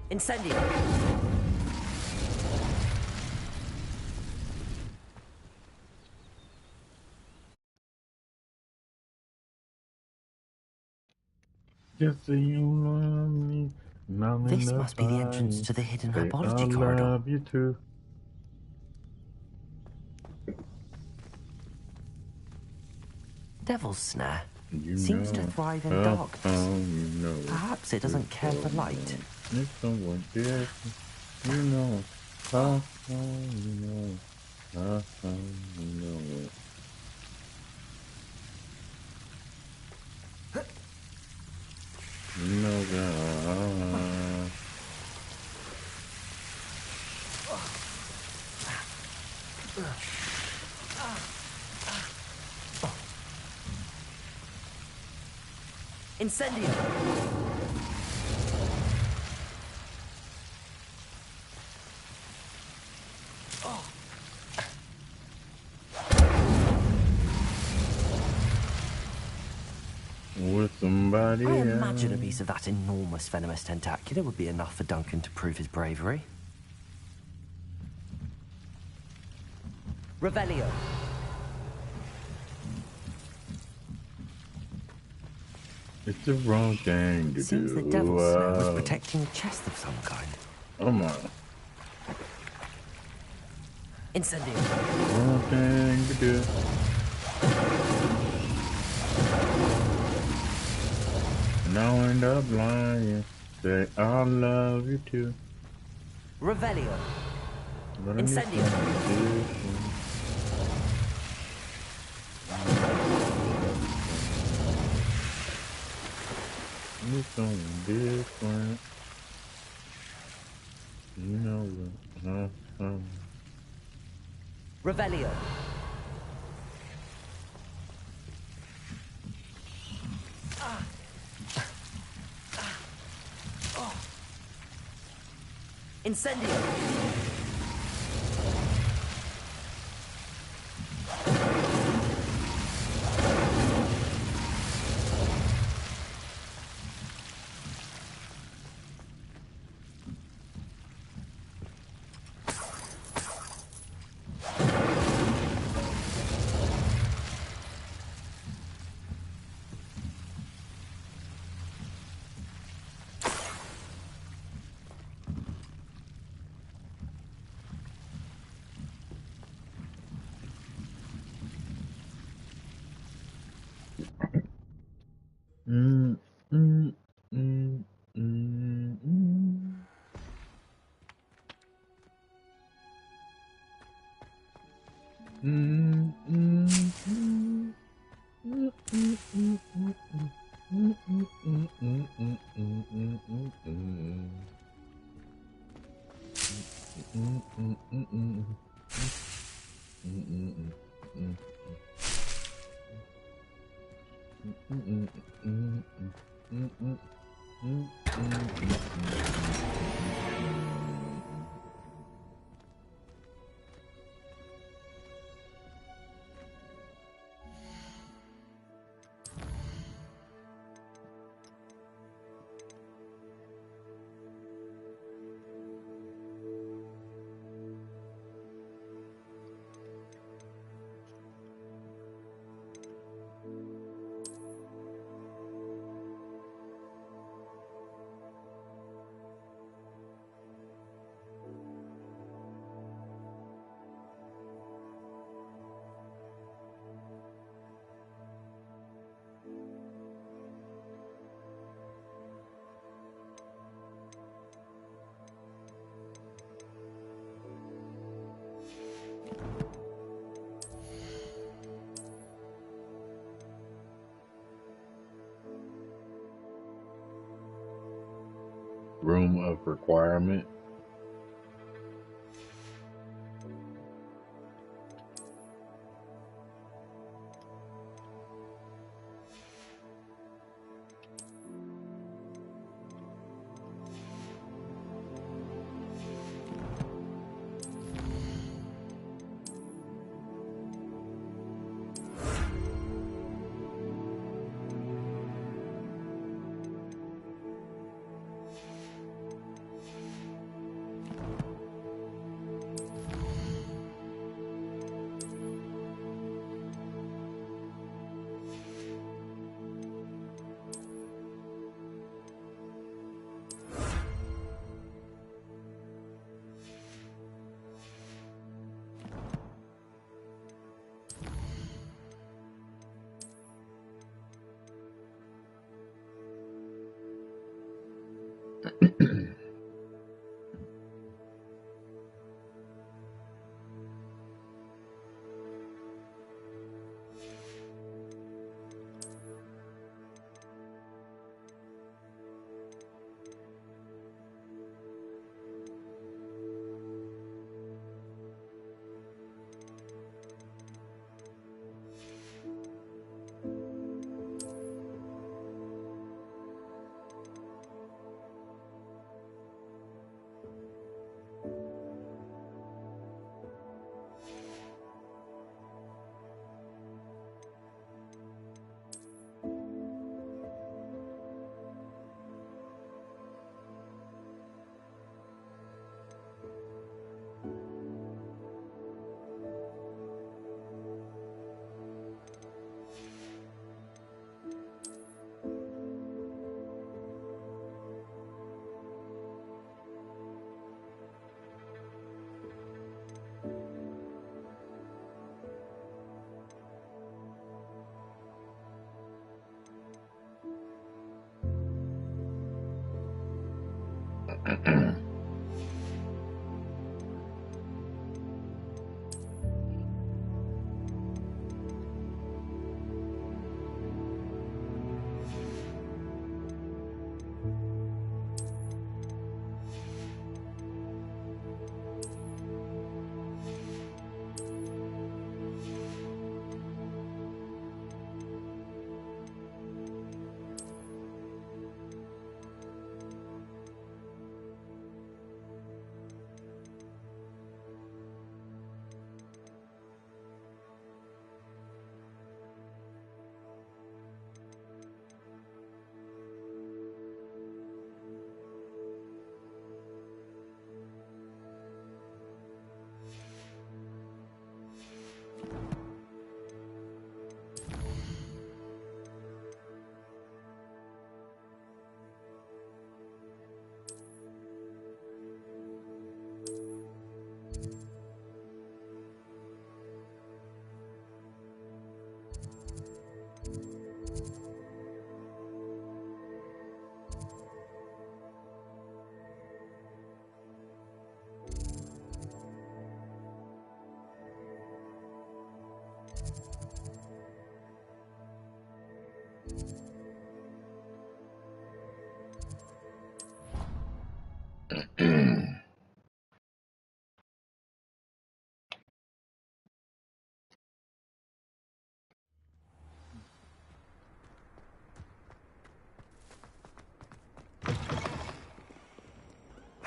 Incendio! Just so you love me. This must be the entrance to the hidden Say, herbology I corridor. love you too. Devil's Snare. You Seems know to thrive in how darkness. you know Perhaps it doesn't care for light. If someone did, you know how you know how you know it. You know that. Incendio! With somebody I imagine a else. piece of that enormous venomous tentacula would be enough for Duncan to prove his bravery. Revelio. It's the wrong thing to Seems do. the Devil's Snare was protecting a chest of some kind. Come on. Incendio. Wrong thing to do. And I'll end up lying. Say I love you too. Revelio. But I need Incendio. something different. You know what? Revelio. Incendio. Room of requirement.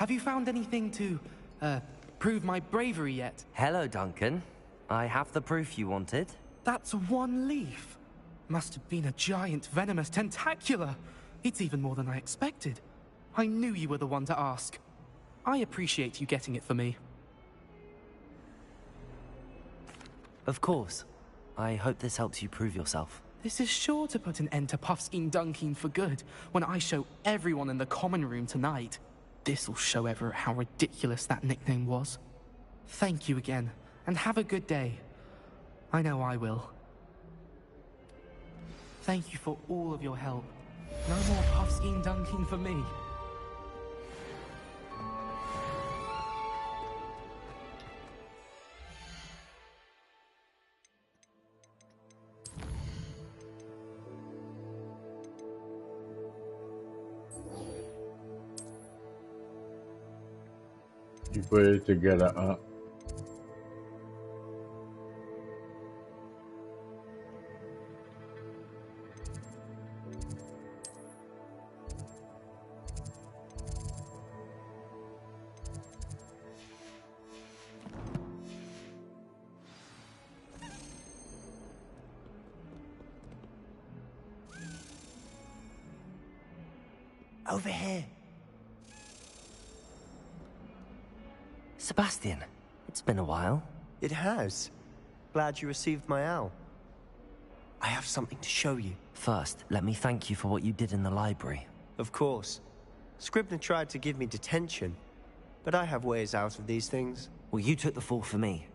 Have you found anything to, prove my bravery yet? Hello, Duncan. I have the proof you wanted. That's one leaf. Must have been a giant venomous tentacula. It's even more than I expected. I knew you were the one to ask. I appreciate you getting it for me. Of course. I hope this helps you prove yourself. This is sure to put an end to Puffskein Dunkin for good when I show everyone in the common room tonight. This'll show Everett how ridiculous that nickname was. Thank you again, and have a good day. I know I will. Thank you for all of your help. No more Puffskein Dunkin for me. You put it together, Over here. Sebastian, it's been a while. It has. Glad you received my owl. I have something to show you. First, let me thank you for what you did in the library. Of course. Scribner tried to give me detention, but I have ways out of these things. Well, you took the fall for me,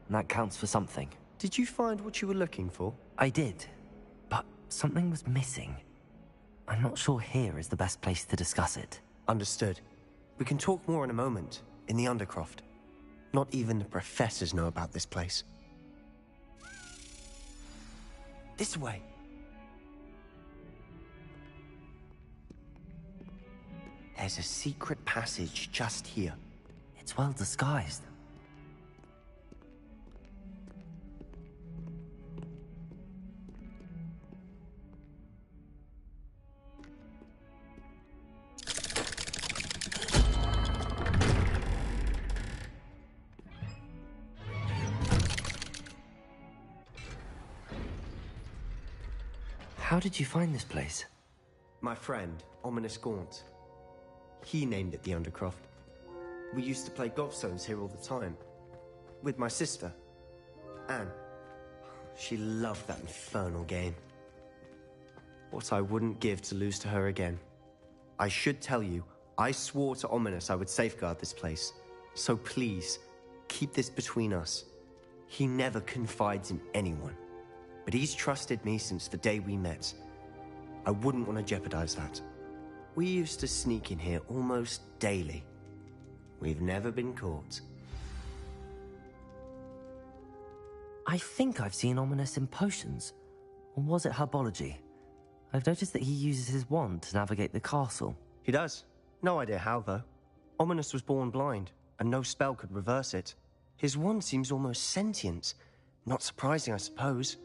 and that counts for something. Did you find what you were looking for? I did, but something was missing. I'm not sure here is the best place to discuss it. Understood. We can talk more in a moment, in the Undercroft. Not even the professors know about this place. This way. There's a secret passage just here. It's well disguised. How did you find this place? My friend, Ominous Gaunt. He named it the Undercroft. We used to play gobstones here all the time. With my sister, Anne. She loved that infernal game. What I wouldn't give to lose to her again. I should tell you, I swore to Ominous I would safeguard this place. So please, keep this between us. He never confides in anyone. But he's trusted me since the day we met. I wouldn't want to jeopardize that. We used to sneak in here almost daily. We've never been caught. I think I've seen Ominous in potions. Or was it herbology? I've noticed that he uses his wand to navigate the castle. He does. No idea how, though. Ominous was born blind, and no spell could reverse it. His wand seems almost sentient. Not surprising, I suppose.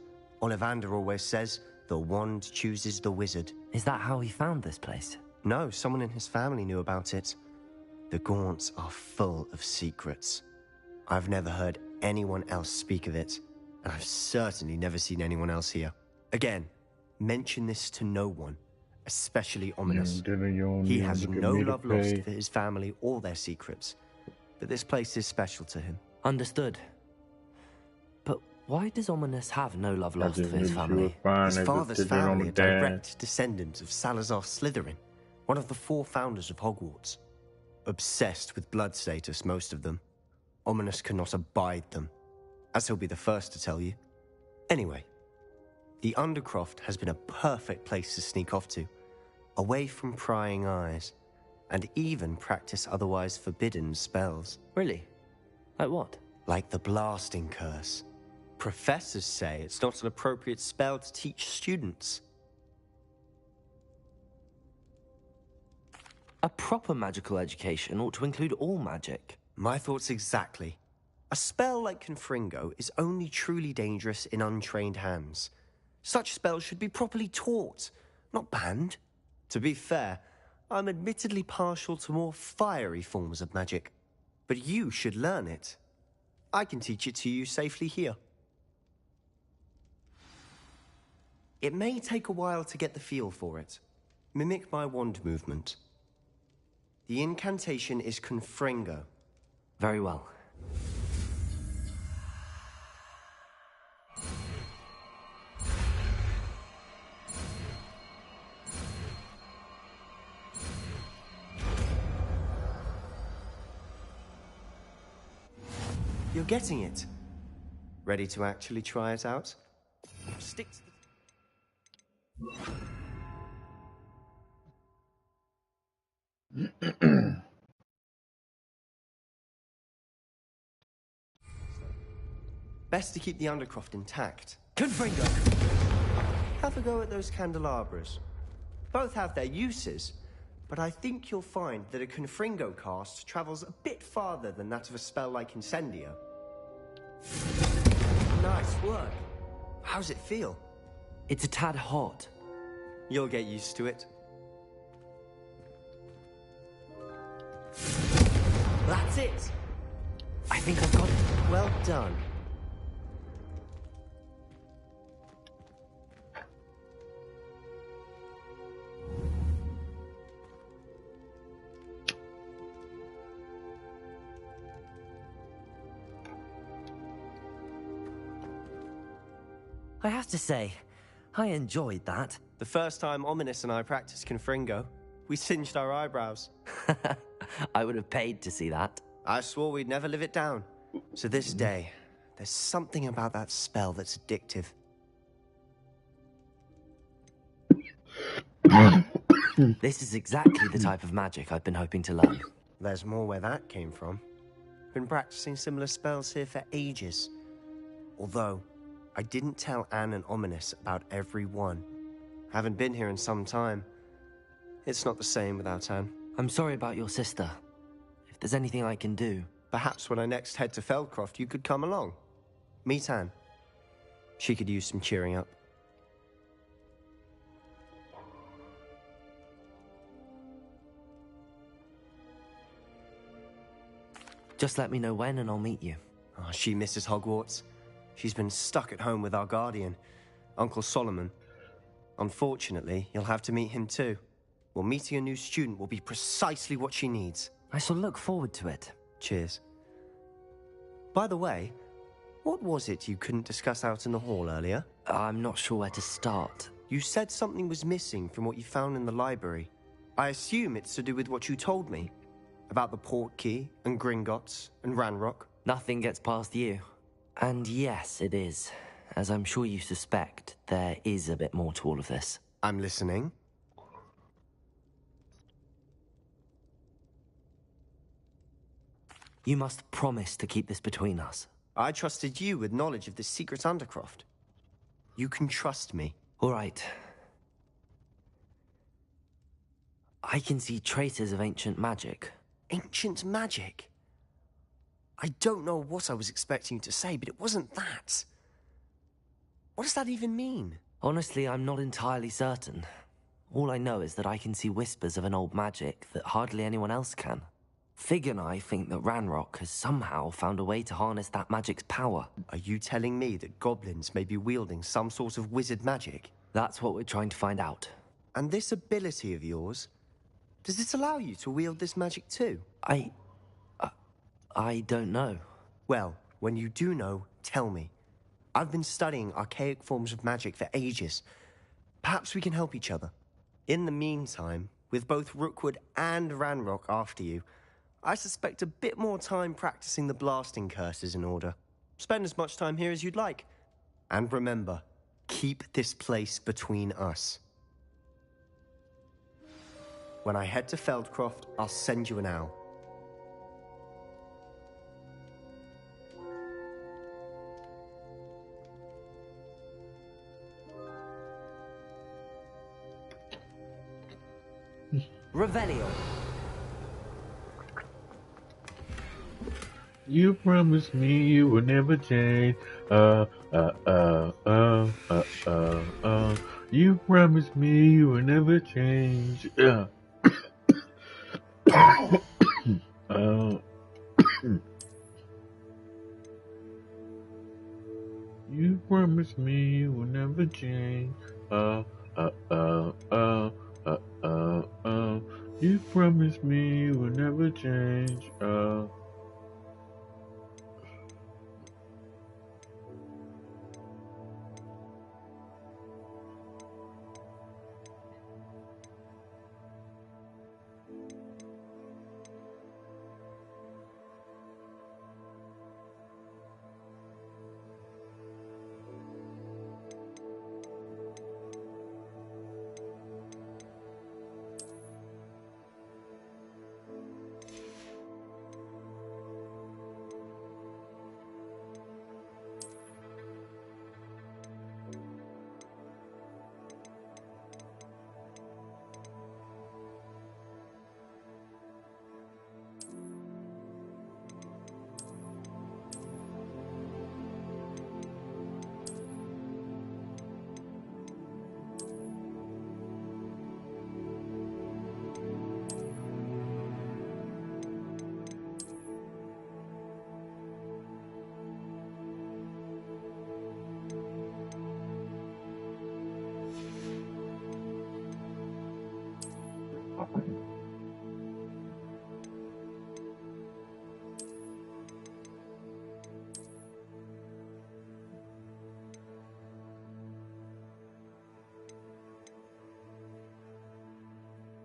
Ollivander always says, the wand chooses the wizard. Is that how he found this place? No, someone in his family knew about it. The Gaunts are full of secrets. I've never heard anyone else speak of it, and I've certainly never seen anyone else here. Again, mention this to no one, especially Ominous. He has no love lost for his family or their secrets, but this place is special to him. Understood. But why does Ominous have no love lost for his family? His father's family are direct descendants of Salazar Slytherin, one of the 4 founders of Hogwarts. Obsessed with blood status, most of them. Ominous cannot abide them, as he'll be the first to tell you. Anyway, the Undercroft has been a perfect place to sneak off to, away from prying eyes, and even practice otherwise forbidden spells. Really? Like what? Like the Blasting Curse. Professors say it's not an appropriate spell to teach students. A proper magical education ought to include all magic. My thoughts exactly. A spell like Confringo is only truly dangerous in untrained hands. Such spells should be properly taught, not banned. To be fair, I'm admittedly partial to more fiery forms of magic. But you should learn it. I can teach it to you safely here. It may take a while to get the feel for it. Mimic my wand movement. The incantation is Confringo. Very well. You're getting it. Ready to actually try it out? Stick to the... Best to keep the Undercroft intact. Confringo! Have a go at those candelabras. Both have their uses, but I think you'll find that a Confringo cast travels a bit farther than that of a spell like Incendio. Nice work. How's it feel? It's a tad hot. You'll get used to it. That's it! I think I've got it. Well done. I have to say, I enjoyed that. The first time Ominous and I practiced Confringo, we singed our eyebrows. I would have paid to see that. I swore we'd never live it down. So this day, there's something about that spell that's addictive. This is exactly the type of magic I've been hoping to learn. There's more where that came from. Been practicing similar spells here for ages. Although, I didn't tell Anne and Ominous about every one. Haven't been here in some time. It's not the same without Anne. I'm sorry about your sister. If there's anything I can do... Perhaps when I next head to Feldcroft, you could come along. Meet Anne. She could use some cheering up. Just let me know when and I'll meet you. Oh, she misses Hogwarts. She's been stuck at home with our guardian, Uncle Solomon. Unfortunately, you'll have to meet him too. Well, meeting a new student will be precisely what she needs. I shall look forward to it. Cheers. By the way, what was it you couldn't discuss out in the hall earlier? I'm not sure where to start. You said something was missing from what you found in the library. I assume it's to do with what you told me. About the Portkey, and Gringotts, and Ranrock. Nothing gets past you. And yes, it is. As I'm sure you suspect, there is a bit more to all of this. I'm listening. You must promise to keep this between us. I trusted you with knowledge of this secret undercroft. You can trust me. All right. I can see traces of ancient magic. Ancient magic? I don't know what I was expecting you to say, but it wasn't that. What does that even mean? Honestly, I'm not entirely certain. All I know is that I can see whispers of an old magic that hardly anyone else can. Fig and I think that Ranrock has somehow found a way to harness that magic's power. Are you telling me that goblins may be wielding some sort of wizard magic? That's what we're trying to find out. And this ability of yours, does it allow you to wield this magic too? I don't know. Well, when you do know, tell me. I've been studying archaic forms of magic for ages. Perhaps we can help each other. In the meantime, with both Rookwood and Ranrock after you, I suspect a bit more time practicing the blasting curse is in order. Spend as much time here as you'd like. And remember, keep this place between us. When I head to Feldcroft, I'll send you an owl. Revelio. You promised me you would never change. You promised me you would never change. You promised me you would never change. You promised me you would never change.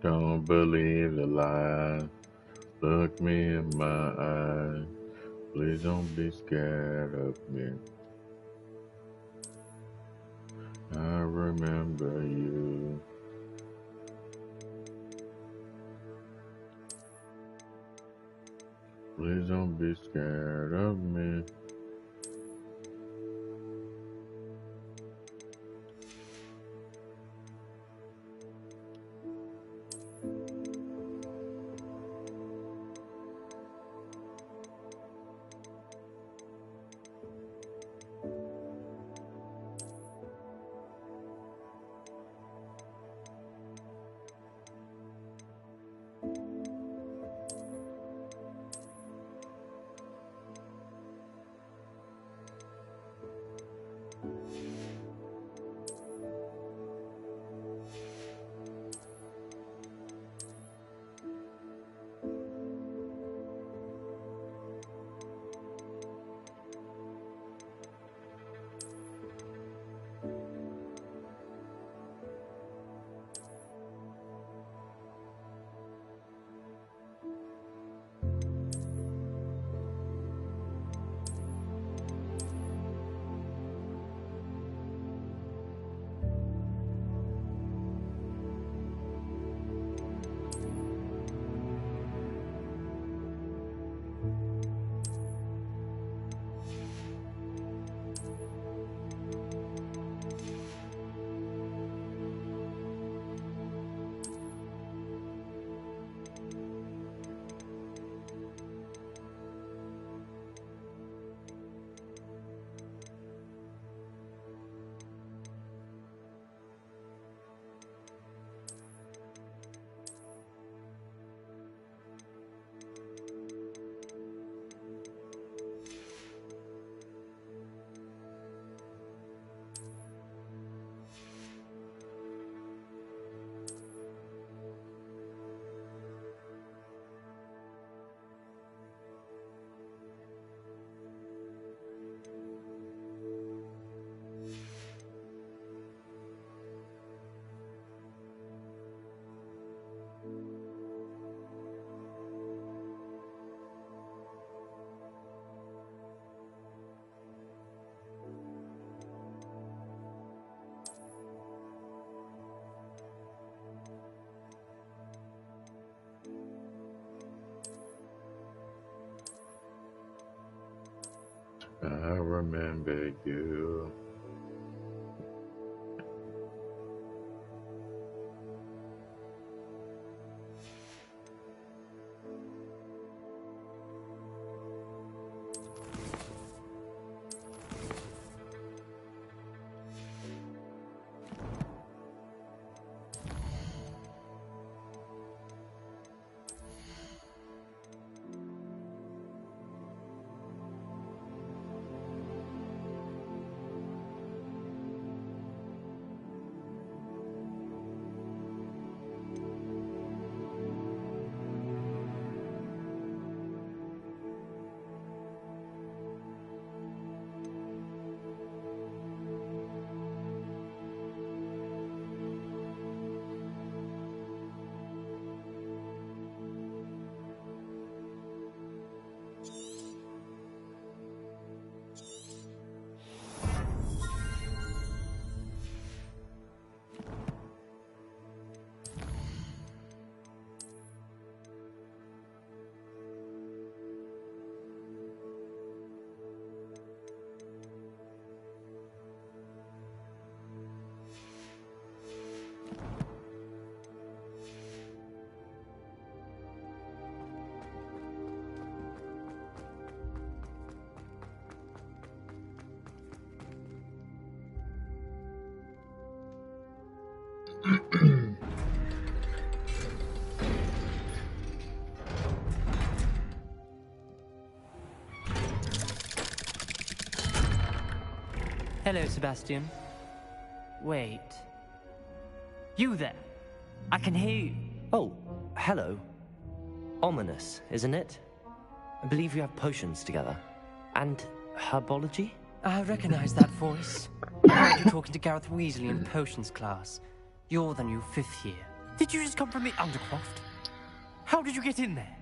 Don't believe the lie. Look me in my eyes. Please don't be scared of me. I remember you. Please don't be scared of me. I remember you. Hello, Sebastian. Wait. You there? I can hear you. Oh, hello. Ominous, isn't it? I believe you have potions together. And herbology? I recognize that voice. I heard you talking to Gareth Weasley in potions class. You're the new 5th year. Did you just come from the Undercroft? How did you get in there?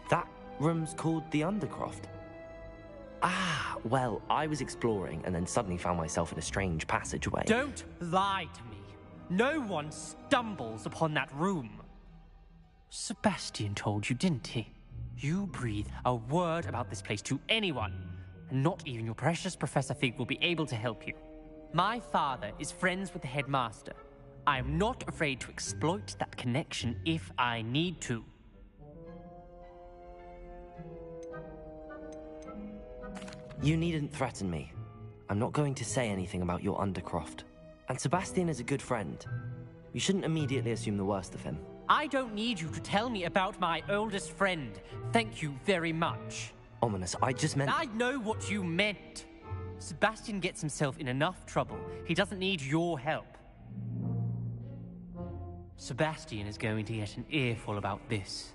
That room's called the Undercroft. Ah, well, I was exploring and then suddenly found myself in a strange passageway. Don't lie to me. No one stumbles upon that room. Sebastian told you, didn't he? You breathe a word about this place to anyone, and not even your precious Professor Fig will be able to help you. My father is friends with the headmaster. I am not afraid to exploit that connection if I need to. You needn't threaten me. I'm not going to say anything about your Undercroft. And Sebastian is a good friend. You shouldn't immediately assume the worst of him. I don't need you to tell me about my oldest friend. Thank you very much. Ominous, I just meant... I know what you meant. Sebastian gets himself in enough trouble. He doesn't need your help. Sebastian is going to get an earful about this.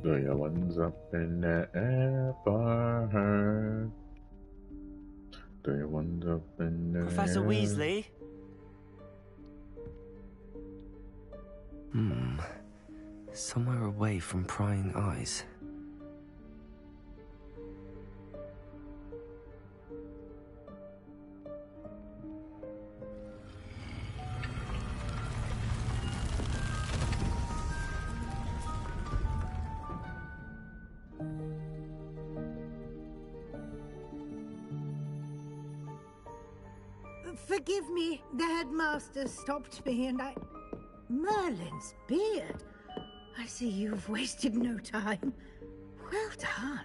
Do your ones up in the air for her? Do your ones up in the Professor air? Weasley? Somewhere away from prying eyes. Forgive me, the headmaster stopped me and I... Merlin's beard. I see you've wasted no time. Well done.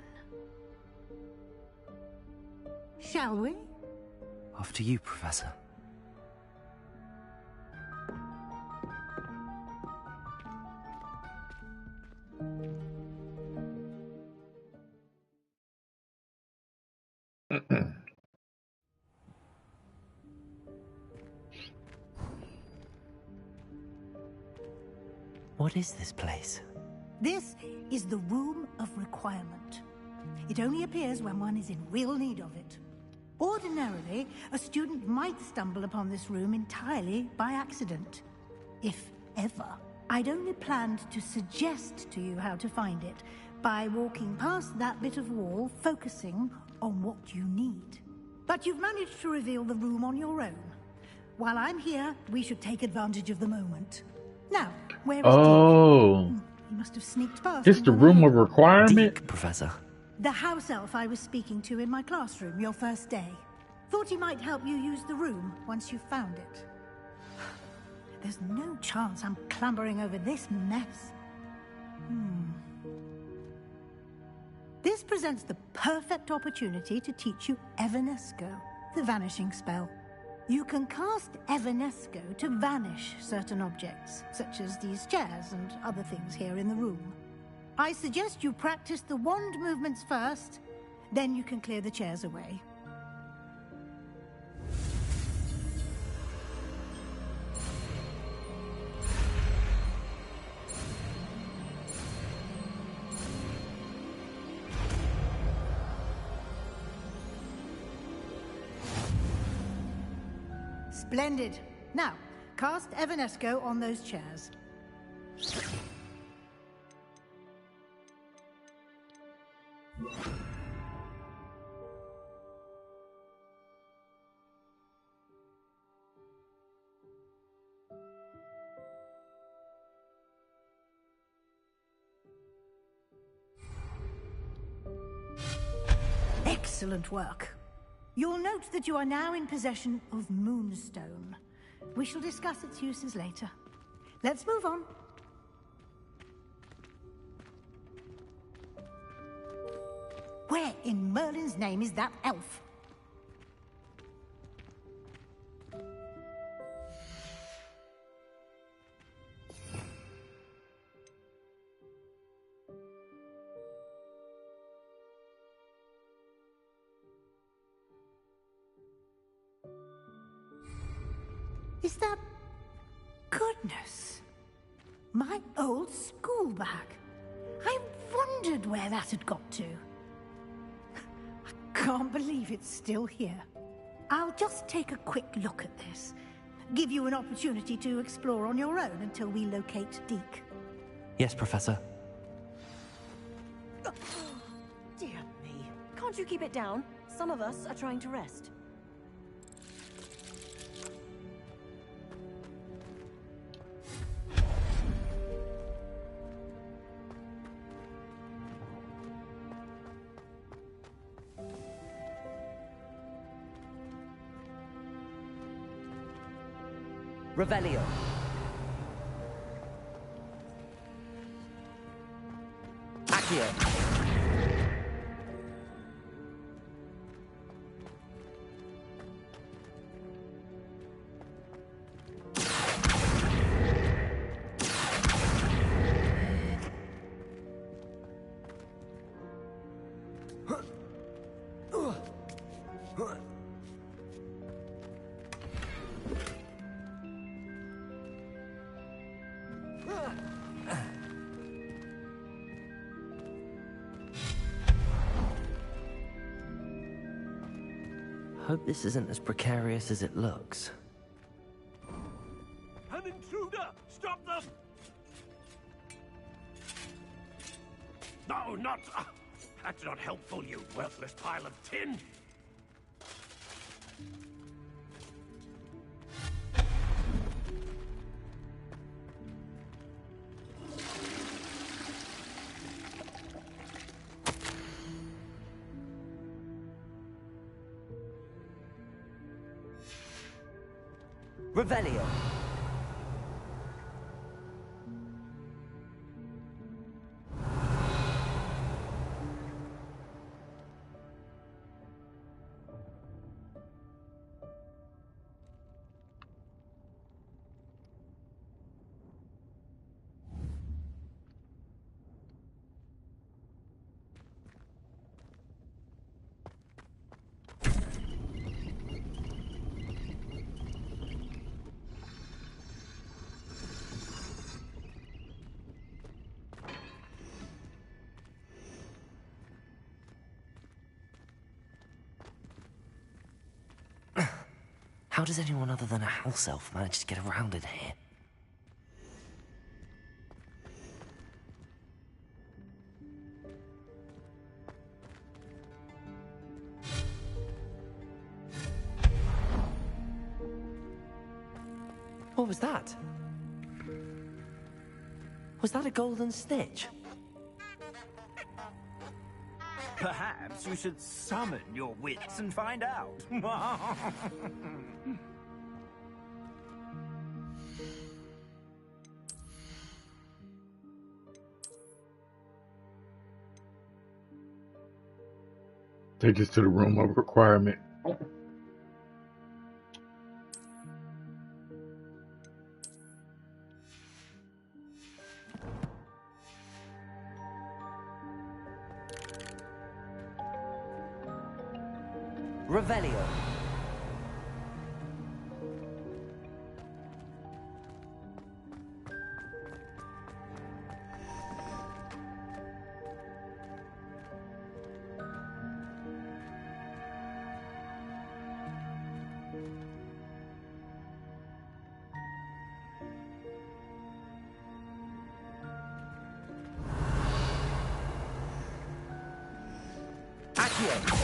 Shall we? After you, Professor. What is this place? This is the Room of Requirement. It only appears when one is in real need of it. Ordinarily, a student might stumble upon this room entirely by accident. If ever. I'd only planned to suggest to you how to find it by walking past that bit of wall, focusing on what you need. But you've managed to reveal the room on your own. While I'm here, we should take advantage of the moment. Now, where is Oh. Dick? He must have sneaked past. This the room of requirement? Dick, Professor. The house elf I was speaking to in my classroom your first day. Thought he might help you use the room once you found it. There's no chance I'm clambering over this mess. This presents the perfect opportunity to teach you Evanesco, the vanishing spell. You can cast Evanesco to vanish certain objects, such as these chairs and other things here in the room. I suggest you practice the wand movements first, then you can clear the chairs away. Splendid. Now, cast Evanesco on those chairs. Excellent work. You'll note that you are now in possession of Moonstone. We shall discuss its uses later. Let's move on. Where in Merlin's name is that elf? Is that... Goodness! My old school bag. I wondered where that had got to. I can't believe it's still here. I'll just take a quick look at this. Give you an opportunity to explore on your own until we locate Deke. Yes, Professor. Dear me. Can't you keep it down? Some of us are trying to rest. Revelio. Accio. Hope this isn't as precarious as it looks. An intruder! Stop them! No, not... that's not helpful, you worthless pile of tin! Revelio. How does anyone other than a house elf manage to get around in here? What was that? Was that a golden snitch? Perhaps you should summon your wits and find out. Take us to the room of requirement. Revelio. Accio.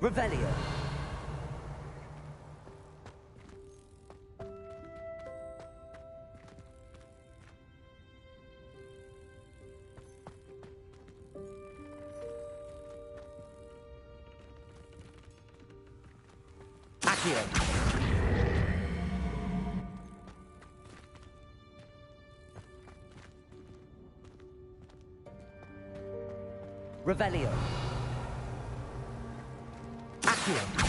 Revelio. Accio. Revelio. Accio.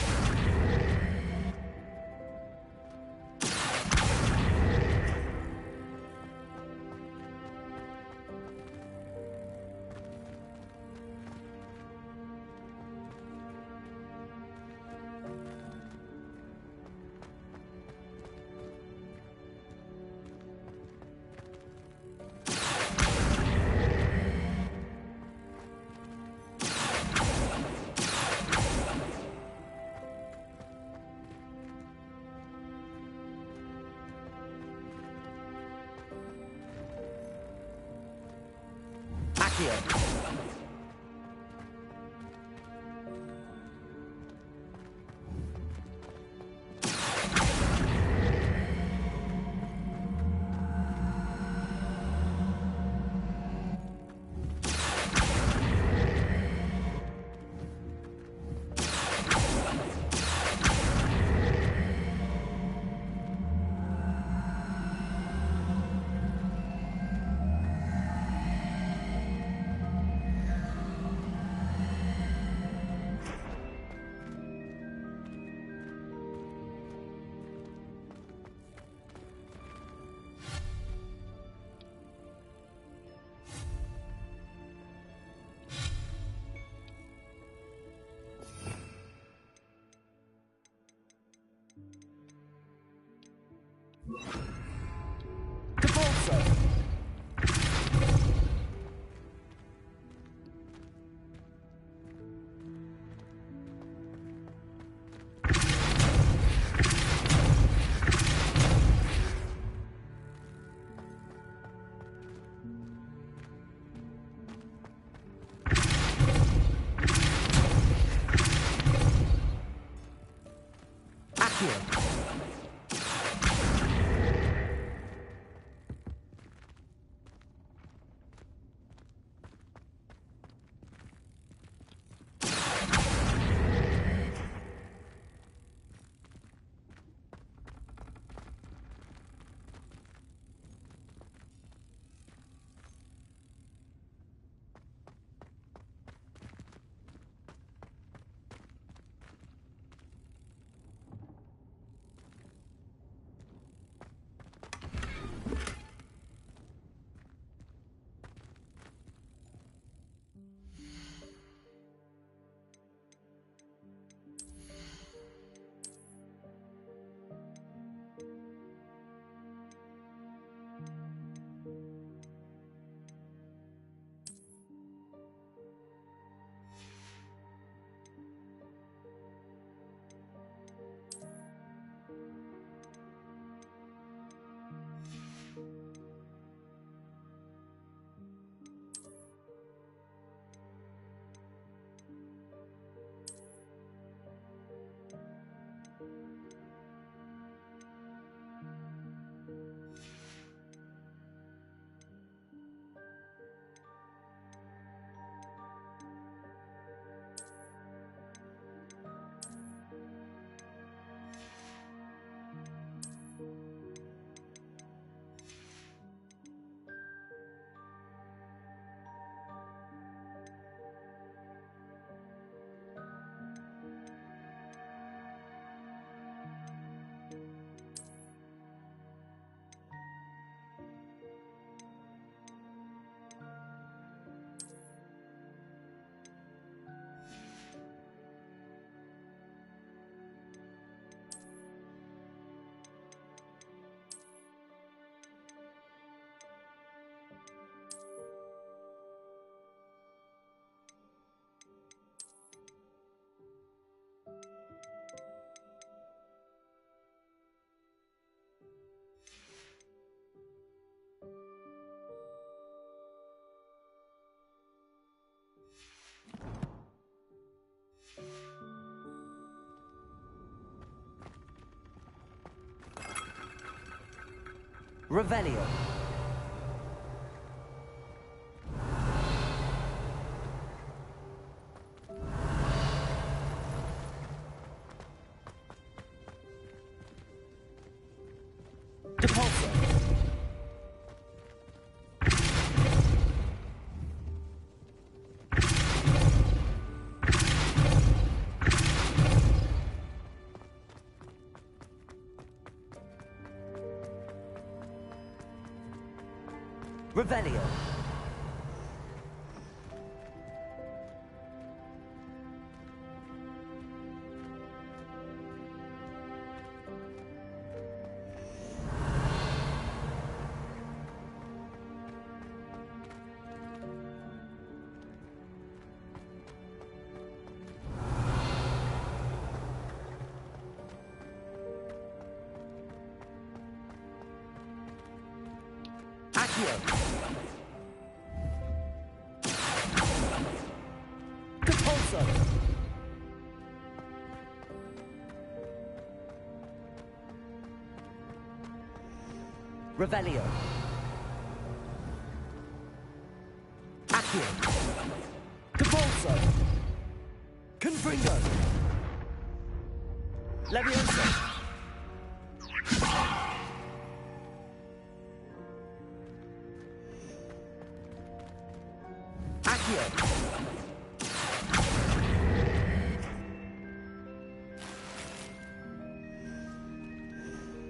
Accio. Accio. Revelio. Depulso. Revelio. Accio. Depulso. Revelio. Accio. Depulso. Confringo. Leviosa.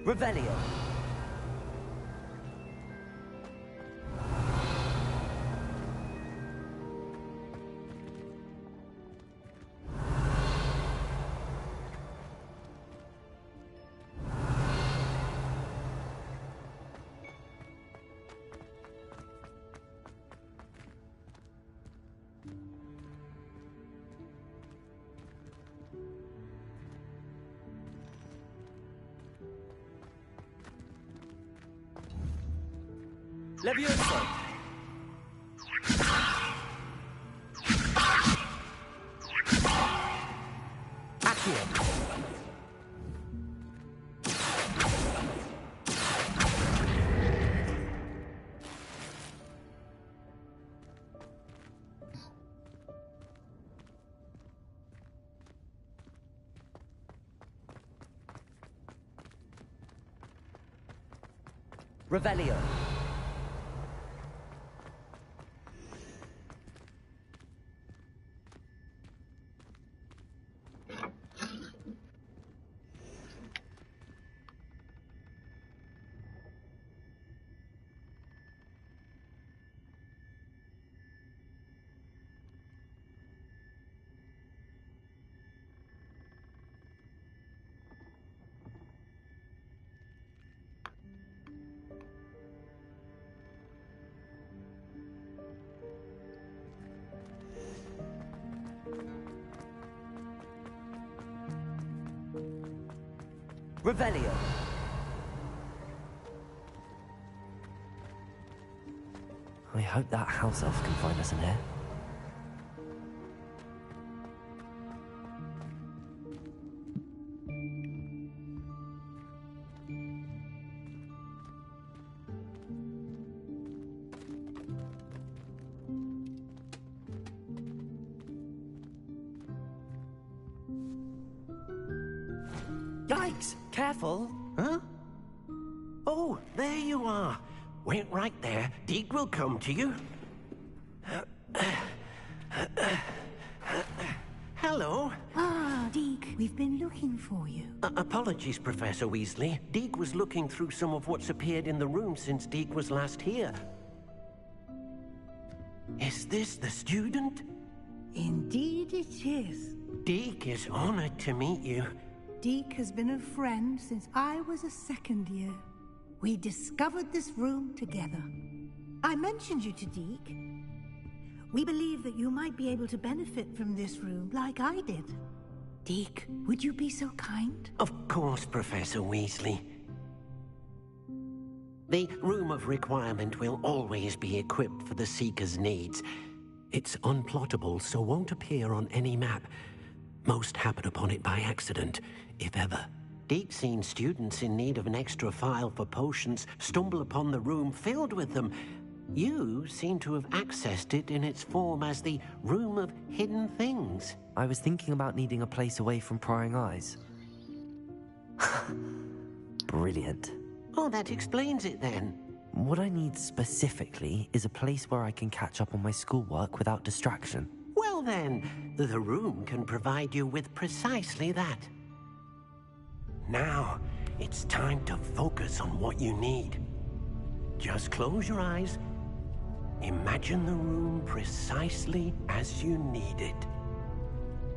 Revelio. Leviosa. Accio. Revelio. Revelio. I hope that house elf can find us in here. Yikes! Careful! Huh? Oh, there you are. Wait right there. Deke will come to you. Hello. Ah, Deke, we've been looking for you. Apologies, Professor Weasley. Deke was looking through some of what's appeared in the room since Deke was last here. Is this the student? Indeed it is. Deke is honored to meet you. Deke has been a friend since I was a second year. We discovered this room together. I mentioned you to Deke. We believe that you might be able to benefit from this room like I did. Deke, would you be so kind? Of course, Professor Weasley. The Room of Requirement will always be equipped for the Seeker's needs. It's unplottable, so won't appear on any map. Most happen upon it by accident, if ever. Deke's seen students in need of an extra file for potions stumble upon the room filled with them. You seem to have accessed it in its form as the Room of Hidden Things. I was thinking about needing a place away from prying eyes. Brilliant. Oh, that explains it then. What I need specifically is a place where I can catch up on my schoolwork without distraction. Well then, the room can provide you with precisely that. Now, it's time to focus on what you need. Just close your eyes. Imagine the room precisely as you need it.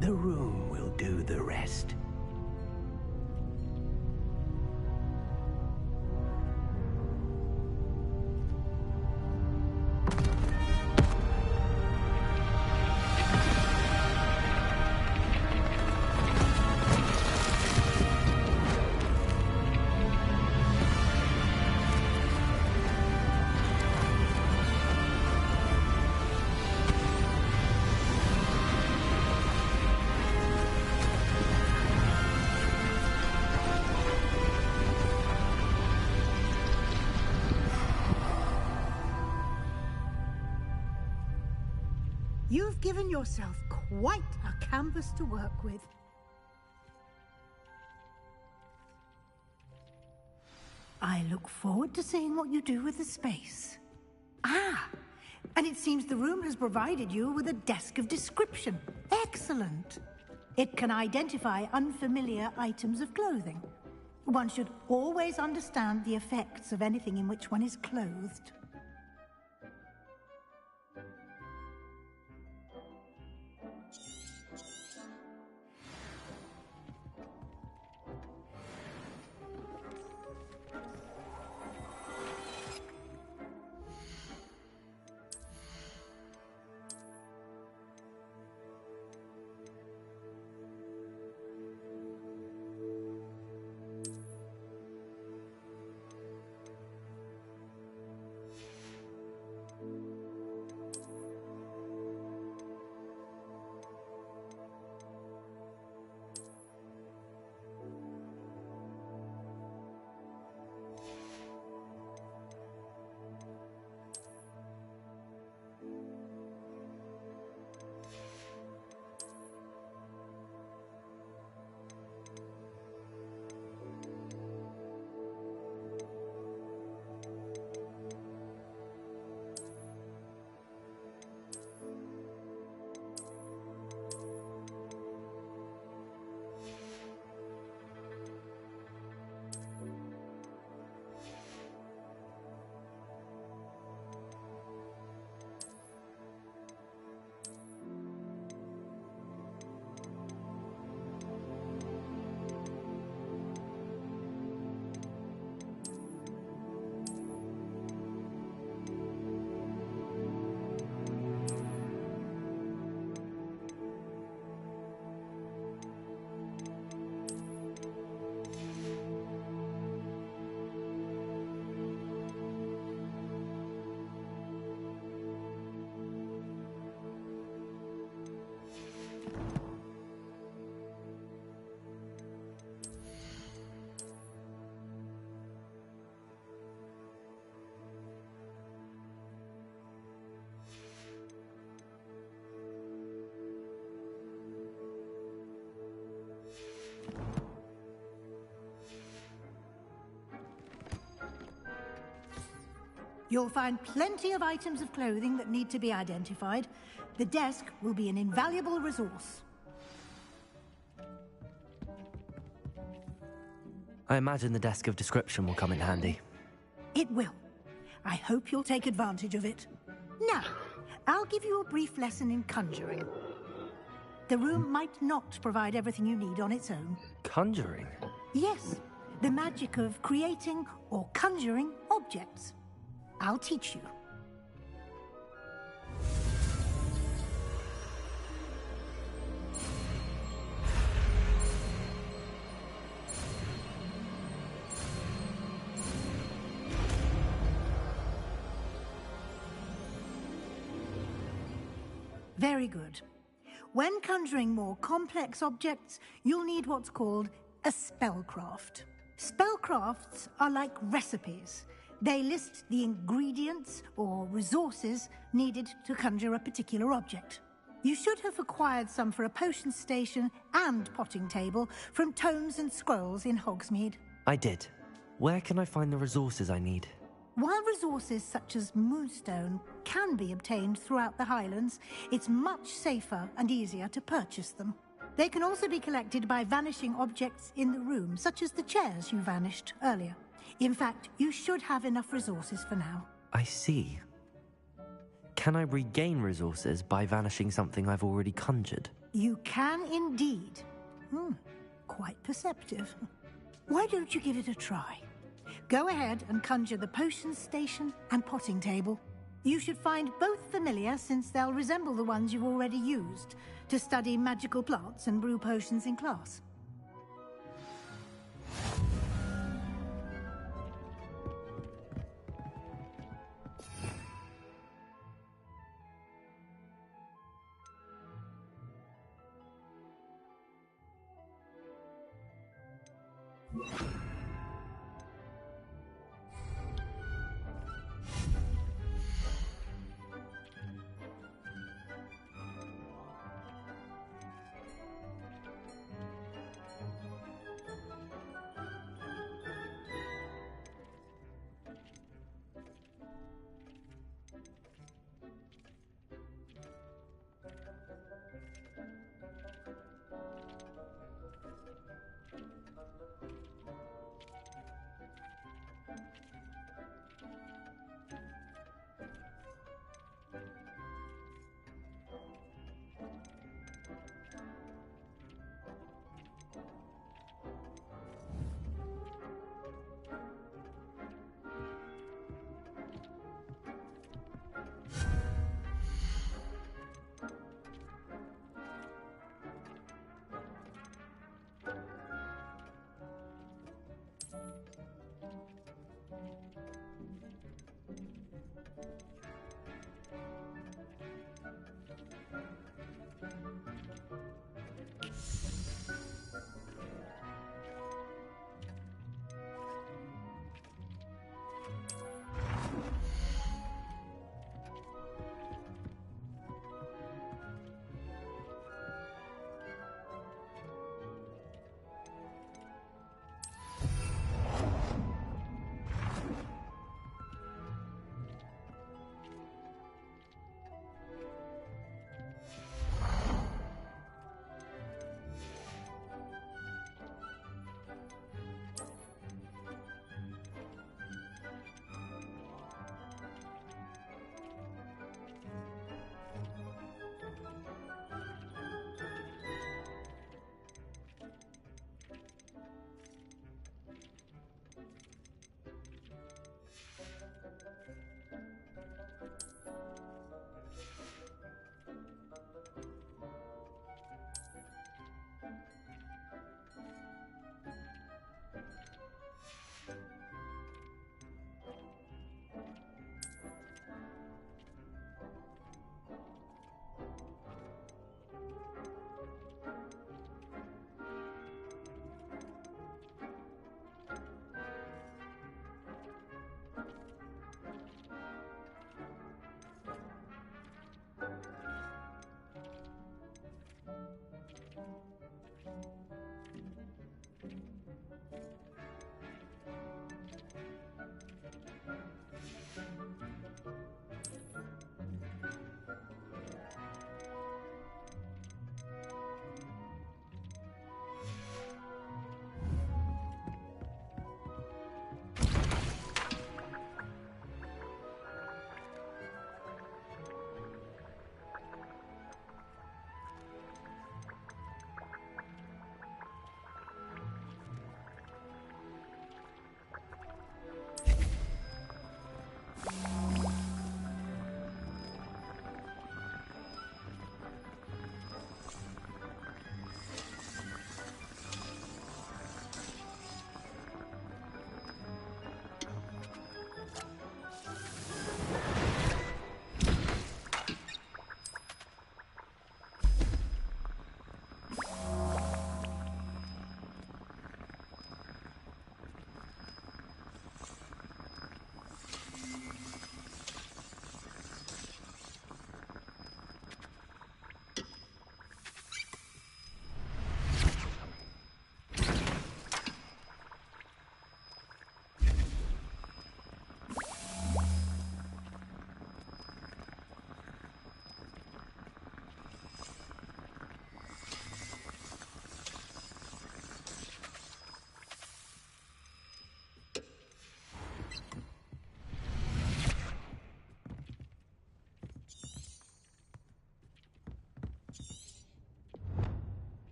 The room will do the rest. You've given yourself quite a canvas to work with. I look forward to seeing what you do with the space. Ah, and it seems the room has provided you with a desk of description. Excellent. It can identify unfamiliar items of clothing. One should always understand the effects of anything in which one is clothed. You'll find plenty of items of clothing that need to be identified. The desk will be an invaluable resource. I imagine the desk of description will come in handy. It will. I hope you'll take advantage of it. Now, I'll give you a brief lesson in conjuring. The room might not provide everything you need on its own. Conjuring? Yes, the magic of creating or conjuring objects. I'll teach you. Very good. When conjuring more complex objects, you'll need what's called A spellcraft. Spellcrafts are like recipes. They list the ingredients or resources needed to conjure a particular object. You should have acquired some for a potion station and potting table from tomes and scrolls in Hogsmeade. I did. Where can I find the resources I need? While resources such as moonstone can be obtained throughout the Highlands, it's much safer and easier to purchase them. They can also be collected by vanishing objects in the room, such as the chairs you vanished earlier. In fact, you should have enough resources for now. I see. Can I regain resources by vanishing something I've already conjured? You can indeed. Quite perceptive. Why don't you give it a try? Go ahead and conjure the potion station and potting table. You should find both familiar, since they'll resemble the ones you've already used to study magical plants and brew potions in class.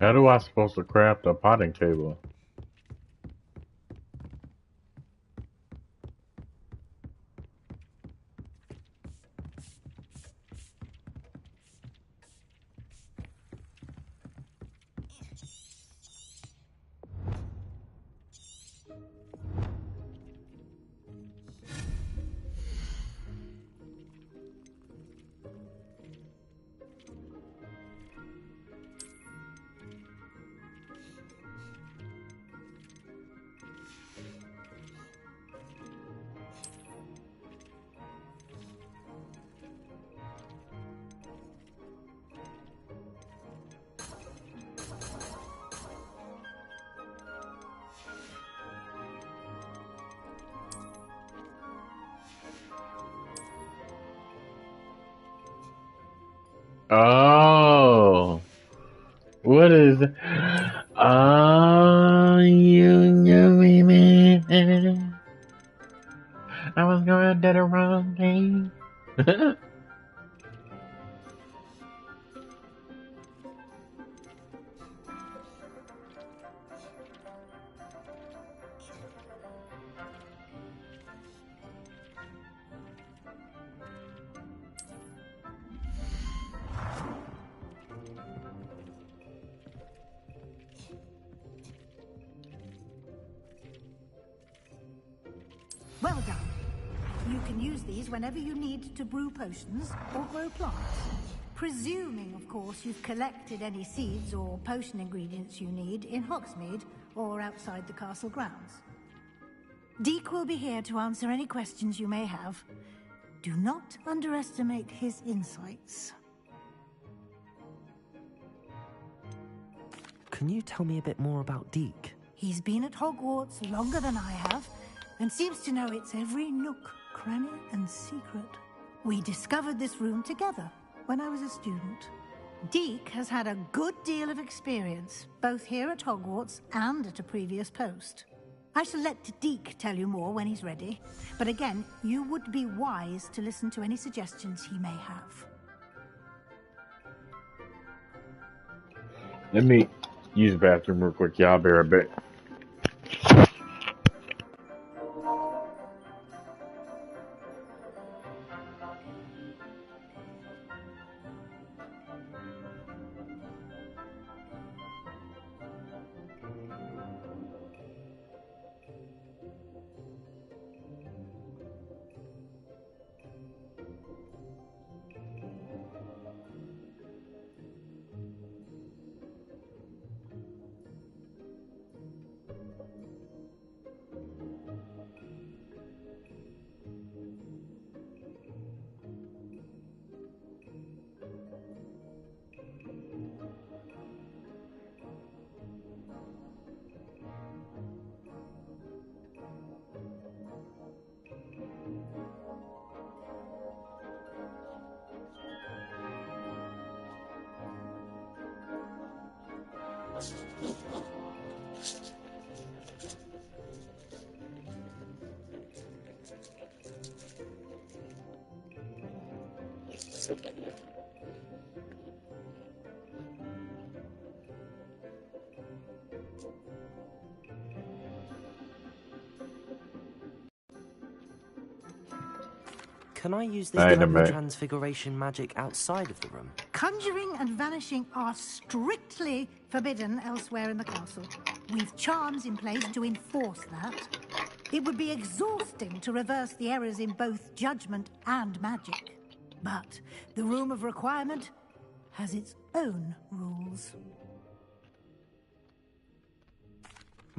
How do I supposed to craft a potting table? Oh, what is? Oh, you knew me, man. I was going to do the wrong thing. Well done. You can use these whenever you need to brew potions or grow plants. Presuming, of course, you've collected any seeds or potion ingredients you need in Hogsmeade or outside the castle grounds. Deek will be here to answer any questions you may have. Do not underestimate his insights. Can you tell me a bit more about Deek? He's been at Hogwarts longer than I have, and seems to know its every nook, cranny, and secret. We discovered this room together when I was a student. Deek has had a good deal of experience, both here at Hogwarts and at a previous post. I shall let Deek tell you more when he's ready, but again, you would be wise to listen to any suggestions he may have. Let me use the bathroom real quick. Y'all be right back. Can I use this Wait a kind of minute. transfiguration magic outside of the room? Conjuring and vanishing are strictly forbidden elsewhere in the castle. We've charms in place to enforce that. It would be exhausting to reverse the errors in both judgment and magic. But the Room of Requirement has its own rules.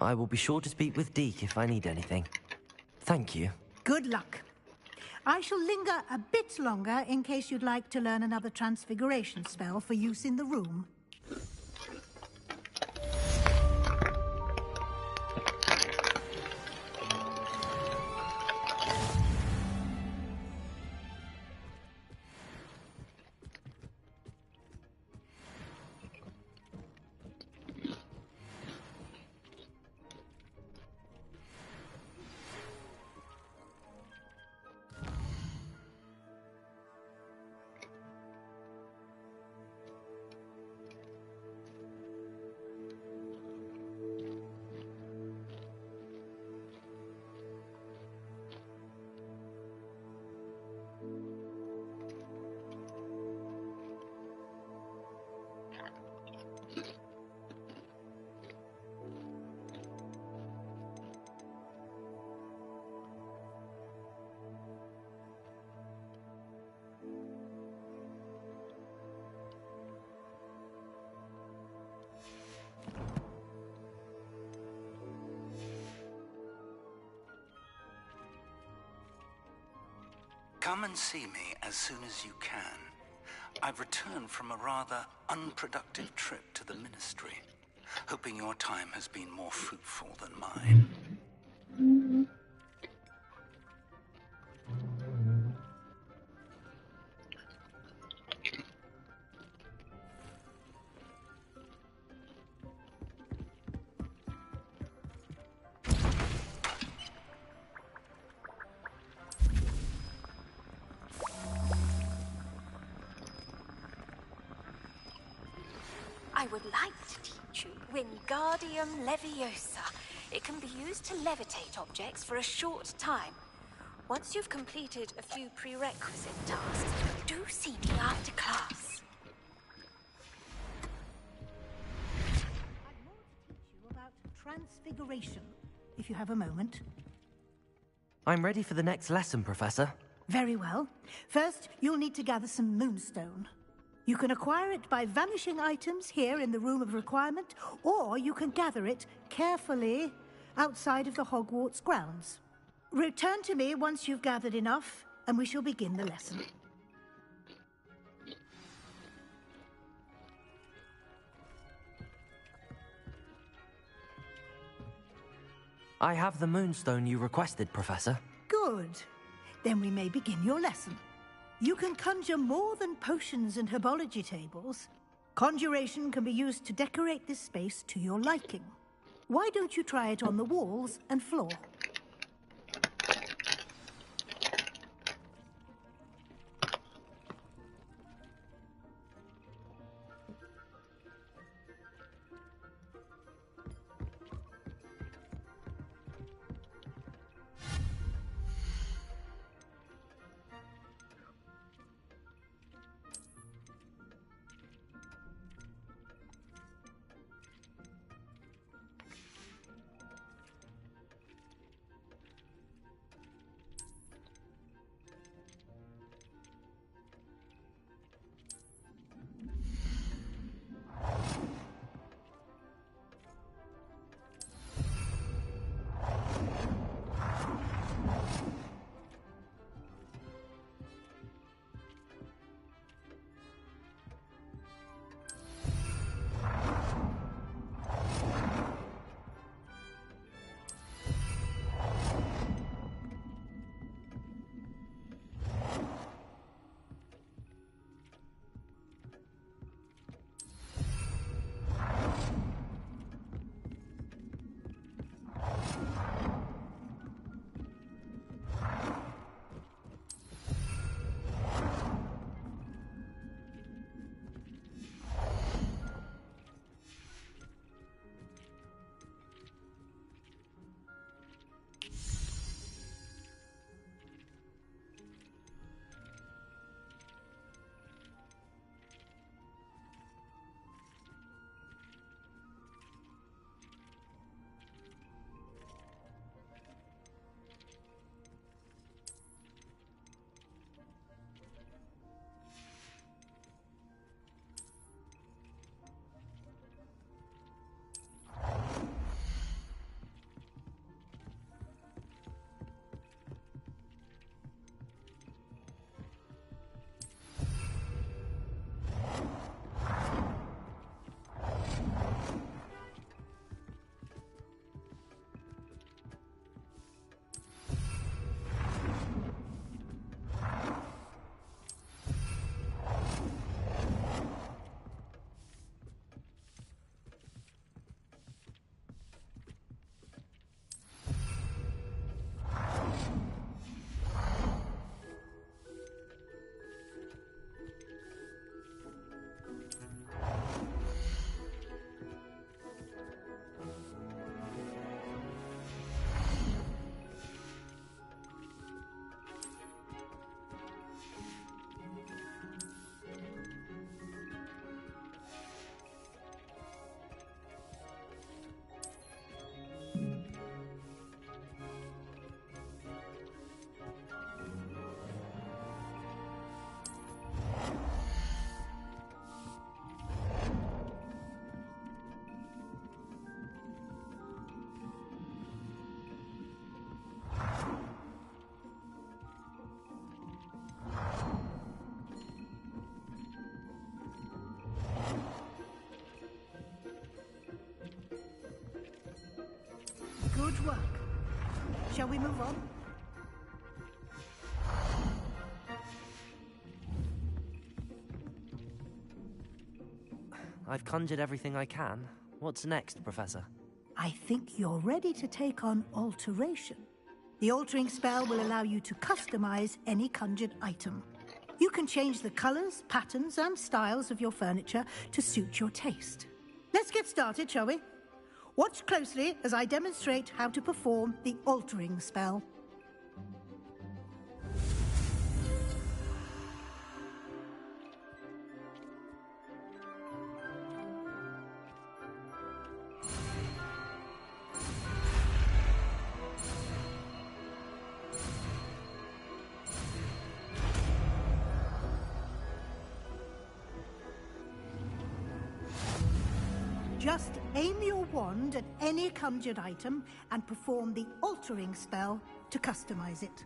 I will be sure to speak with Deek if I need anything. Thank you. Good luck. I shall linger a bit longer in case you'd like to learn another transfiguration spell for use in the room. Come and see me as soon as you can. I've returned from a rather unproductive trip to the Ministry, hoping your time has been more fruitful than mine. I would like to teach you Wingardium Leviosa. It can be used to levitate objects for a short time. Once you've completed a few prerequisite tasks, do see me after class. I'd more to teach you about transfiguration, if you have a moment. I'm ready for the next lesson, Professor. Very well. First, you'll need to gather some moonstone. You can acquire it by vanishing items here in the Room of Requirement, or you can gather it carefully outside of the Hogwarts grounds. Return to me once you've gathered enough, and we shall begin the lesson. I have the moonstone you requested, Professor. Good. Then we may begin your lesson. You can conjure more than potions and herbology tables. Conjuration can be used to decorate this space to your liking. Why don't you try it on the walls and floor? Good work. Shall we move on? I've conjured everything I can. What's next, Professor? I think you're ready to take on alteration. The altering spell will allow you to customize any conjured item. You can change the colors, patterns, and styles of your furniture to suit your taste. Let's get started, shall we? Watch closely as I demonstrate how to perform the altering spell. Just aim your wand at any conjured item and perform the altering spell to customize it.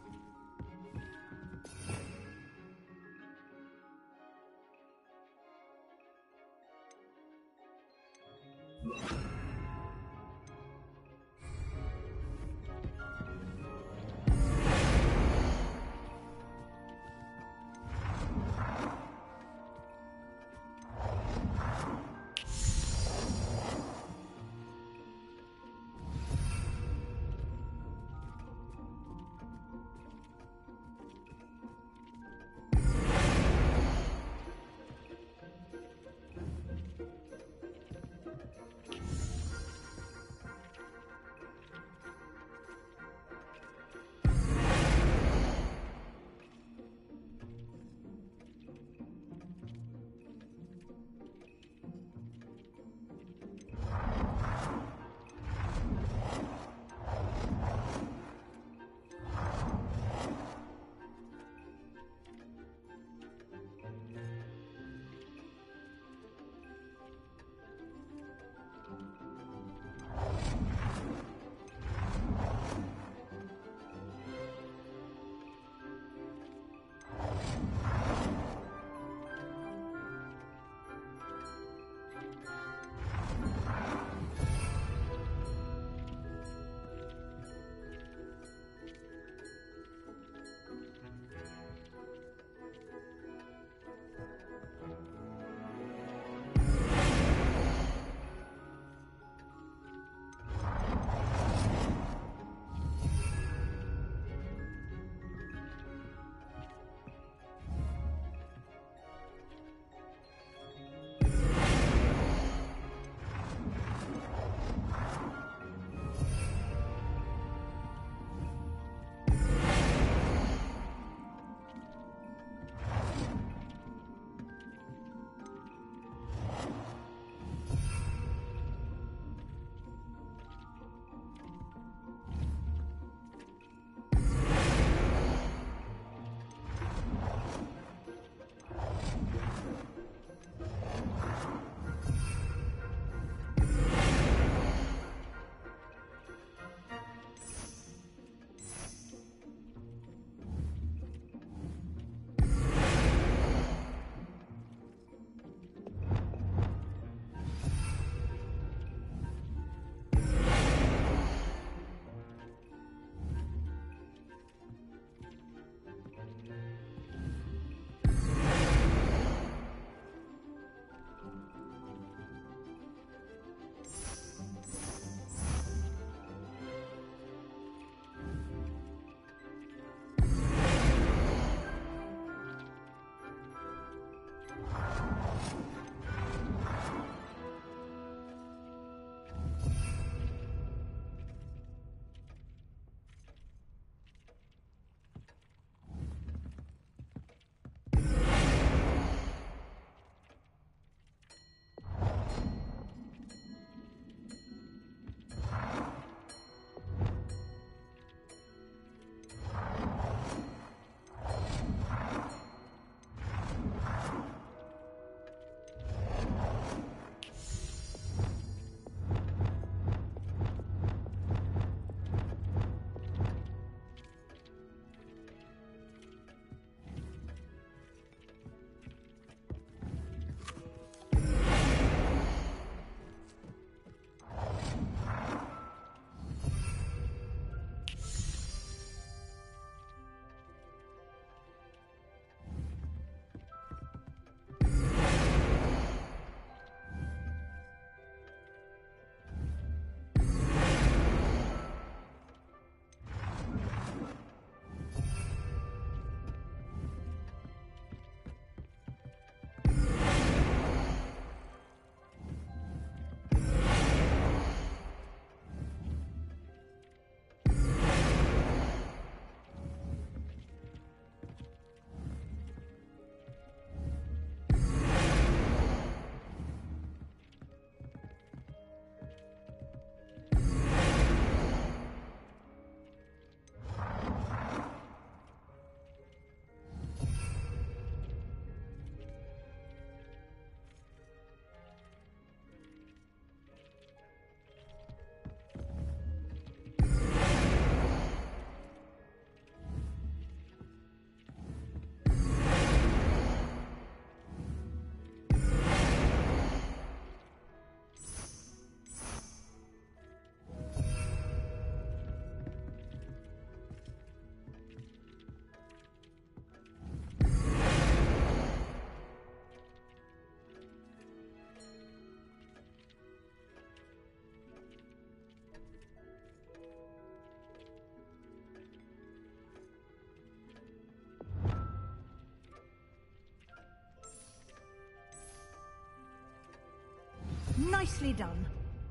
Nicely done.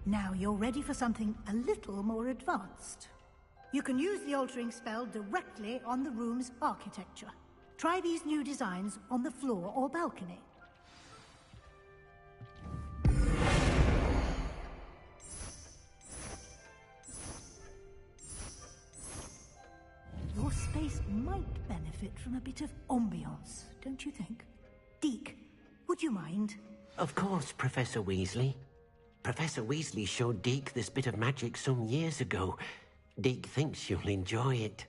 Now you're ready for something a little more advanced. You can use the altering spell directly on the room's architecture. Try these new designs on the floor or balcony. Your space might benefit from a bit of ambiance, don't you think? Deke, would you mind? Of course, Professor Weasley. Professor Weasley showed Deke this bit of magic some years ago. Deke thinks you'll enjoy it.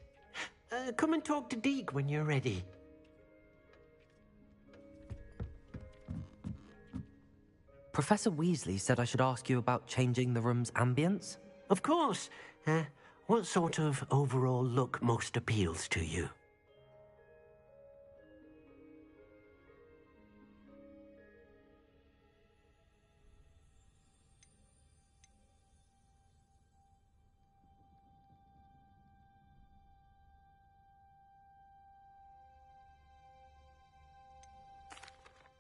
Come and talk to Deke when you're ready. Professor Weasley said I should ask you about changing the room's ambience? Of course. What sort of overall look most appeals to you?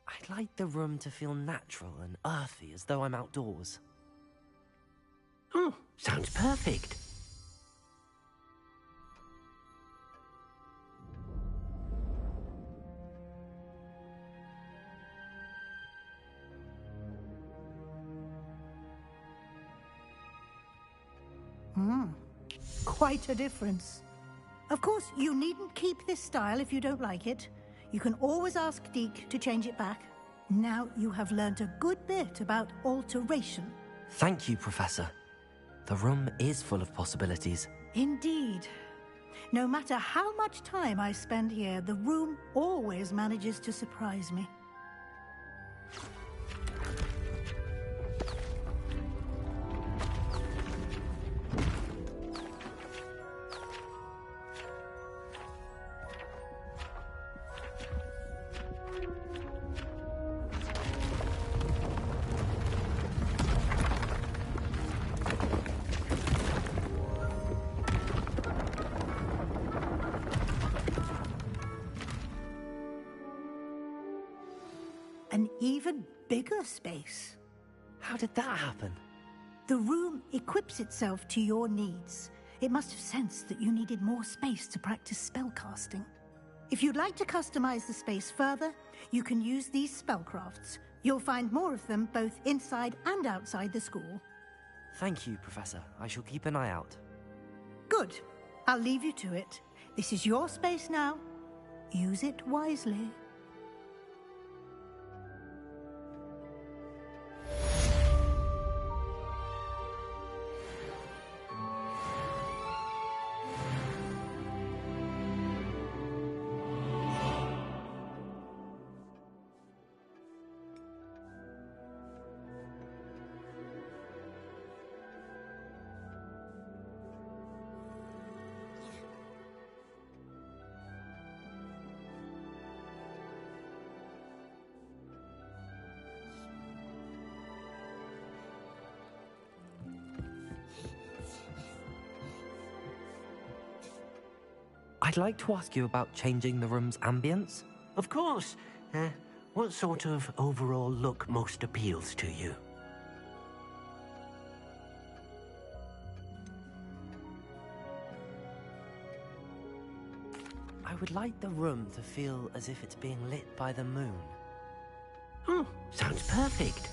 I'd like the room to feel natural and earthy, as though I'm outdoors. Oh, sounds perfect. Quite a difference. Of course, you needn't keep this style if you don't like it. You can always ask Deke to change it back. Now you have learnt a good bit about alteration. Thank you, Professor. The room is full of possibilities. Indeed. No matter how much time I spend here, the room always manages to surprise me. An even bigger space. How did that happen? The room equips itself to your needs. It must have sensed that you needed more space to practice spellcasting. If you'd like to customize the space further, you can use these spellcrafts. You'll find more of them both inside and outside the school. Thank you, Professor. I shall keep an eye out. Good. I'll leave you to it. This is your space now. Use it wisely. I'd like to ask you about changing the room's ambience. Of course. What sort of overall look most appeals to you? I would like the room to feel as if it's being lit by the moon. Oh, sounds perfect.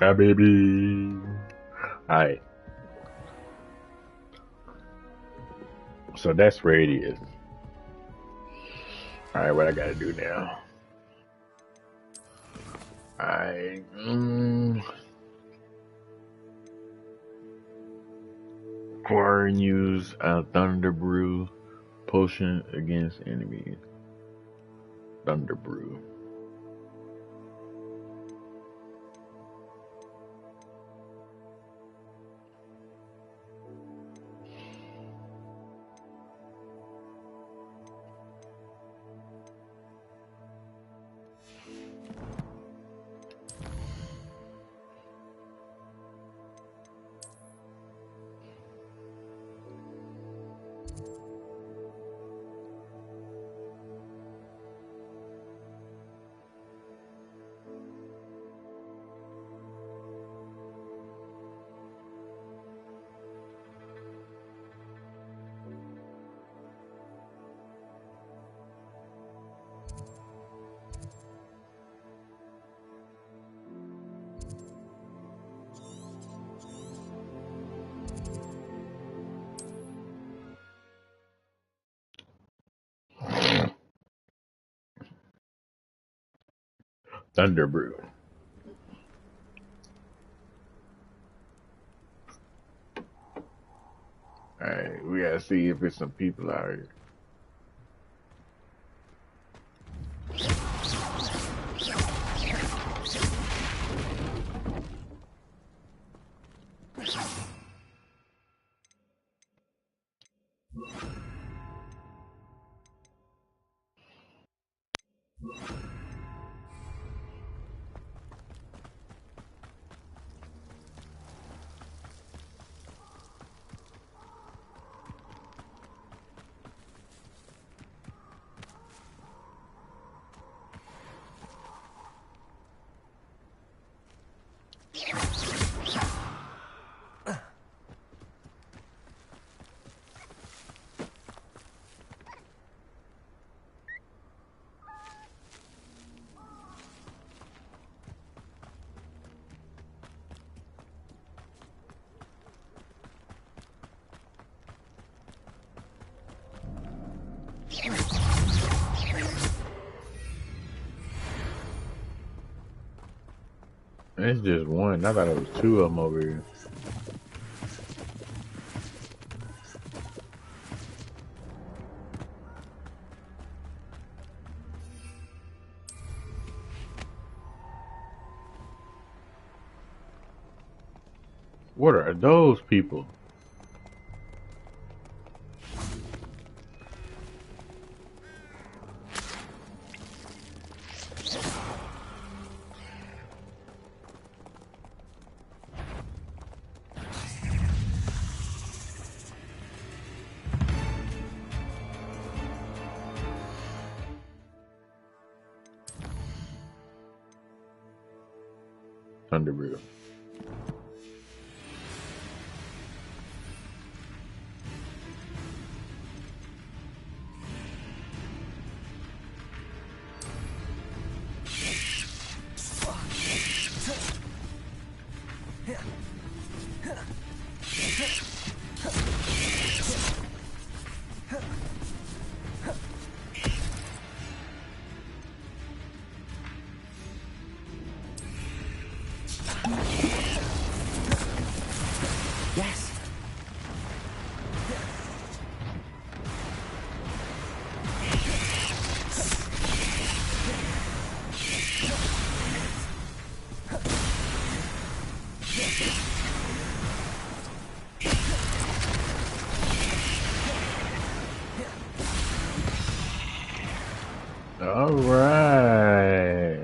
Ah, baby. Alright. So that's where it is. Alright, what I gotta do now? Alright. Acquire and use a Thunder Brew potion against enemies. Thunder Brew. Thunder Brew. Alright, we gotta see if there's some people out here. It's just one. I thought it was two of them over here. What are those people? Thunderbrew. Yes. All right.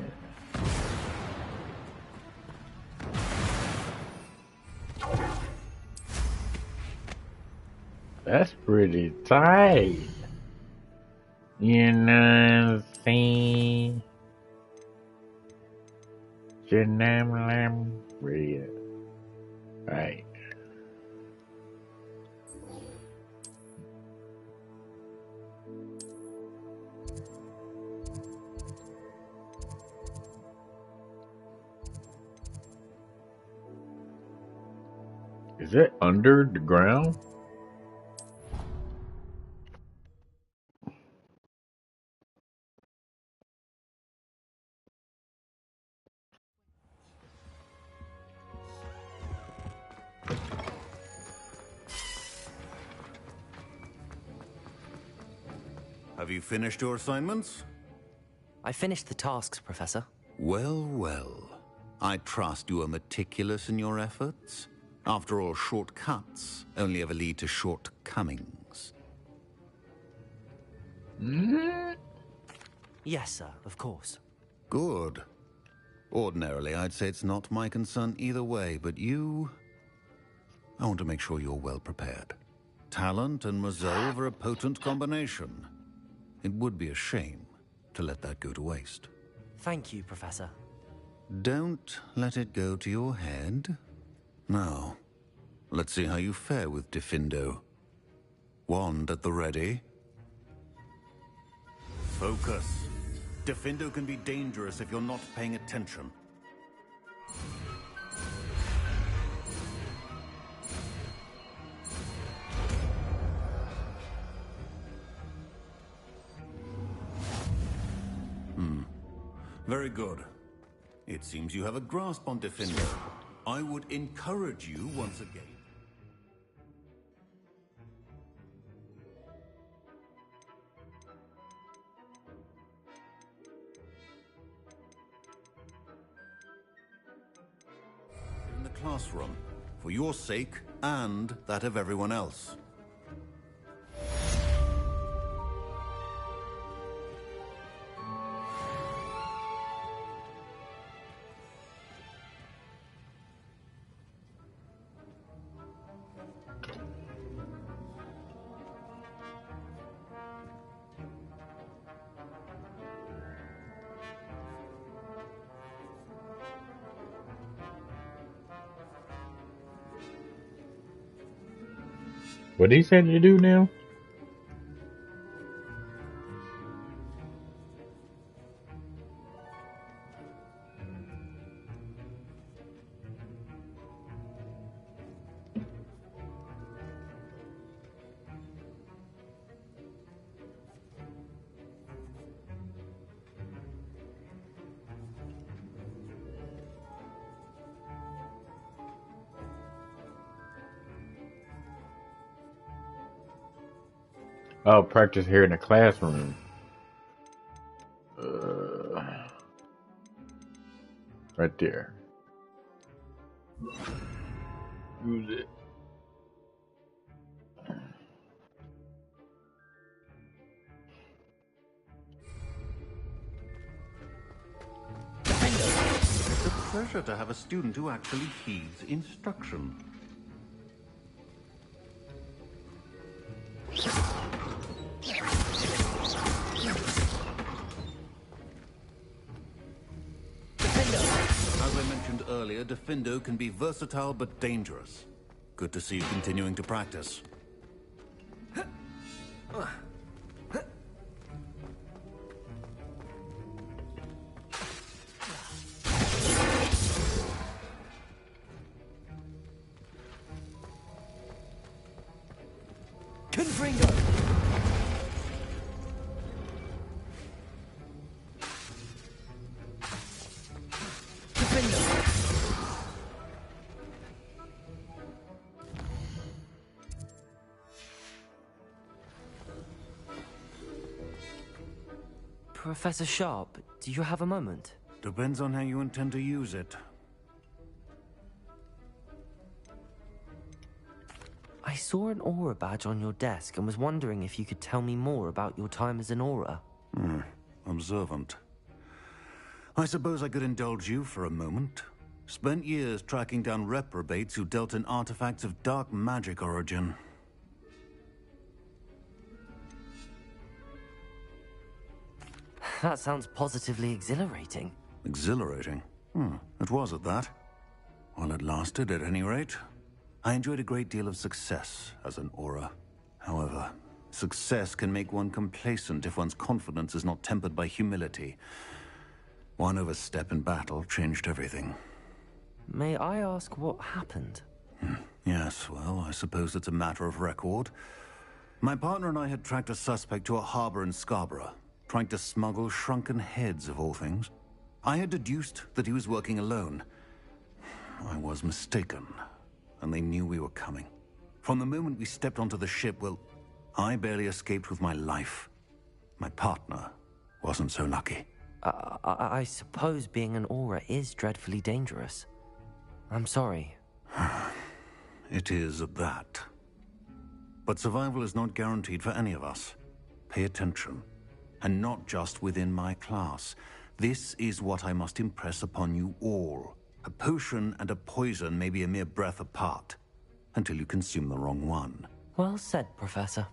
That's pretty tight. You know what I'm saying? Janam Radio. Right. Is it under the ground? Have you finished your assignments? I finished the tasks, Professor. Well, well. I trust you are meticulous in your efforts. After all, shortcuts only ever lead to shortcomings. Yes, sir, of course. Good. Ordinarily, I'd say it's not my concern either way, but you... I want to make sure you're well prepared. Talent and resolve are a potent combination. It would be a shame to let that go to waste. Thank you, Professor. Don't let it go to your head. Now, let's see how you fare with Diffindo. Wand at the ready. Focus. Diffindo can be dangerous if you're not paying attention. Very good. It seems you have a grasp on Diffindo. I would encourage you once again. In the classroom, for your sake and that of everyone else. What he said to do now? Oh, practice here in the classroom. Right there. Use it. It's a pleasure to have a student who actually heeds instruction. As I mentioned earlier, Diffindo can be versatile but dangerous. Good to see you continuing to practice. Confringo! Professor Sharp, do you have a moment? Depends on how you intend to use it. I saw an aura badge on your desk and was wondering if you could tell me more about your time as an aura. Observant. I suppose I could indulge you for a moment. Spent years tracking down reprobates who dealt in artifacts of dark magic origin. That sounds positively exhilarating. Exhilarating? It was at that. While it lasted, at any rate. I enjoyed a great deal of success as an aura. However, success can make one complacent if one's confidence is not tempered by humility. One overstep in battle changed everything. May I ask what happened? Yes, well, I suppose it's a matter of record. My partner and I had tracked a suspect to a harbor in Scarborough, trying to smuggle shrunken heads of all things. I had deduced that he was working alone. I was mistaken, and they knew we were coming. From the moment we stepped onto the ship, well, I barely escaped with my life. My partner wasn't so lucky. I suppose being an aura is dreadfully dangerous. I'm sorry. It is that. But survival is not guaranteed for any of us. Pay attention. And not just within my class. This is what I must impress upon you all. A potion and a poison may be a mere breath apart, until you consume the wrong one. Well said, Professor.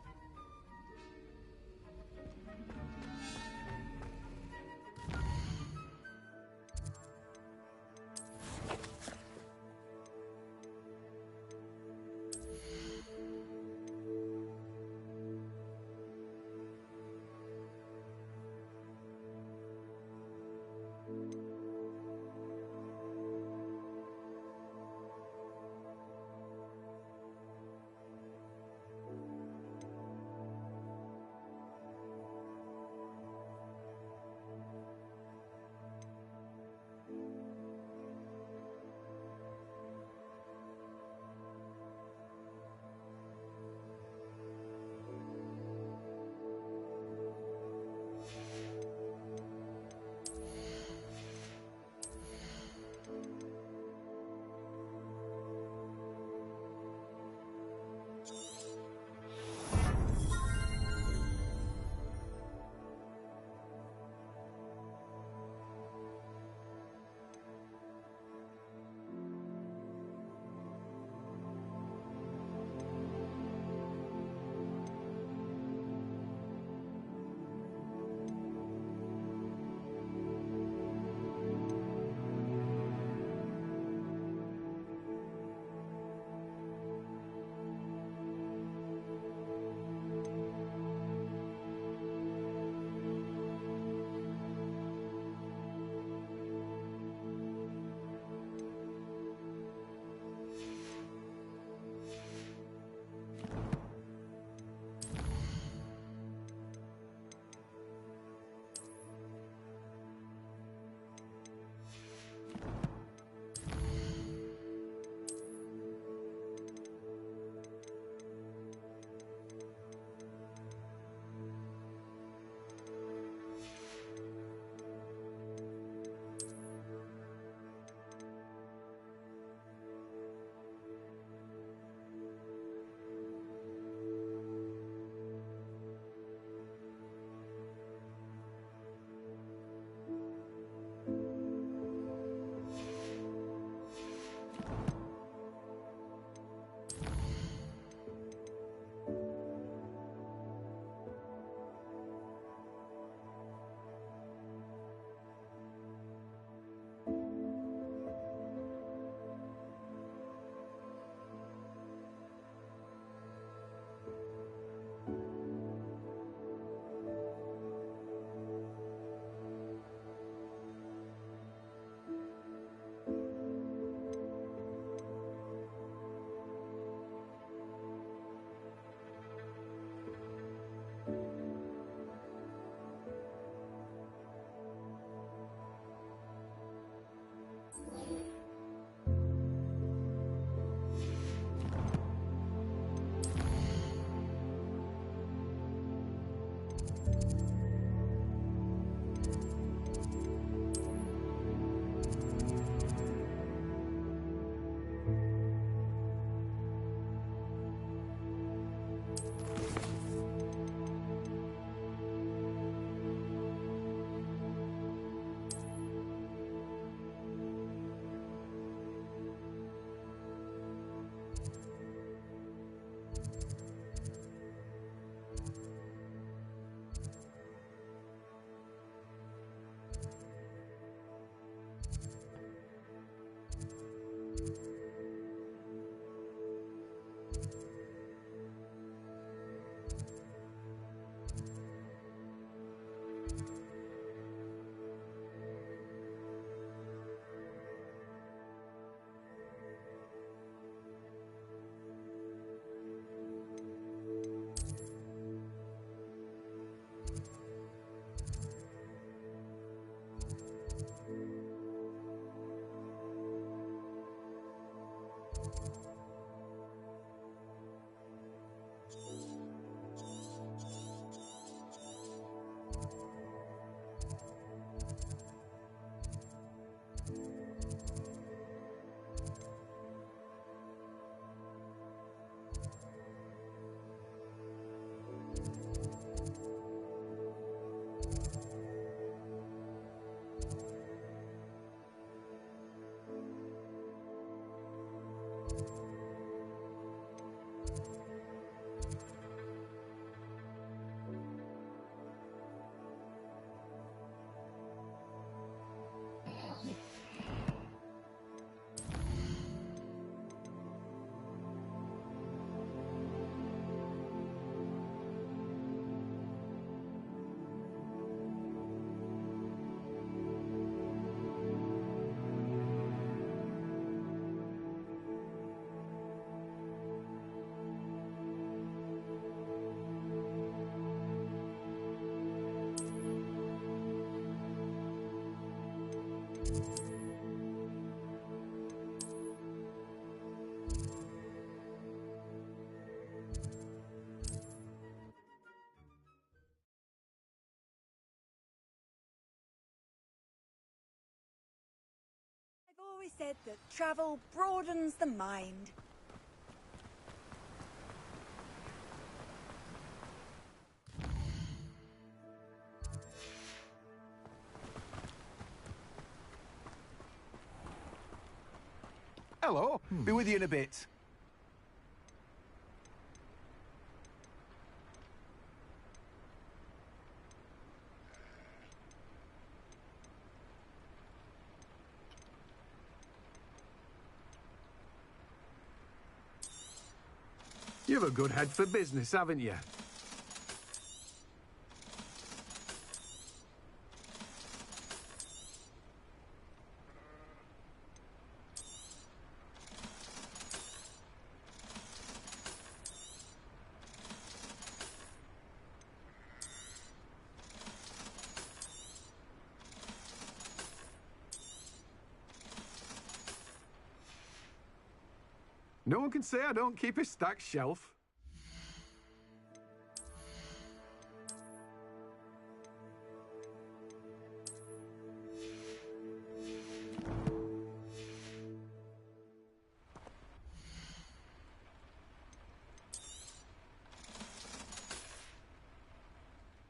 always said that travel broadens the mind. Hello. Be with you in a bit. You've a good head for business, haven't you? No one can say I don't keep a stacked shelf.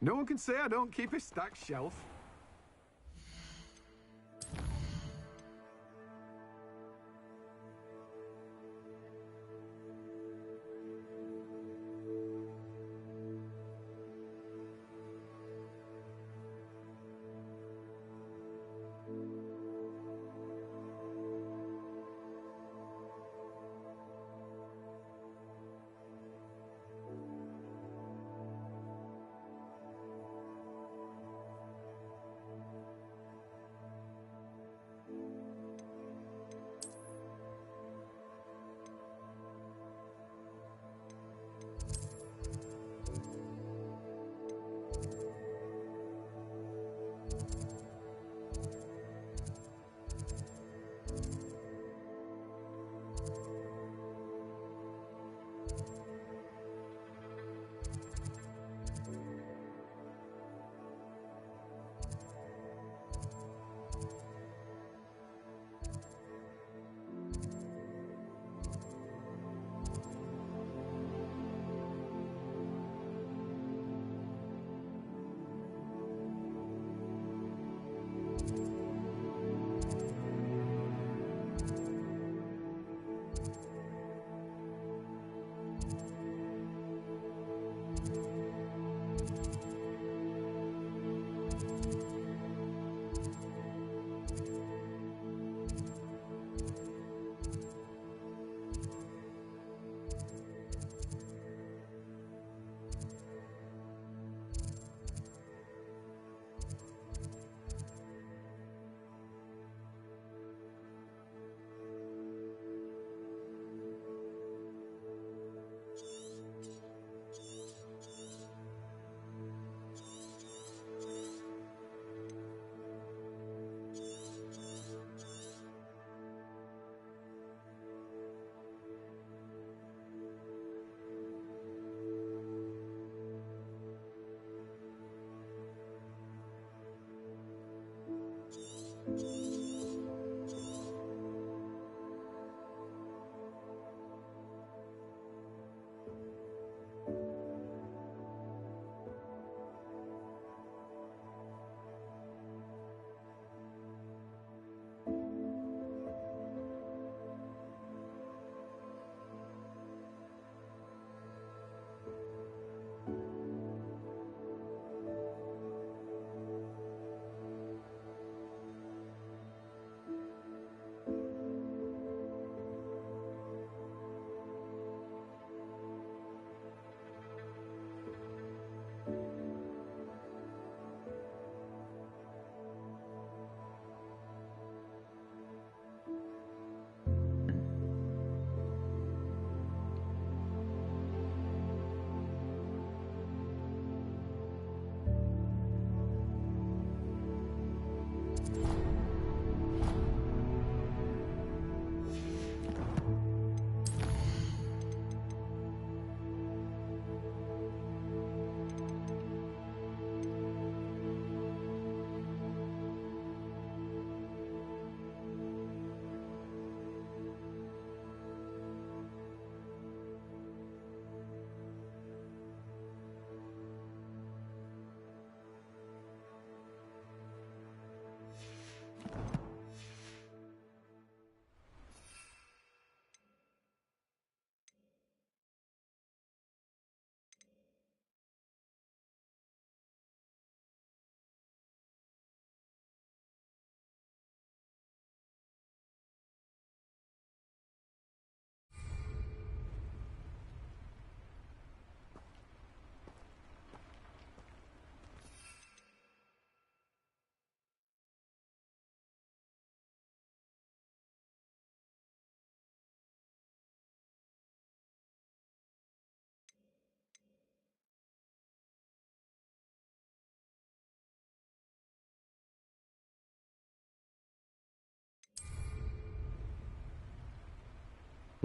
No one can say I don't keep a stacked shelf.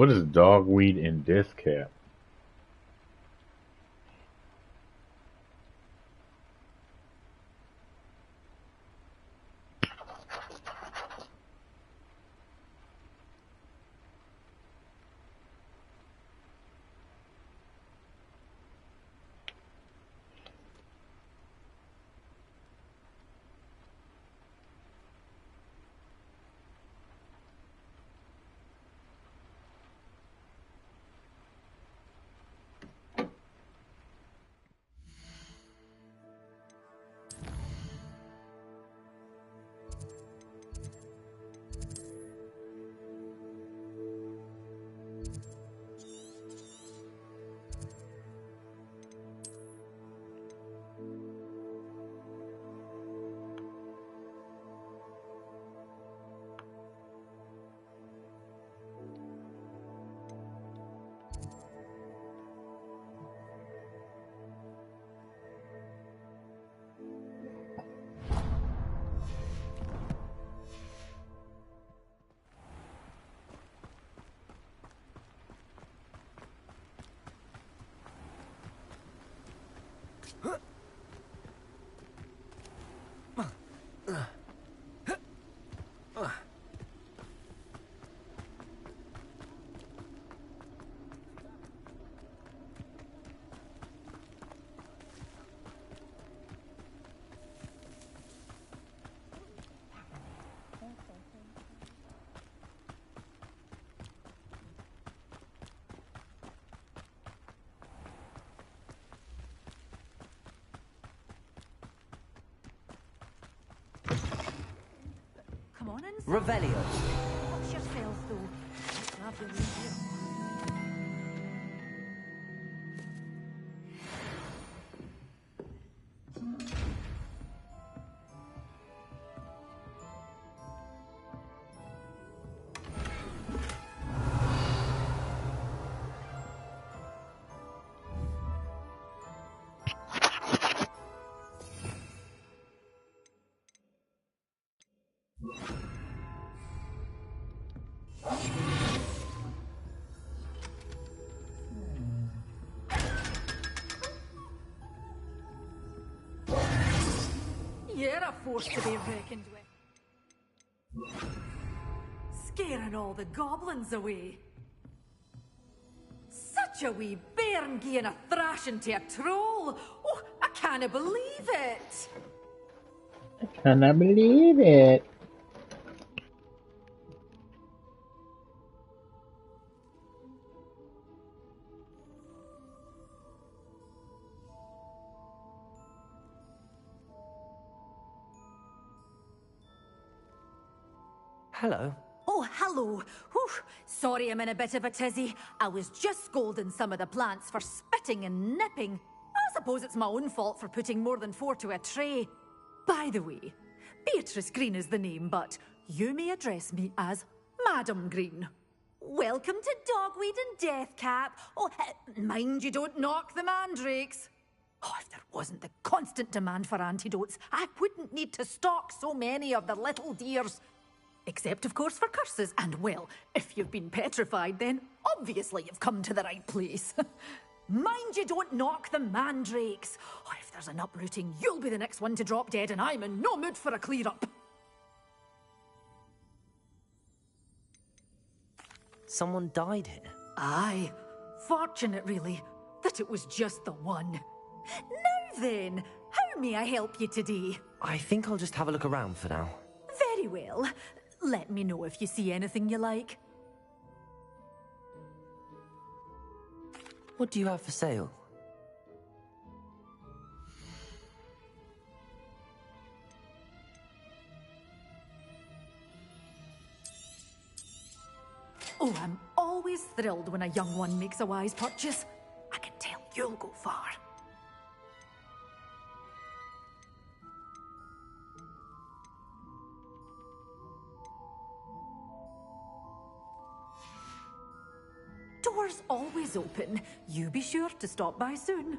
What is dogweed and death cap? Come on inside. Revelio. Watch yourself, though. Love the room here. You're a force to be reckoned with. Scaring all the goblins away. Such a wee bairn giving a thrashing to a troll. Oh, I can't believe it. I cannot believe it. Hello. Oh, hello. Whew. Sorry I'm in a bit of a tizzy. I was just scolding some of the plants for spitting and nipping. I suppose it's my own fault for putting more than 4 to a tray. By the way, Beatrice Green is the name, but you may address me as Madam Green. Welcome to Dogweed and Deathcap. Oh, mind you don't knock the mandrakes. Oh, if there wasn't the constant demand for antidotes, I wouldn't need to stock so many of the little dears. Except, of course, for curses. And, well, if you've been petrified, then obviously you've come to the right place. Mind you don't knock the mandrakes. Oh, if there's an uprooting, you'll be the next one to drop dead, and I'm in no mood for a clear-up. Someone died here. Aye. Fortunate, really, that it was just the one. Now then, how may I help you today? I think I'll just have a look around for now. Very well. Let me know if you see anything you like. What do you have for sale? Oh, I'm always thrilled when a young one makes a wise purchase. I can tell you'll go far. Doors always open. You be sure to stop by soon.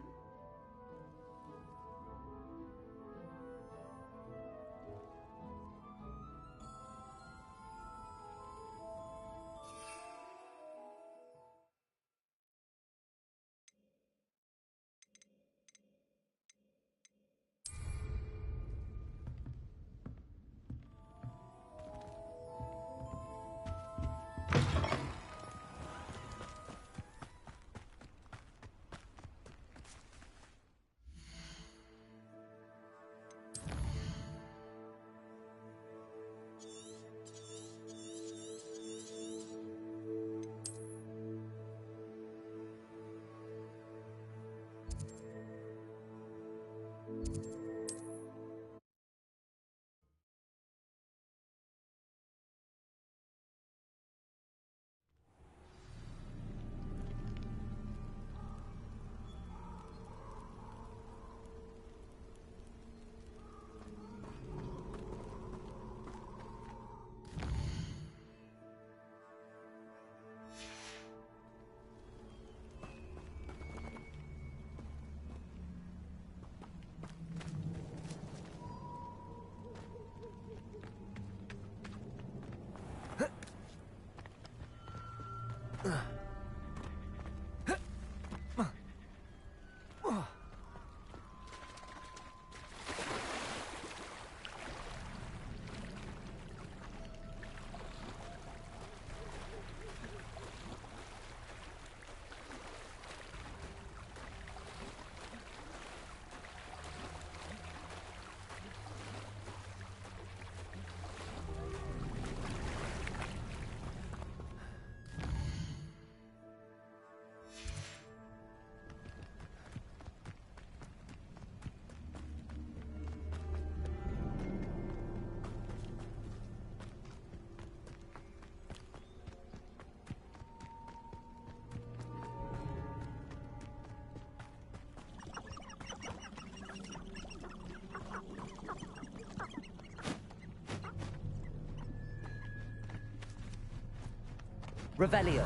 Revelio.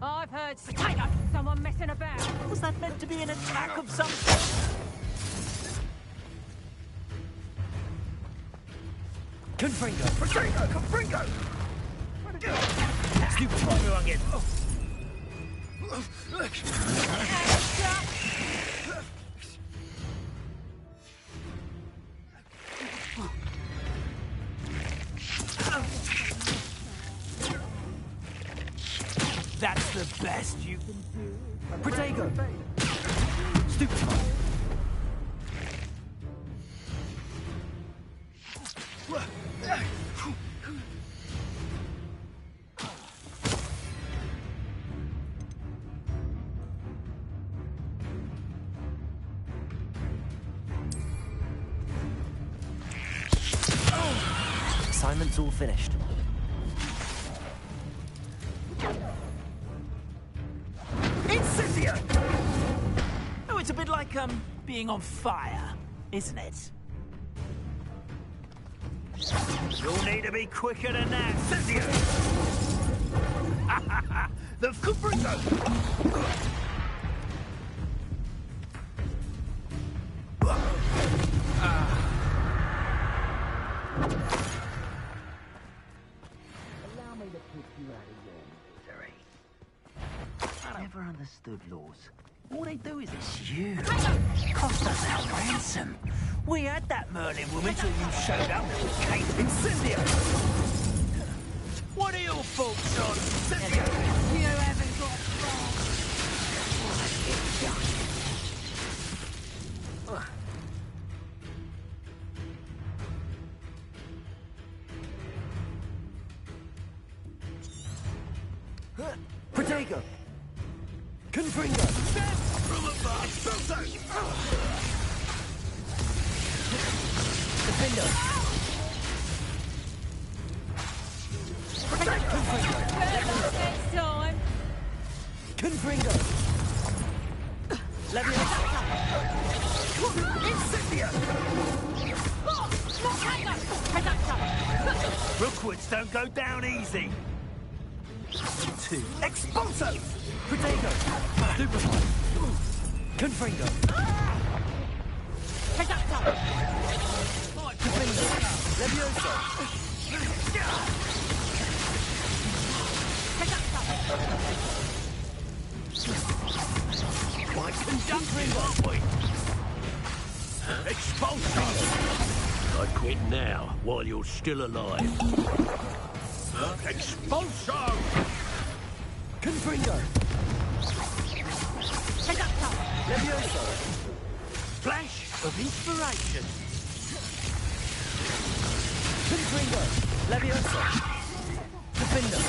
I've heard someone messing about. Was that meant to be an attack of some sort? Confringo. Confringo! Stupid time on it. That's the best you can do. Protego. Stupid. Assignment's all finished. Incendio! Oh, it's a bit like, being on fire, isn't it? You'll need to be quicker than that, Incendio! The Confringo! Allow me to pick you out of your misery. I never understood laws. All they do is eschew. Cost us our ransom. We had that Merlin woman till you showed up. Kate Incendio! What are your thoughts on Incendio? You haven't got far. Protego. Confringo. From above, Defender. Next time. Confringo. Leviosa. Incendio! Rookwoods don't go down easy. 2. Expulso! Protego. Stupefy. Confringo. Defender. Leviosa. Quite conductive, aren't we? Expulso! I quit now, while you're still alive. Expulso! Confringo. Leviosa. Flash of inspiration. Confringo. Leviosa. Defender.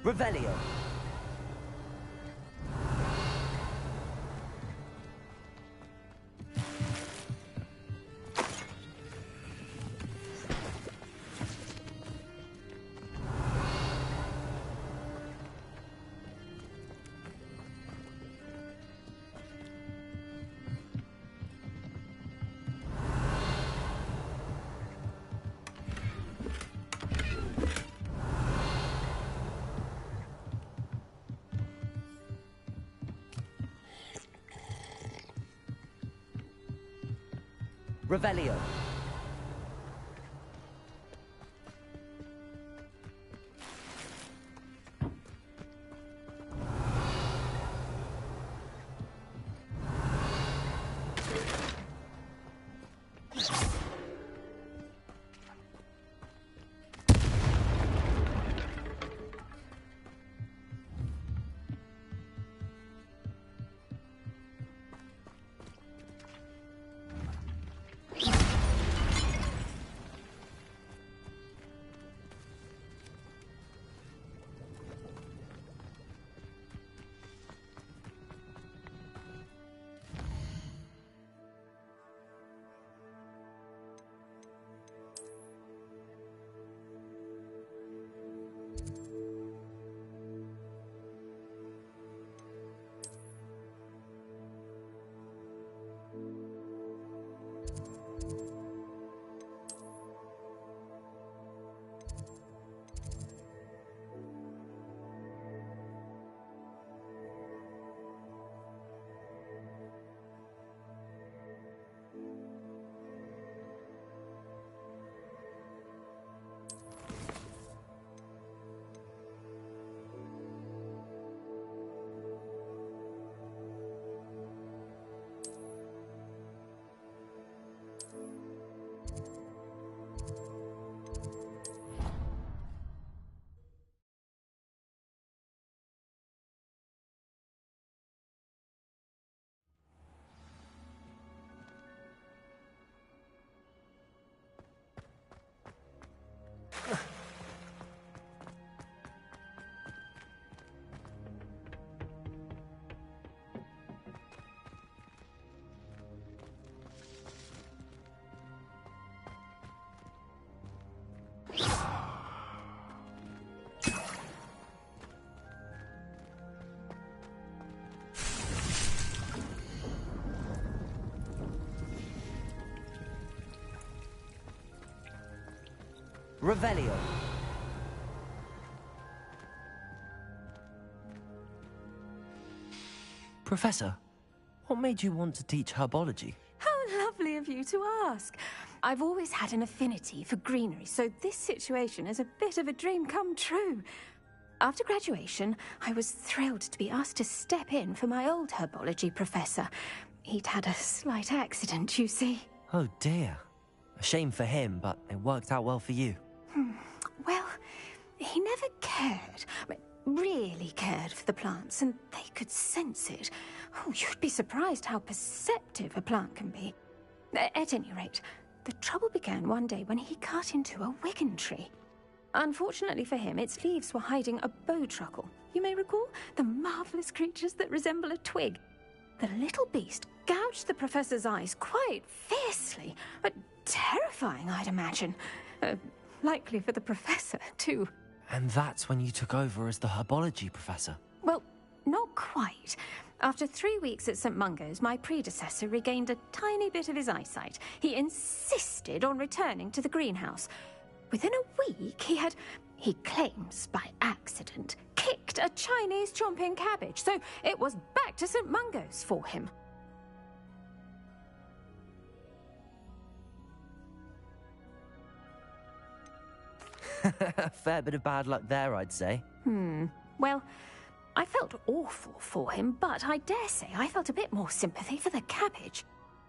Revelio. Revelio. Revelio. Professor, what made you want to teach herbology? How lovely of you to ask. I've always had an affinity for greenery, so this situation is a bit of a dream come true. After graduation, I was thrilled to be asked to step in for my old herbology professor. He'd had a slight accident, you see. Oh dear. A shame for him, but it worked out well for you. Well, he never cared, really cared for the plants, and they could sense it. Oh, you'd be surprised how perceptive a plant can be. At any rate, the trouble began one day when he cut into a wigan tree. Unfortunately for him, its leaves were hiding a bowtruckle. You may recall the marvelous creatures that resemble a twig. The little beast gouged the professor's eyes quite fiercely, but terrifying, I'd imagine. Likely for the professor, too. And that's when you took over as the herbology professor? Well, not quite. After 3 weeks at St. Mungo's, my predecessor regained a tiny bit of his eyesight. He insisted on returning to the greenhouse. Within a week, he claims by accident, kicked a Chinese chomping cabbage, so it was back to St. Mungo's for him. A fair bit of bad luck there, I'd say. Well, I felt awful for him, but I dare say I felt a bit more sympathy for the cabbage.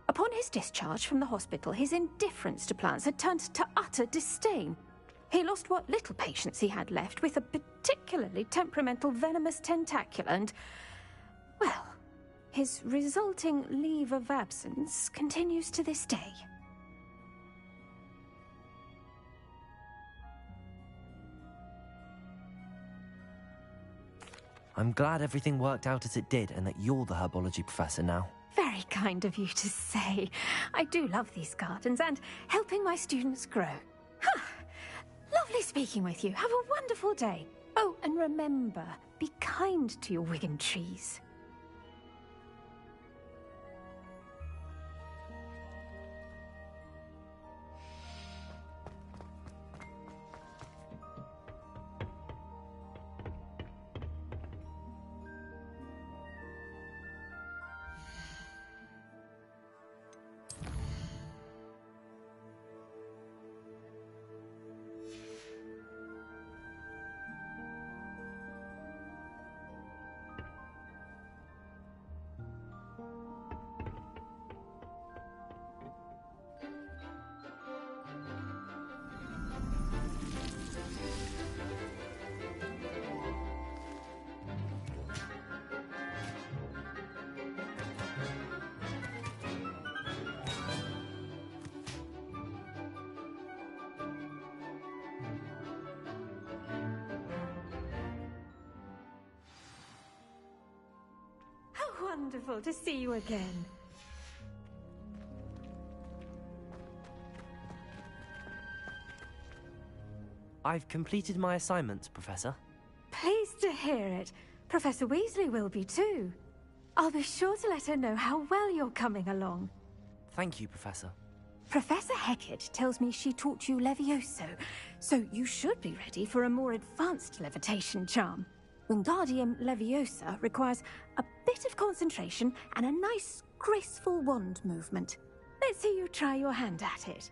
Upon his discharge from the hospital, his indifference to plants had turned to utter disdain. He lost what little patience he had left with a particularly temperamental venomous tentacula and, well, his resulting leave of absence continues to this day. I'm glad everything worked out as it did and that you're the herbology professor now. Very kind of you to say. I do love these gardens and helping my students grow. Lovely speaking with you. Have a wonderful day. Oh, and remember, be kind to your wigan trees. wonderful to see you again. I've completed my assignment, Professor. Pleased to hear it. Professor Weasley will be too. I'll be sure to let her know how well you're coming along. Thank you, Professor. Professor Hecat tells me she taught you Levioso, so you should be ready for a more advanced levitation charm. Wingardium Leviosa requires a bit of concentration and a nice, graceful wand movement. Let's see you try your hand at it.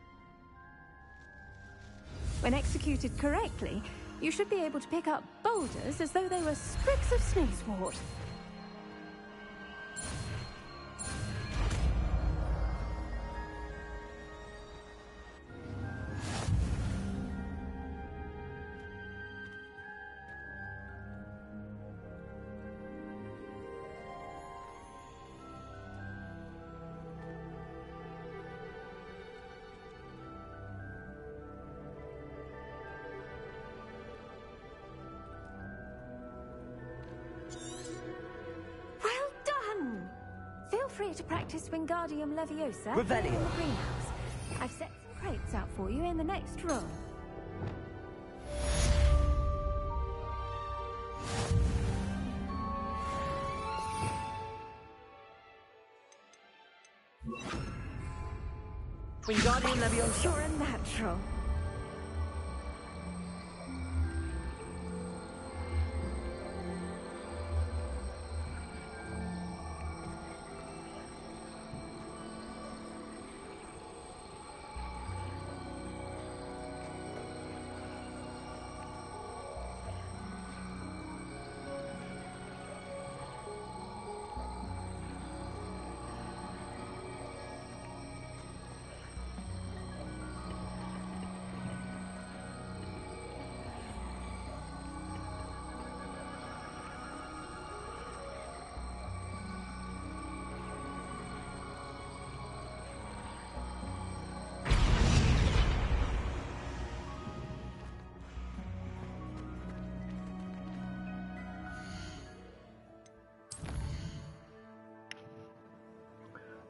When executed correctly, you should be able to pick up boulders as though they were sprigs of sneezewort. Free to practice Wingardium Leviosa in Revelio. the greenhouse. I've set some crates out for you in the next room. Wingardium Leviosa. You're a natural.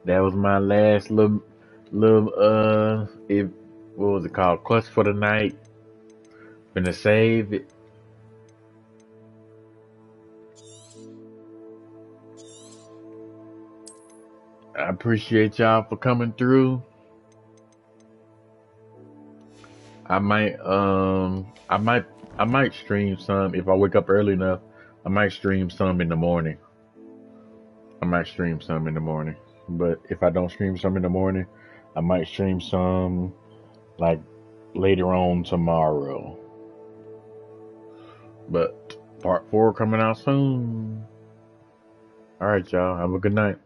That was my last little what was it called? Quest for the night. Gonna save it. I appreciate y'all for coming through. I might stream some if I wake up early enough. I might stream some in the morning. But if I don't stream some in the morning, I might stream some like later on tomorrow. But part 4 coming out soon. Alright, y'all. Have a good night.